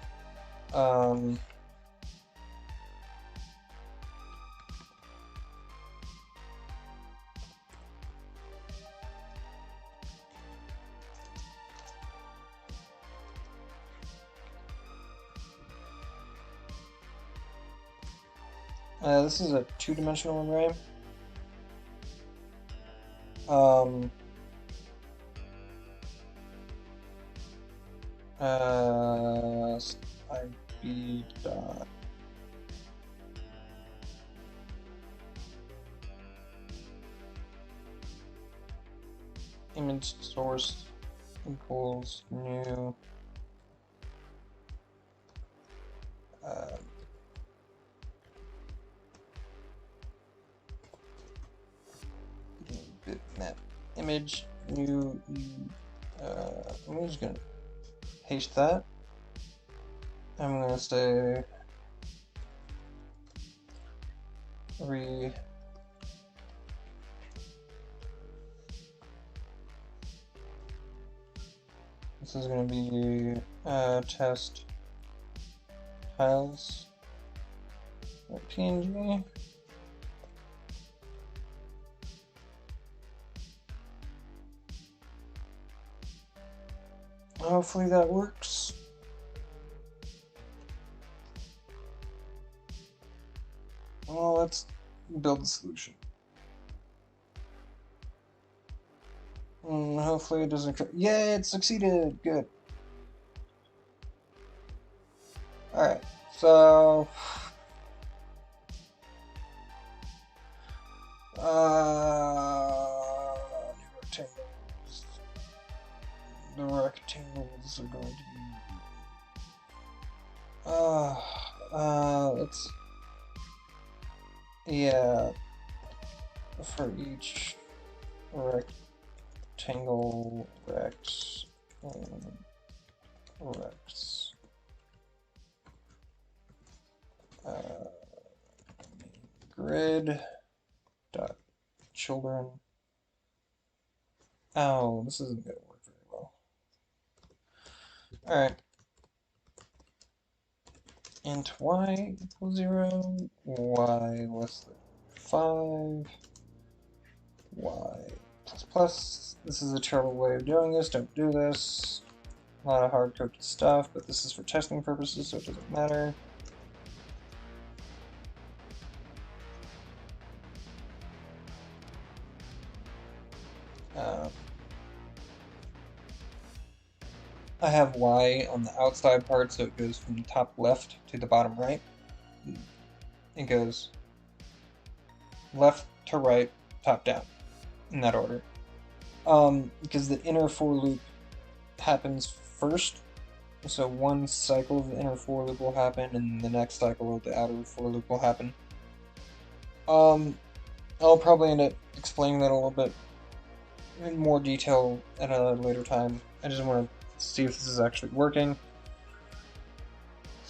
This is a two-dimensional array. IB dot image source equals new bitmap image new I'm just gonna paste that. I'm gonna say this is gonna be test tiles PNG. Hopefully that works. Well, let's build the solution. Hopefully it doesn't. Yay, it succeeded! Good. Alright, so. Rectangles. The rectangles are going to be. Let's. Yeah. For each rectangle, rex, rex. Grid dot children. Oh, this isn't going to work very well. Alright. Int y equals 0, y less than 5, y plus plus. This is a terrible way of doing this. Don't do this. A lot of hard-coded stuff, but this is for testing purposes, so it doesn't matter. I have y on the outside part, so it goes from the top left to the bottom right. It goes left to right, top down, in that order. Because the inner for loop happens first, so one cycle of the inner for loop will happen, and the next cycle of the outer for loop will happen. I'll probably end up explaining that a little bit in more detail at a later time. I just want to see if this is actually working.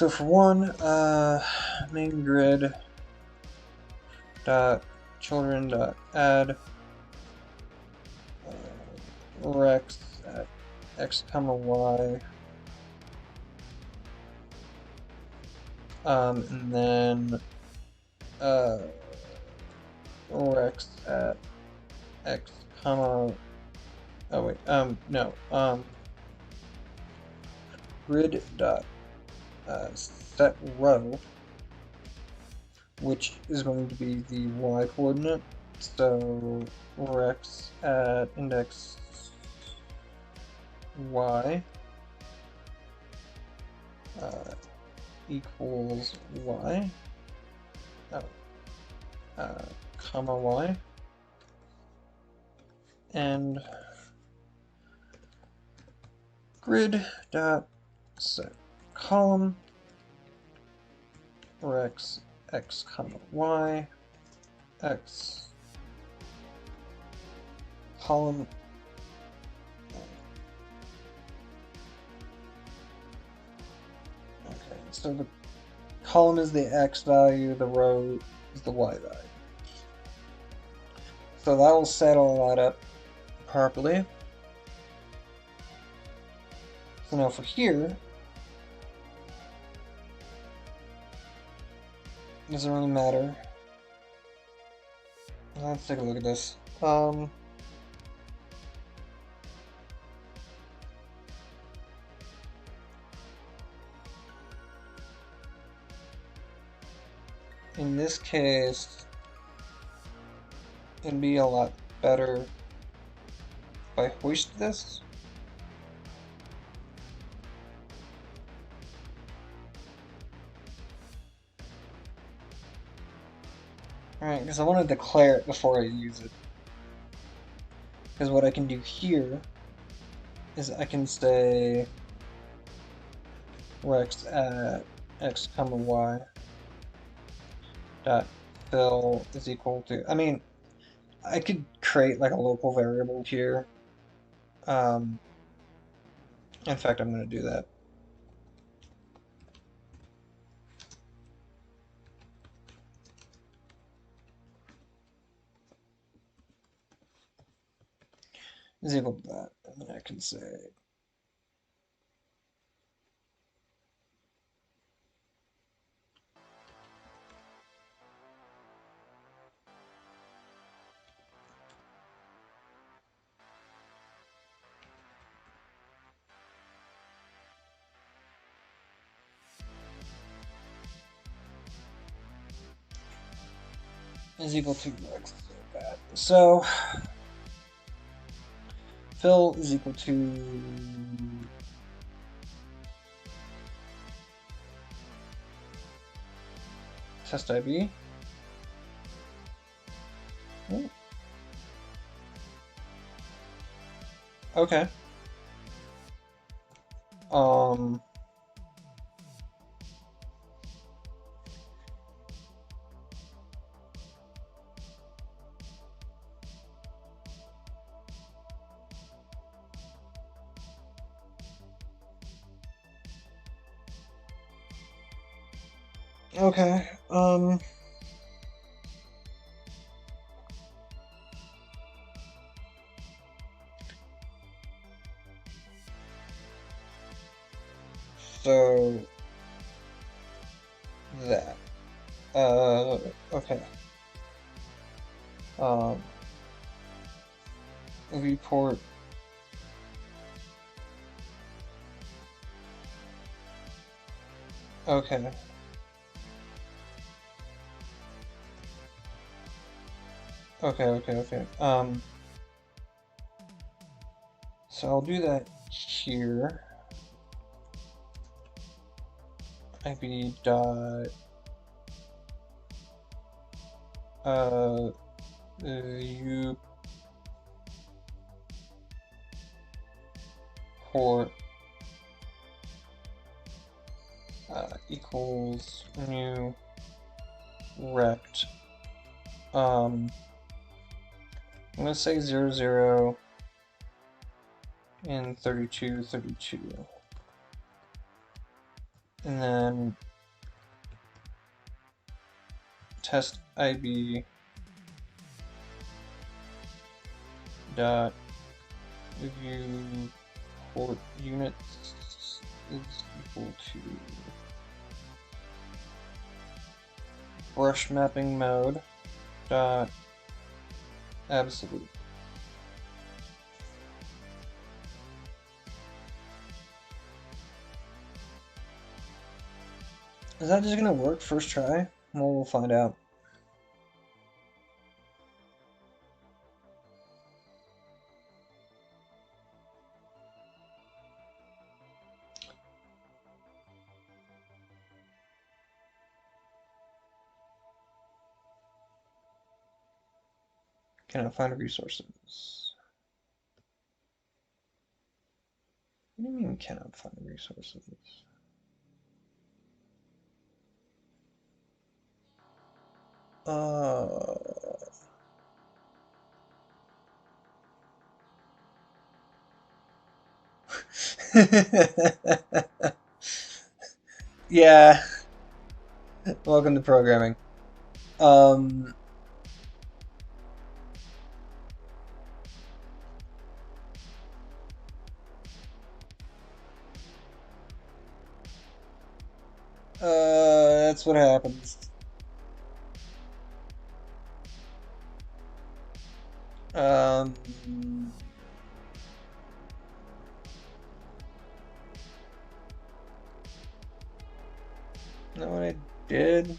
So for one, main grid dot children dot add rex at x comma y, and then rex at x comma, oh wait, no, grid dot set row, which is going to be the y coordinate. So rex at index y equals y, comma y, and grid dot set column rex x comma y x column so the column is the x value, the row is the y value. So that will set all that up properly. So now for here, it doesn't really matter. Let's take a look at this. In this case, it'd be a lot better if I hoist this. Alright, because I want to declare it before I use it. Because what I can do here is I can say rex at x comma y dot fill is equal to, I mean, I could create like a local variable here. In fact, I'm going to do that. Is equal to that, and then I can say is equal to rex like that. So fill is equal to test IB. Okay. Okay, so that, okay, viewport, okay. Okay. So I'll do that here. IB dot viewport equals new rect. I'm gonna say 00 and 32. and then test IB dot view port units is equal to brush mapping mode dot absolute. Is that just gonna work first try? Well, we'll find out. Cannot find resources. What do you mean cannot find resources? Yeah. Welcome to programming. That's what happens. Know what I did?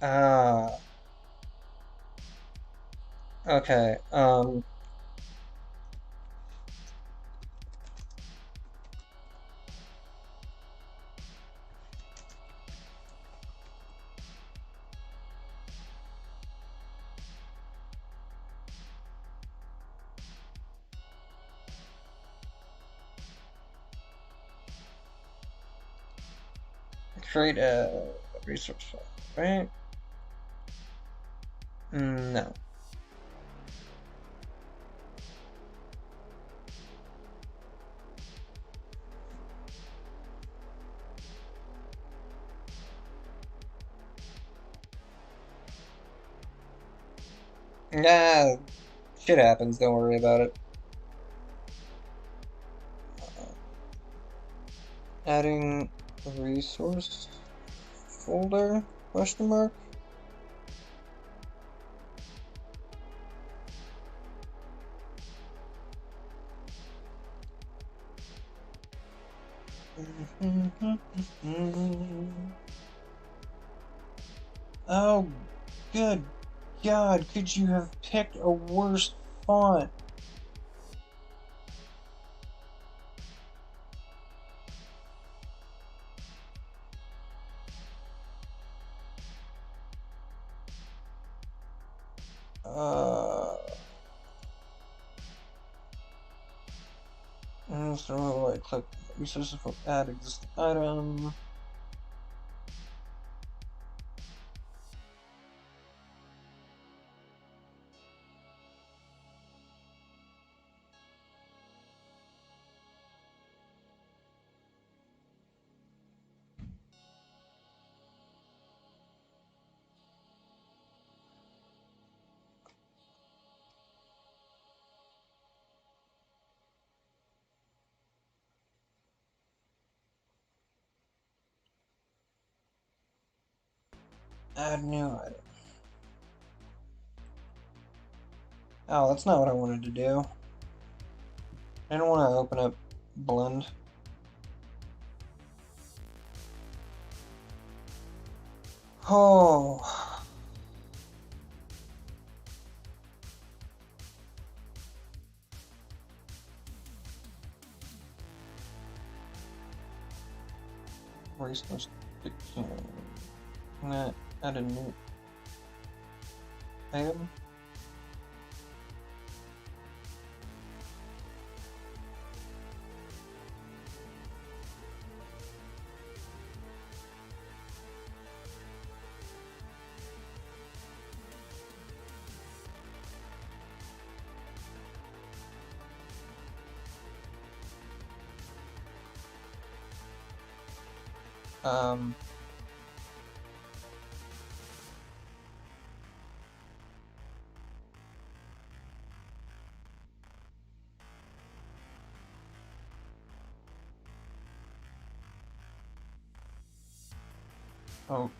Ah. Okay, create a resource file, right? No. Nah, shit happens, don't worry about it. Adding a resource folder, question mark? Oh, good God, could you have picked a worse font? So I click resources for add existing item. Add new item. Oh, that's not what I wanted to do. I don't want to open up blend. Oh. Resource picking. Can I add a new item? Oh.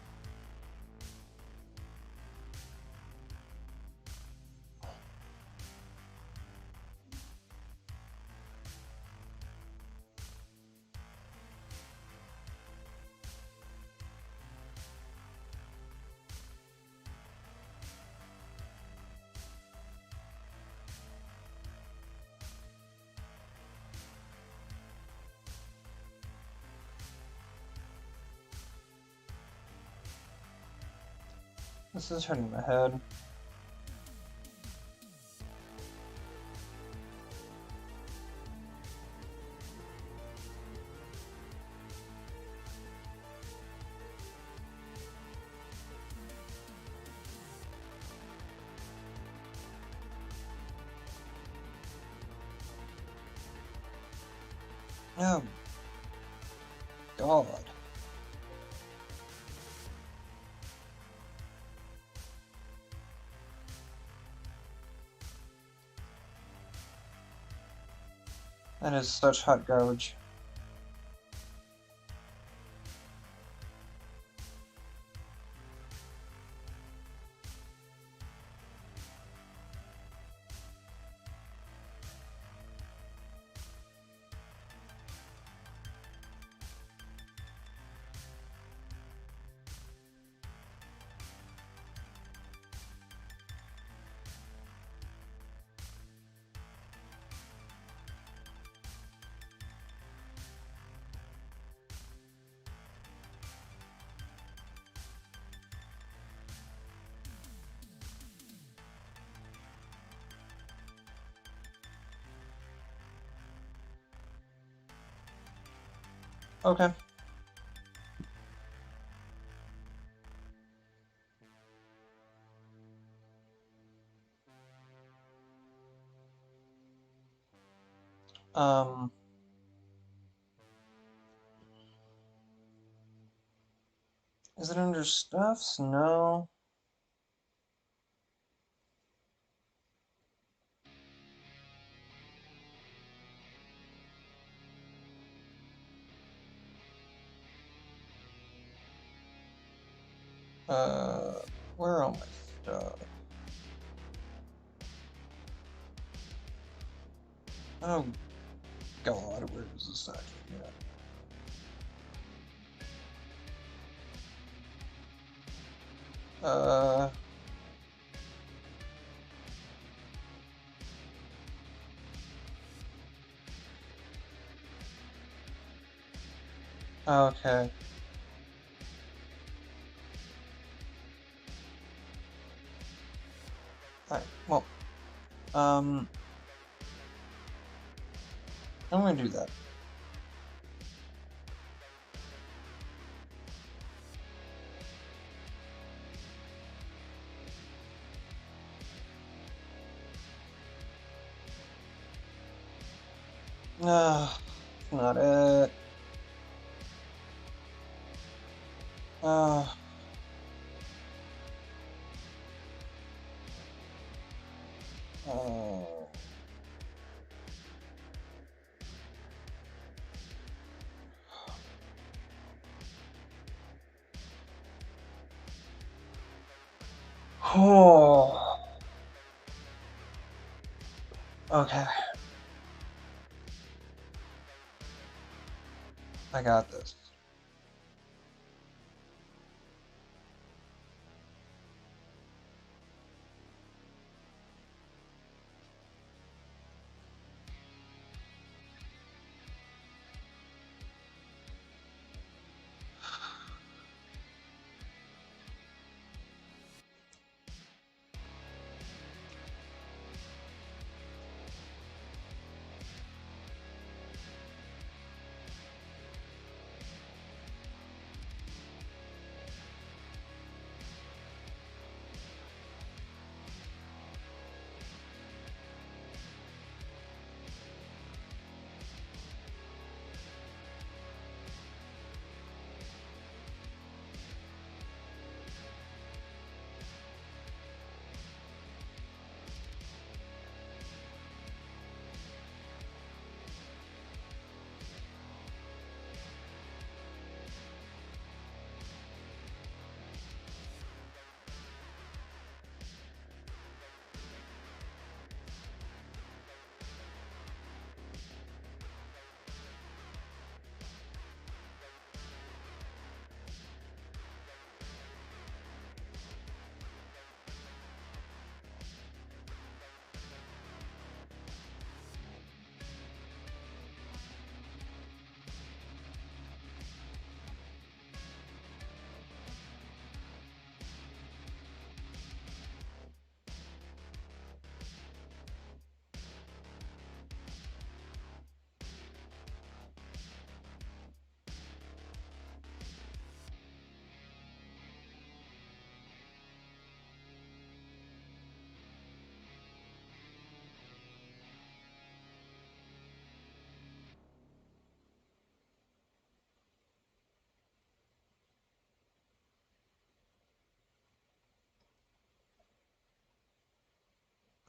This is hurting my head. Oh, God. That is such hot garbage. Okay. Is it under stuffs? No. Where are my stuff? Oh, God, where is this actually at? Okay. Alright, well, I'm gonna do that. No, not it. Uh, oh. Oh. Okay. I got this.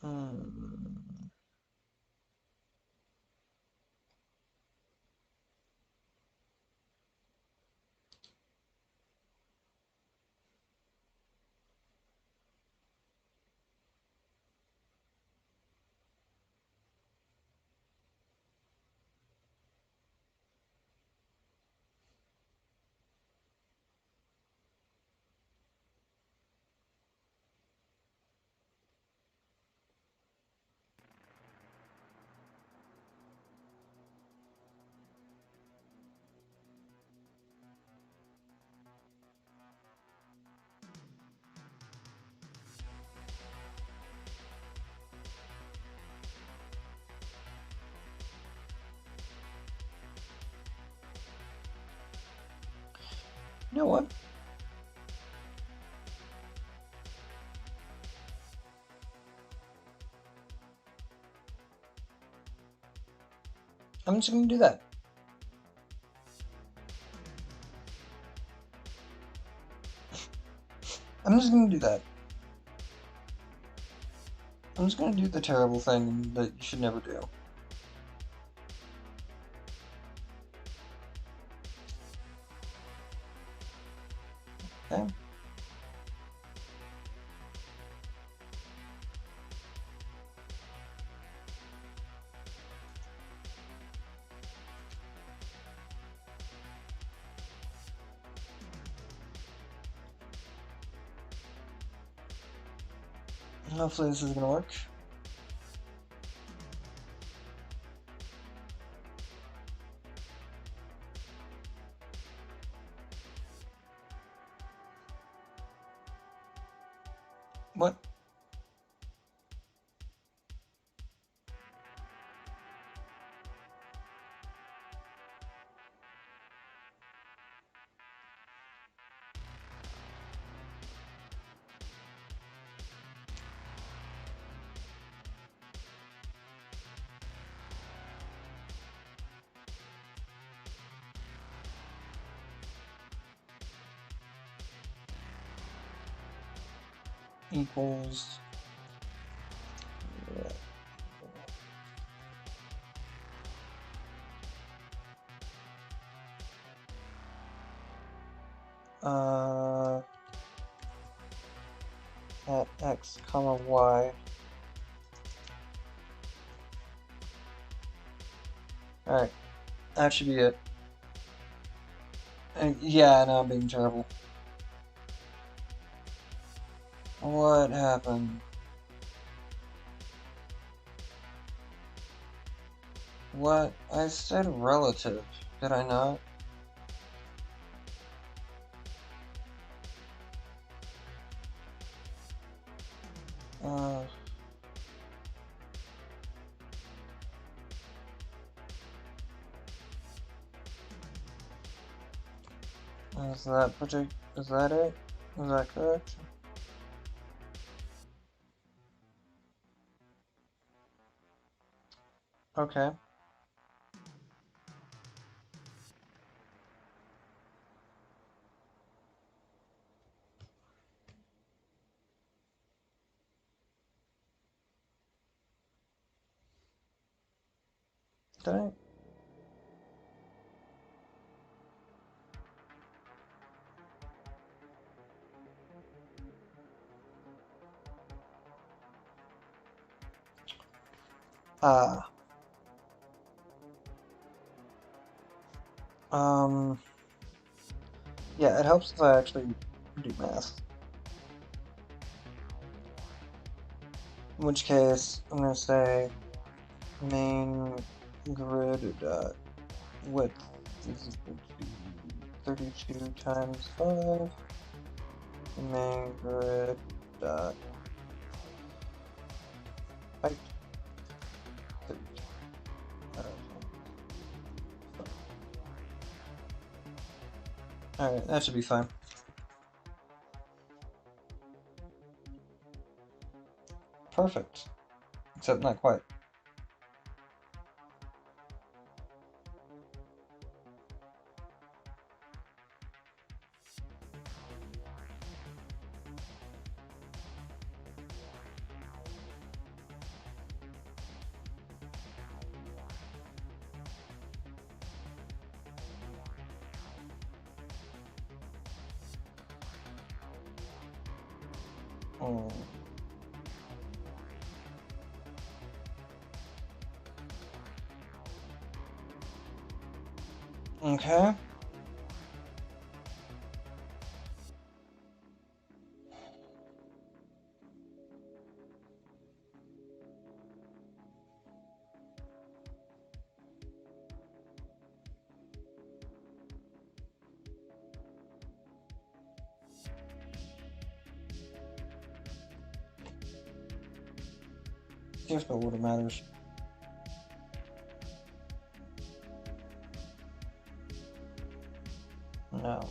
Hmm. You know what? I'm just gonna do that. I'm just gonna do that. I'm just gonna do the terrible thing that you should never do. Okay? Hopefully this is gonna work. What? Equals... at x comma y. Alright, that should be it. Yeah, no, I'm being terrible. What happened? What? I said relative, did I not? Is that it? Is that correct? Okay. Did I? Ah. Yeah, it helps if I actually do math. In which case, I'm gonna say main grid dot width is equal to 32 times 5. Main grid dot height. 32. Alright, that should be fine. Perfect. Except not quite. Oh. Okay. Here's no order matters. No.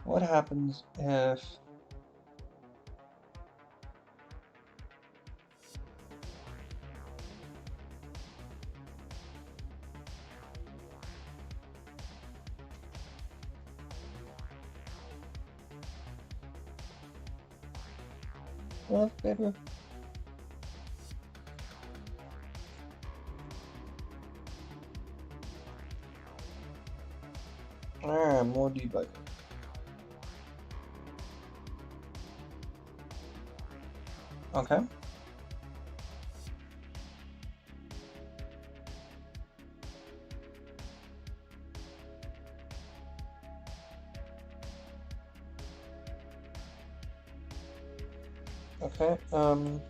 What happens if... What, baby? More debugging. Okay. Okay, Oh.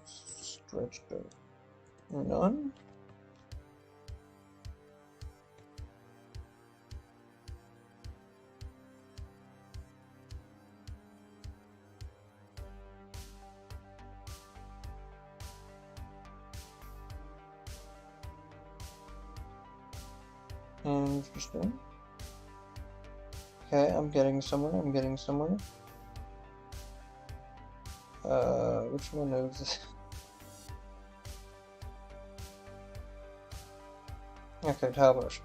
Stretched out. None? Interesting. Okay, I'm getting somewhere, which one is this? Okay, tile brush.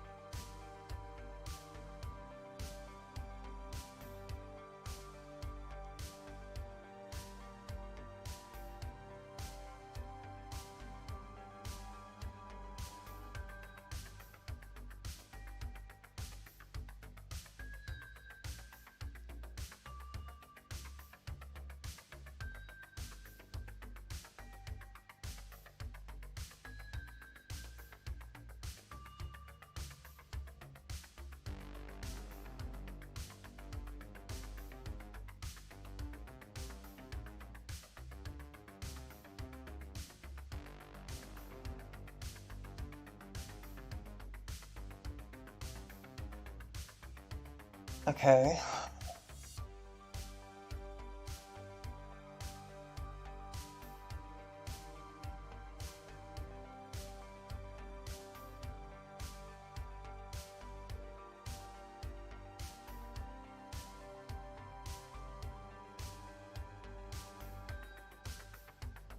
Okay.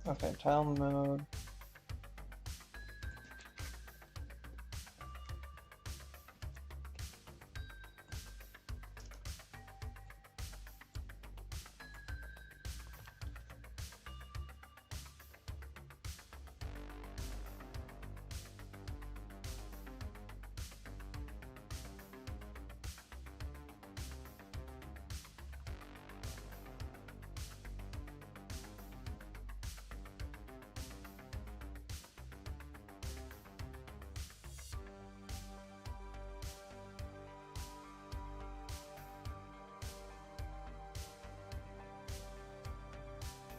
Okay, tile mode.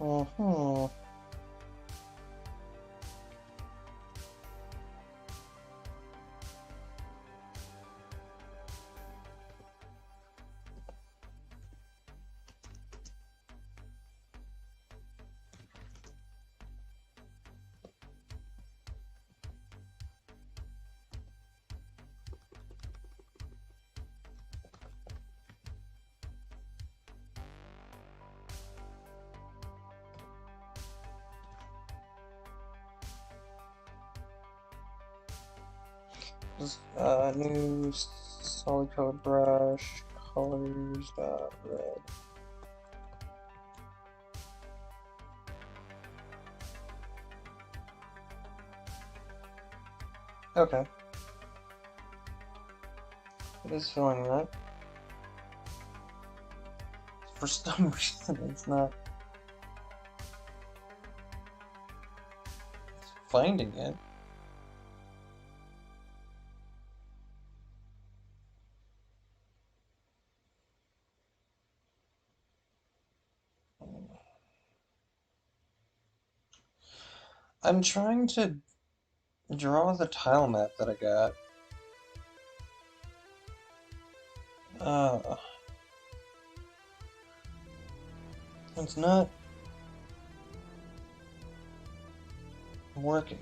Uh-huh. New solid color brush, colors, red. Okay. It is filling that. For some reason, it's not finding it. I'm trying to draw the tile map that I got. It's not working.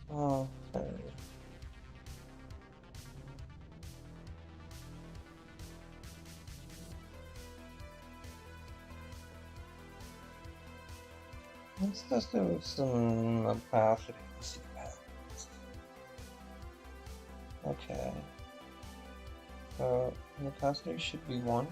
Okay. Let's just do some opacity. See what happens. Okay. So the opacity should be 1.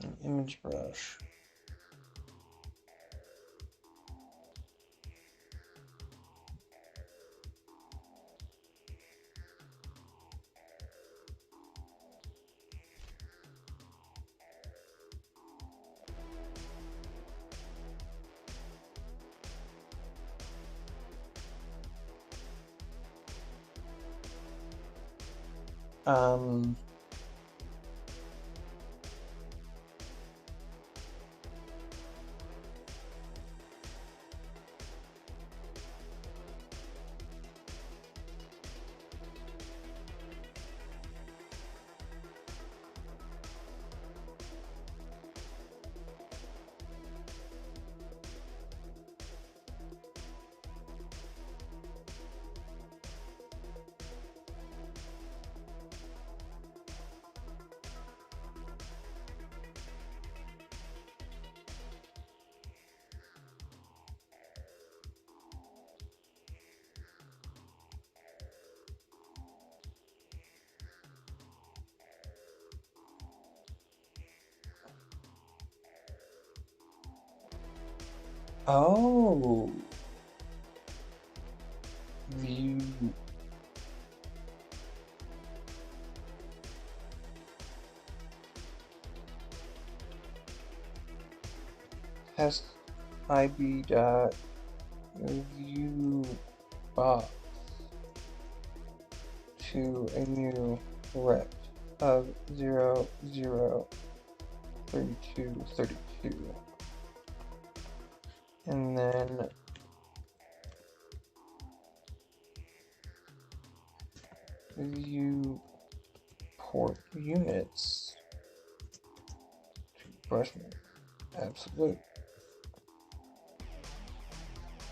An image brush. Oh. View. Test IB dot view box to a new rect. of 0, 0, 32, 32. And then view port units to freshman. Absolute.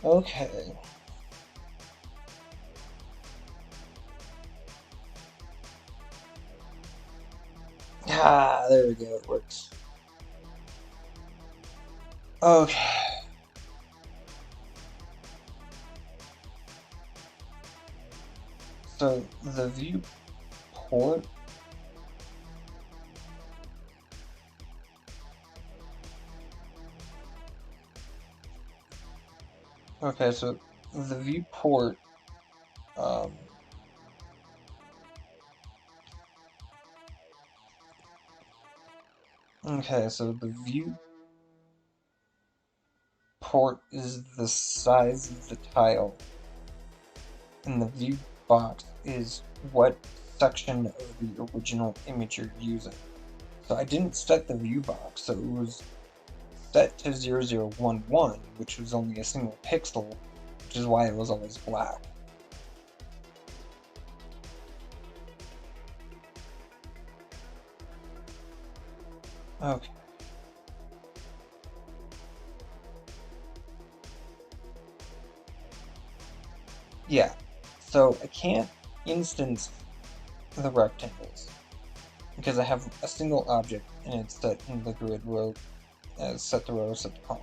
Okay. Ah, there we go, it works. Okay. So the view port okay, so the viewport okay, so the viewport is the size of the tile, and the view box is what section of the original image you're using. So I didn't set the view box, so it was set to 0011, which was only a single pixel, which is why it was always black. Okay. Yeah, so I can't instance the rectangles because I have a single object and it's set in the grid row as set the row, set the column.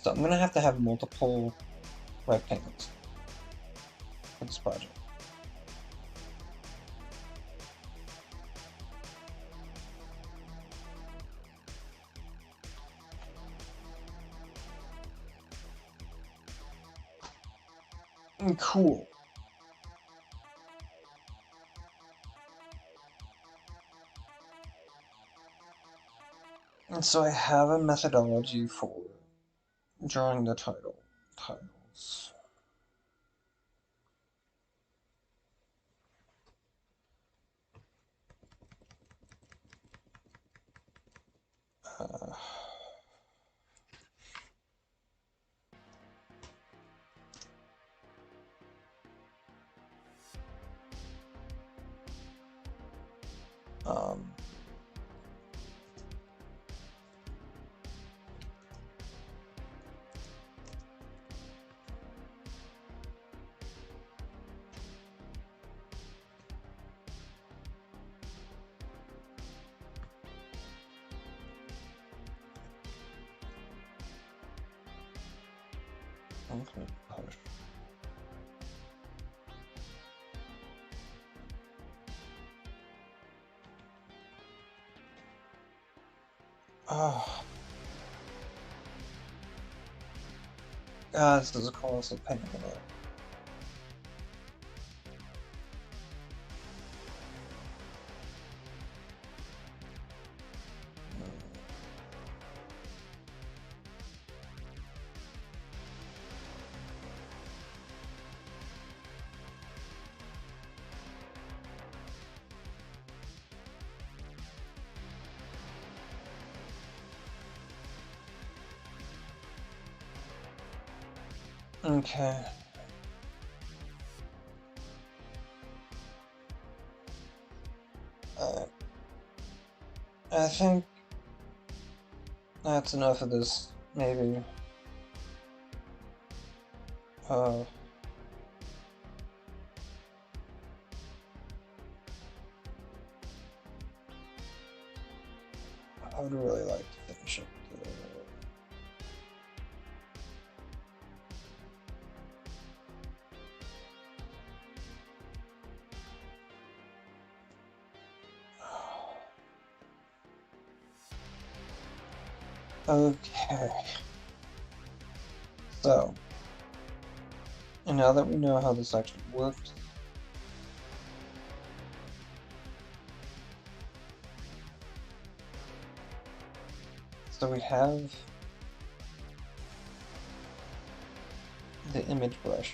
So I'm gonna have to have multiple rectangles for this project. Cool. And so I have a methodology for drawing the tiles. Um, okay, push. Oh. God, this is a colossal pain in the butt. Okay. I think that's enough of this, maybe. I would really like to finish up the... Okay. So, and now that we know how this actually works, so we have the image brush.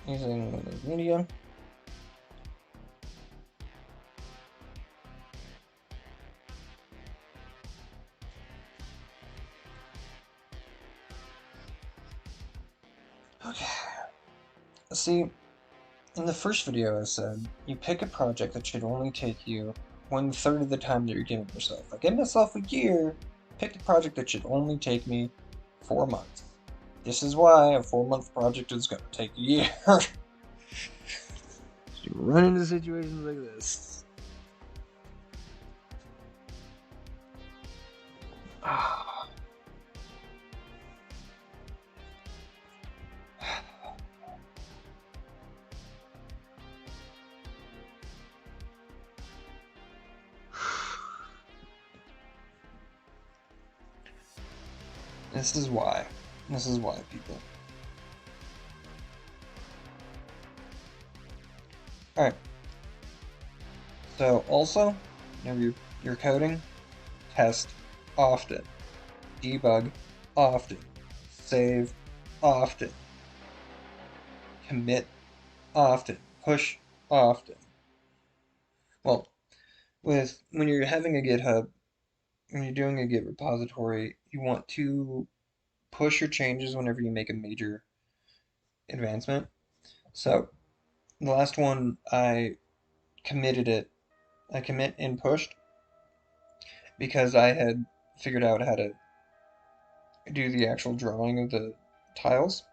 Using media. Okay. See, in the first video I said, you pick a project that should only take you 1/3 of the time that you're giving yourself. I gave myself a year, picked a project that should only take me 4 months. This is why a 4-month project is going to take a year. You run into situations like this. This is why. This is why, people. Alright. So, also, whenever you're coding, test often. Debug often. Save often. Commit often. Push often. Well, when you're having a GitHub, when you're doing a Git repository, you want to push your changes whenever you make a major advancement. So, the last one, I committed it. I commit and pushed because I had figured out how to do the actual drawing of the tiles,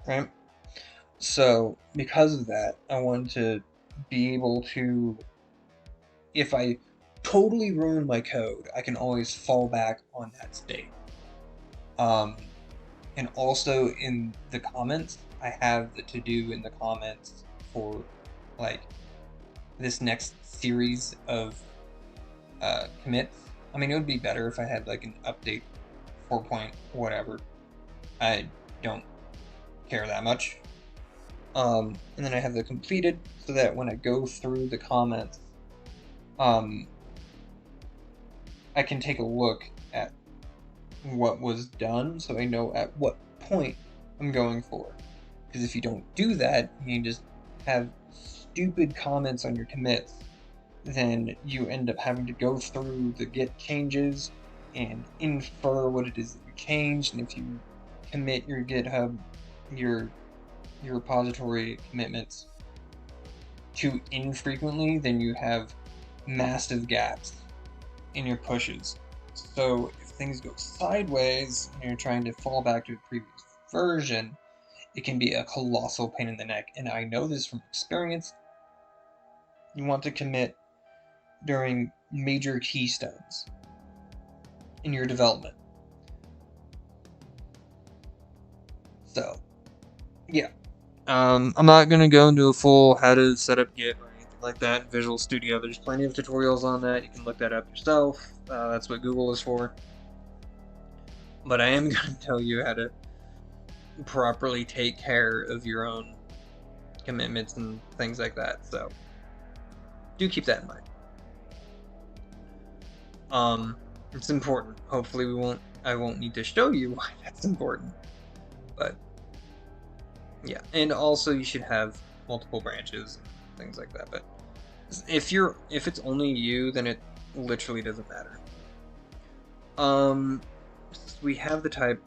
right? So, because of that, I wanted to be able to, if I totally ruin my code, I can always fall back on that state. And also in the comments, I have the to-do in the comments for, like, this next series of commits. I mean, it would be better if I had, like, an update 4 point whatever. I don't care that much. And then I have the completed, so that when I go through the comments, I can take a look at what was done, so I know at what point I'm going for. Because if you don't do that, you just have stupid comments on your commits, then you end up having to go through the git changes and infer what it is that you changed. And if you commit your GitHub, your repository commitments too infrequently, then you have massive gaps in your pushes. So if things go sideways and you're trying to fall back to a previous version, it can be a colossal pain in the neck. And I know this from experience. You want to commit during major keystones in your development. So, yeah. I'm not going to go into a full how to set up Git or anything like that in Visual Studio. There's plenty of tutorials on that. You can look that up yourself. That's what Google is for. But I am going to tell you how to properly take care of your own commitments and things like that. So, do keep that in mind. It's important. Hopefully I won't need to show you why that's important. But yeah, and also you should have multiple branches and things like that. But if it's only you, then it literally doesn't matter. We have the type.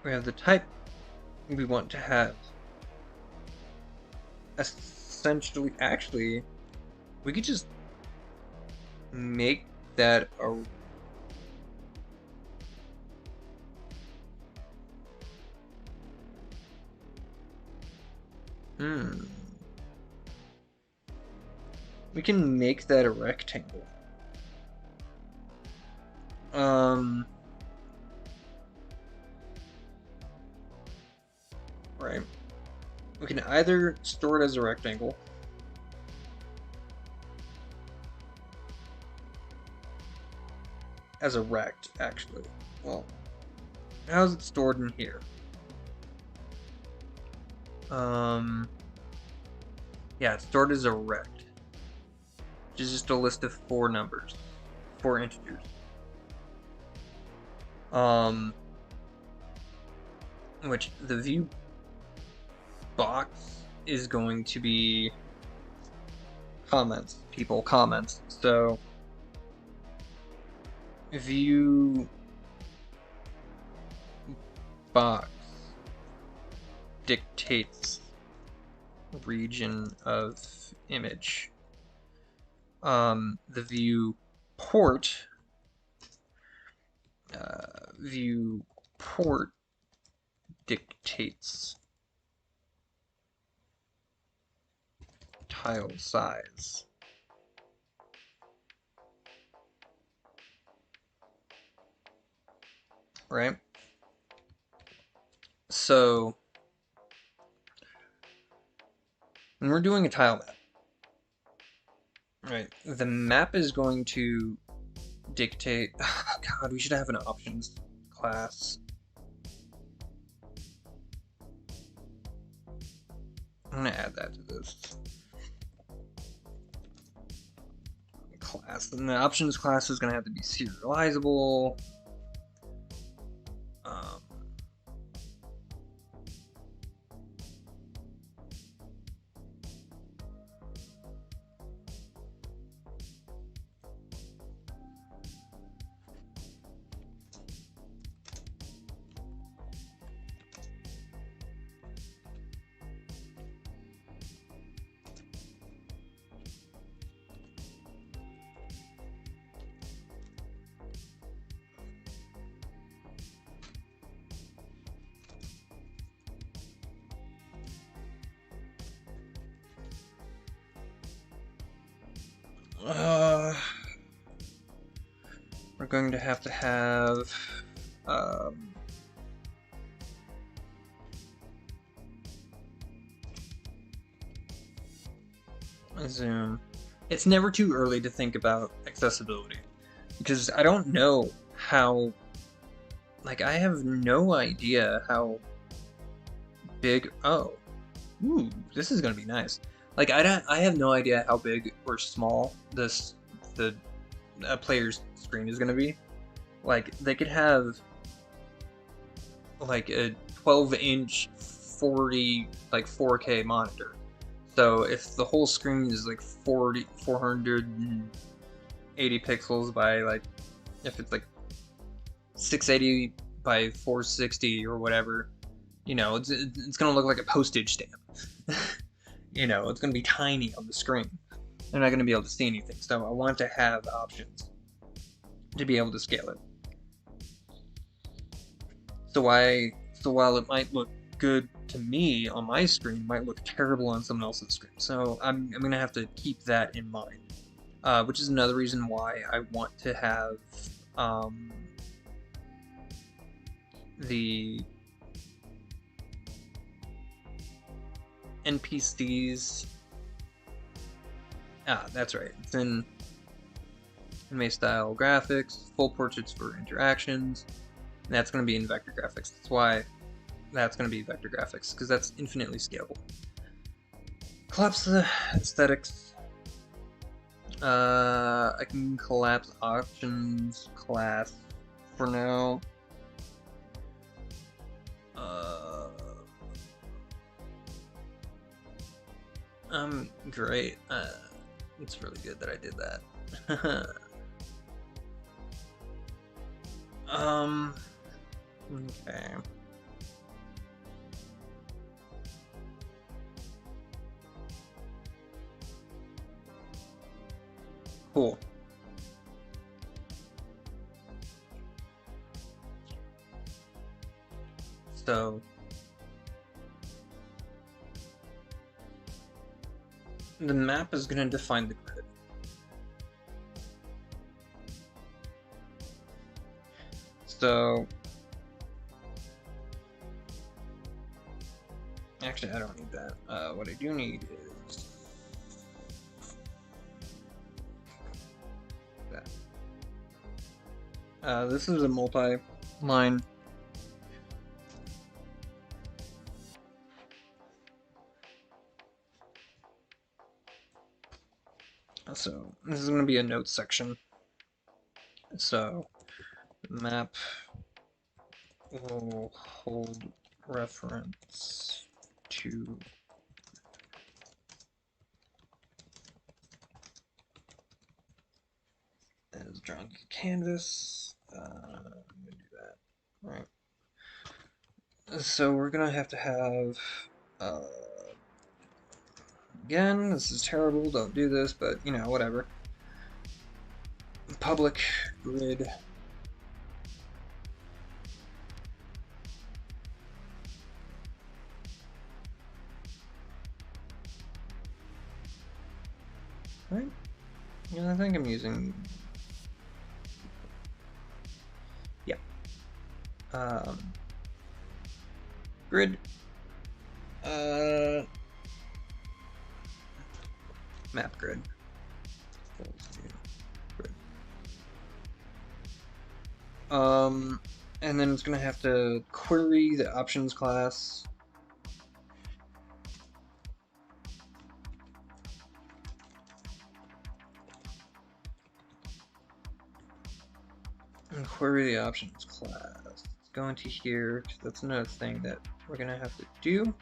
We have the type we want to have. Essentially, actually, we could just make that a we can make that a rectangle. Right. We can either store it as a rectangle, as a rect, actually. Well, how's it stored in here? Yeah, it's stored as a rect, which is just a list of 4 numbers, 4 integers. Which the view box is going to be comments, people comments. So view box dictates region of image. The view port dictates tile size. Right? So when we're doing a tile map, right, the map is going to dictate. Oh God, we should have an options class. I'm gonna add that to this class. And the options class is gonna have to be serializable. We're going to have zoom. It's never too early to think about accessibility, because I don't know how, like, I have no idea how big. Oh, ooh, this is gonna be nice. Like, I have no idea how big or small the player's screen is gonna be. Like, they could have like a 12-inch 4K monitor. So if the whole screen is like 480 pixels by, like, if it's like 680 by 460 or whatever, you know, it's gonna look like a postage stamp. You know, it's gonna be tiny on the screen. They're not gonna be able to see anything. So I want to have options to be able to scale it. So while it might look good to me on my screen, it might look terrible on someone else's screen. So I'm gonna have to keep that in mind, which is another reason why I want to have the NPCs. That's right. It's in anime style graphics, full portraits for interactions. And that's going to be in vector graphics. That's why that's going to be vector graphics, because that's infinitely scalable. Collapse the aesthetics. I can collapse options class for now. Great. It's really good that I did that. Okay. Cool. So the map is going to define the grid. So actually, I don't need that. What I do need is that. This is a multi-line. So this is going to be a notes section. So map will hold reference to as drawn to the canvas. I'm going to do that. All right. So we're going to have again, this is terrible, don't do this, but you know, whatever. Public grid right? Yeah, I think I'm using grid map grid. And then it's gonna have to query the options class. And query the options class. Let's go into here, because that's another thing that we're gonna have to do.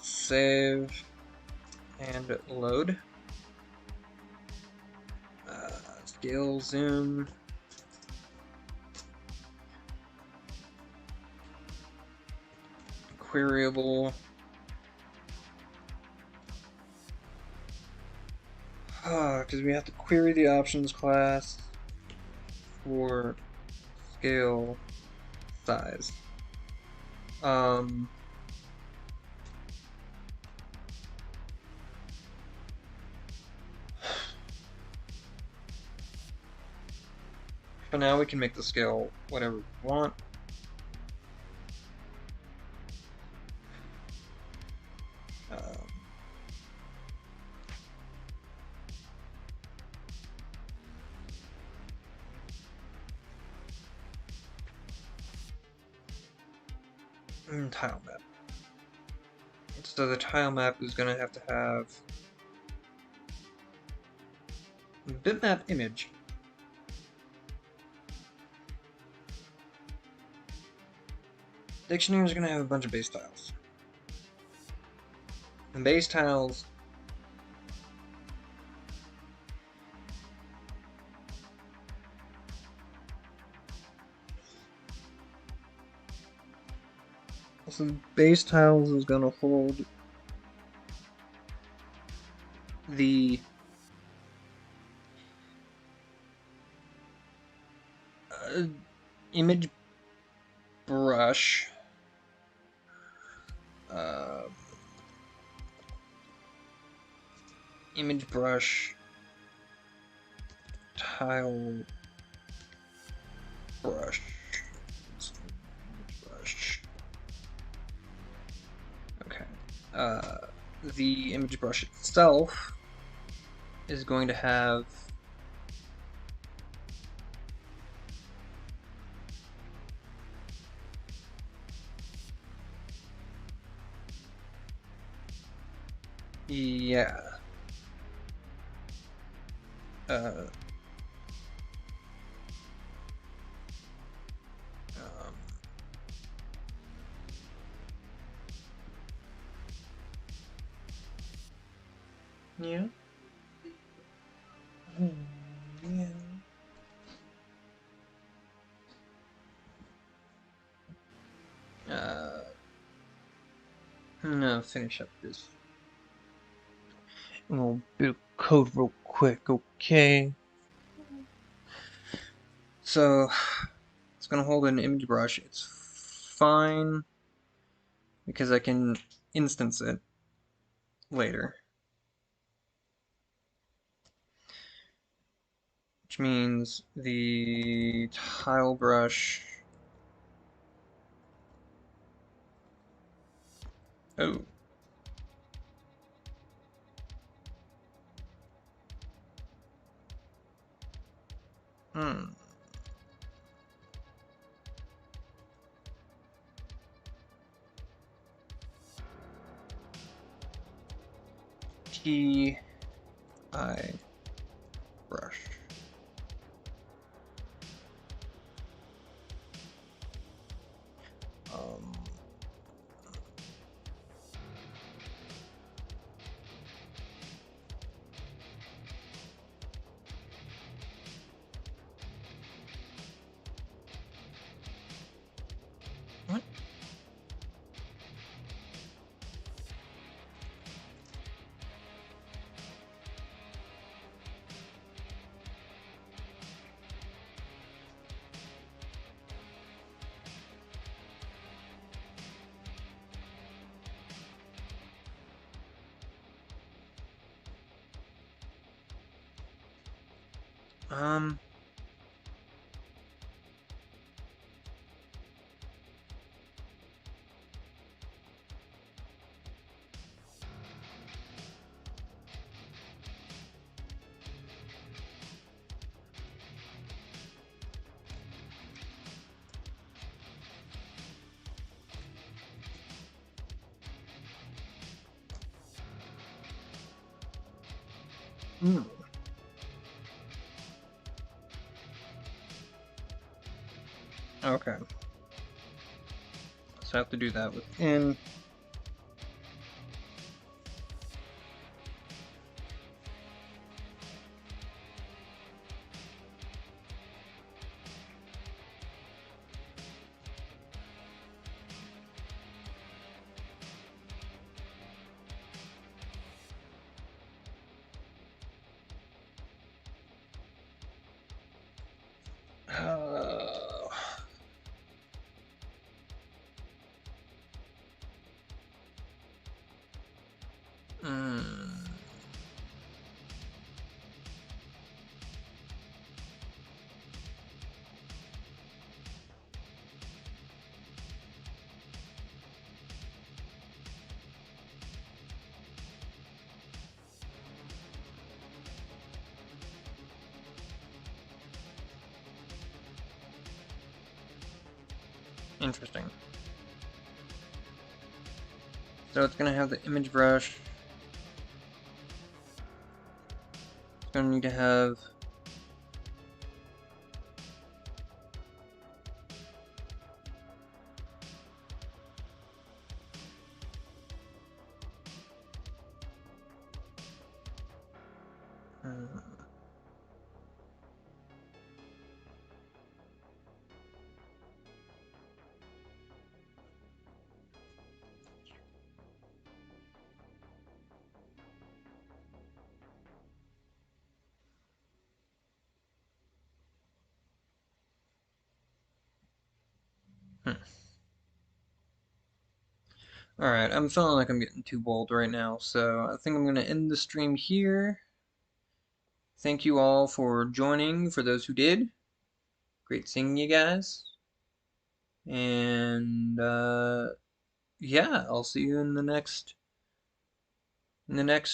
Save and load. Scale, zoom. Queryable. Because we have to query the options class for scale size. For now, we can make the scale whatever we want. Tilemap. So the tilemap is going to have bitmap image. Dictionary is going to have a bunch of base tiles. And base tiles so base tiles is going to hold the image brush tile brush. Okay. The image brush itself is going to have yeah. Yeah. Yeah. No, finish up this little bit of code real quick, okay? So, it's gonna hold an image brush. It's fine because I can instance it later. Which means the tile brush. Oh. T I brush. What? Hmm. Okay. So I have to do that within. Uh, mm, Interesting. So it's gonna have the image brush. It's gonna need to have Alright, I'm feeling like I'm getting too bold right now, so I think I'm going to end the stream here. Thank you all for joining, for those who did. Great seeing you guys. And, yeah, I'll see you in the next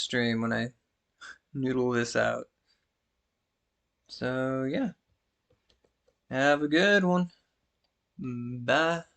stream when I noodle this out. So, yeah. Have a good one. Bye.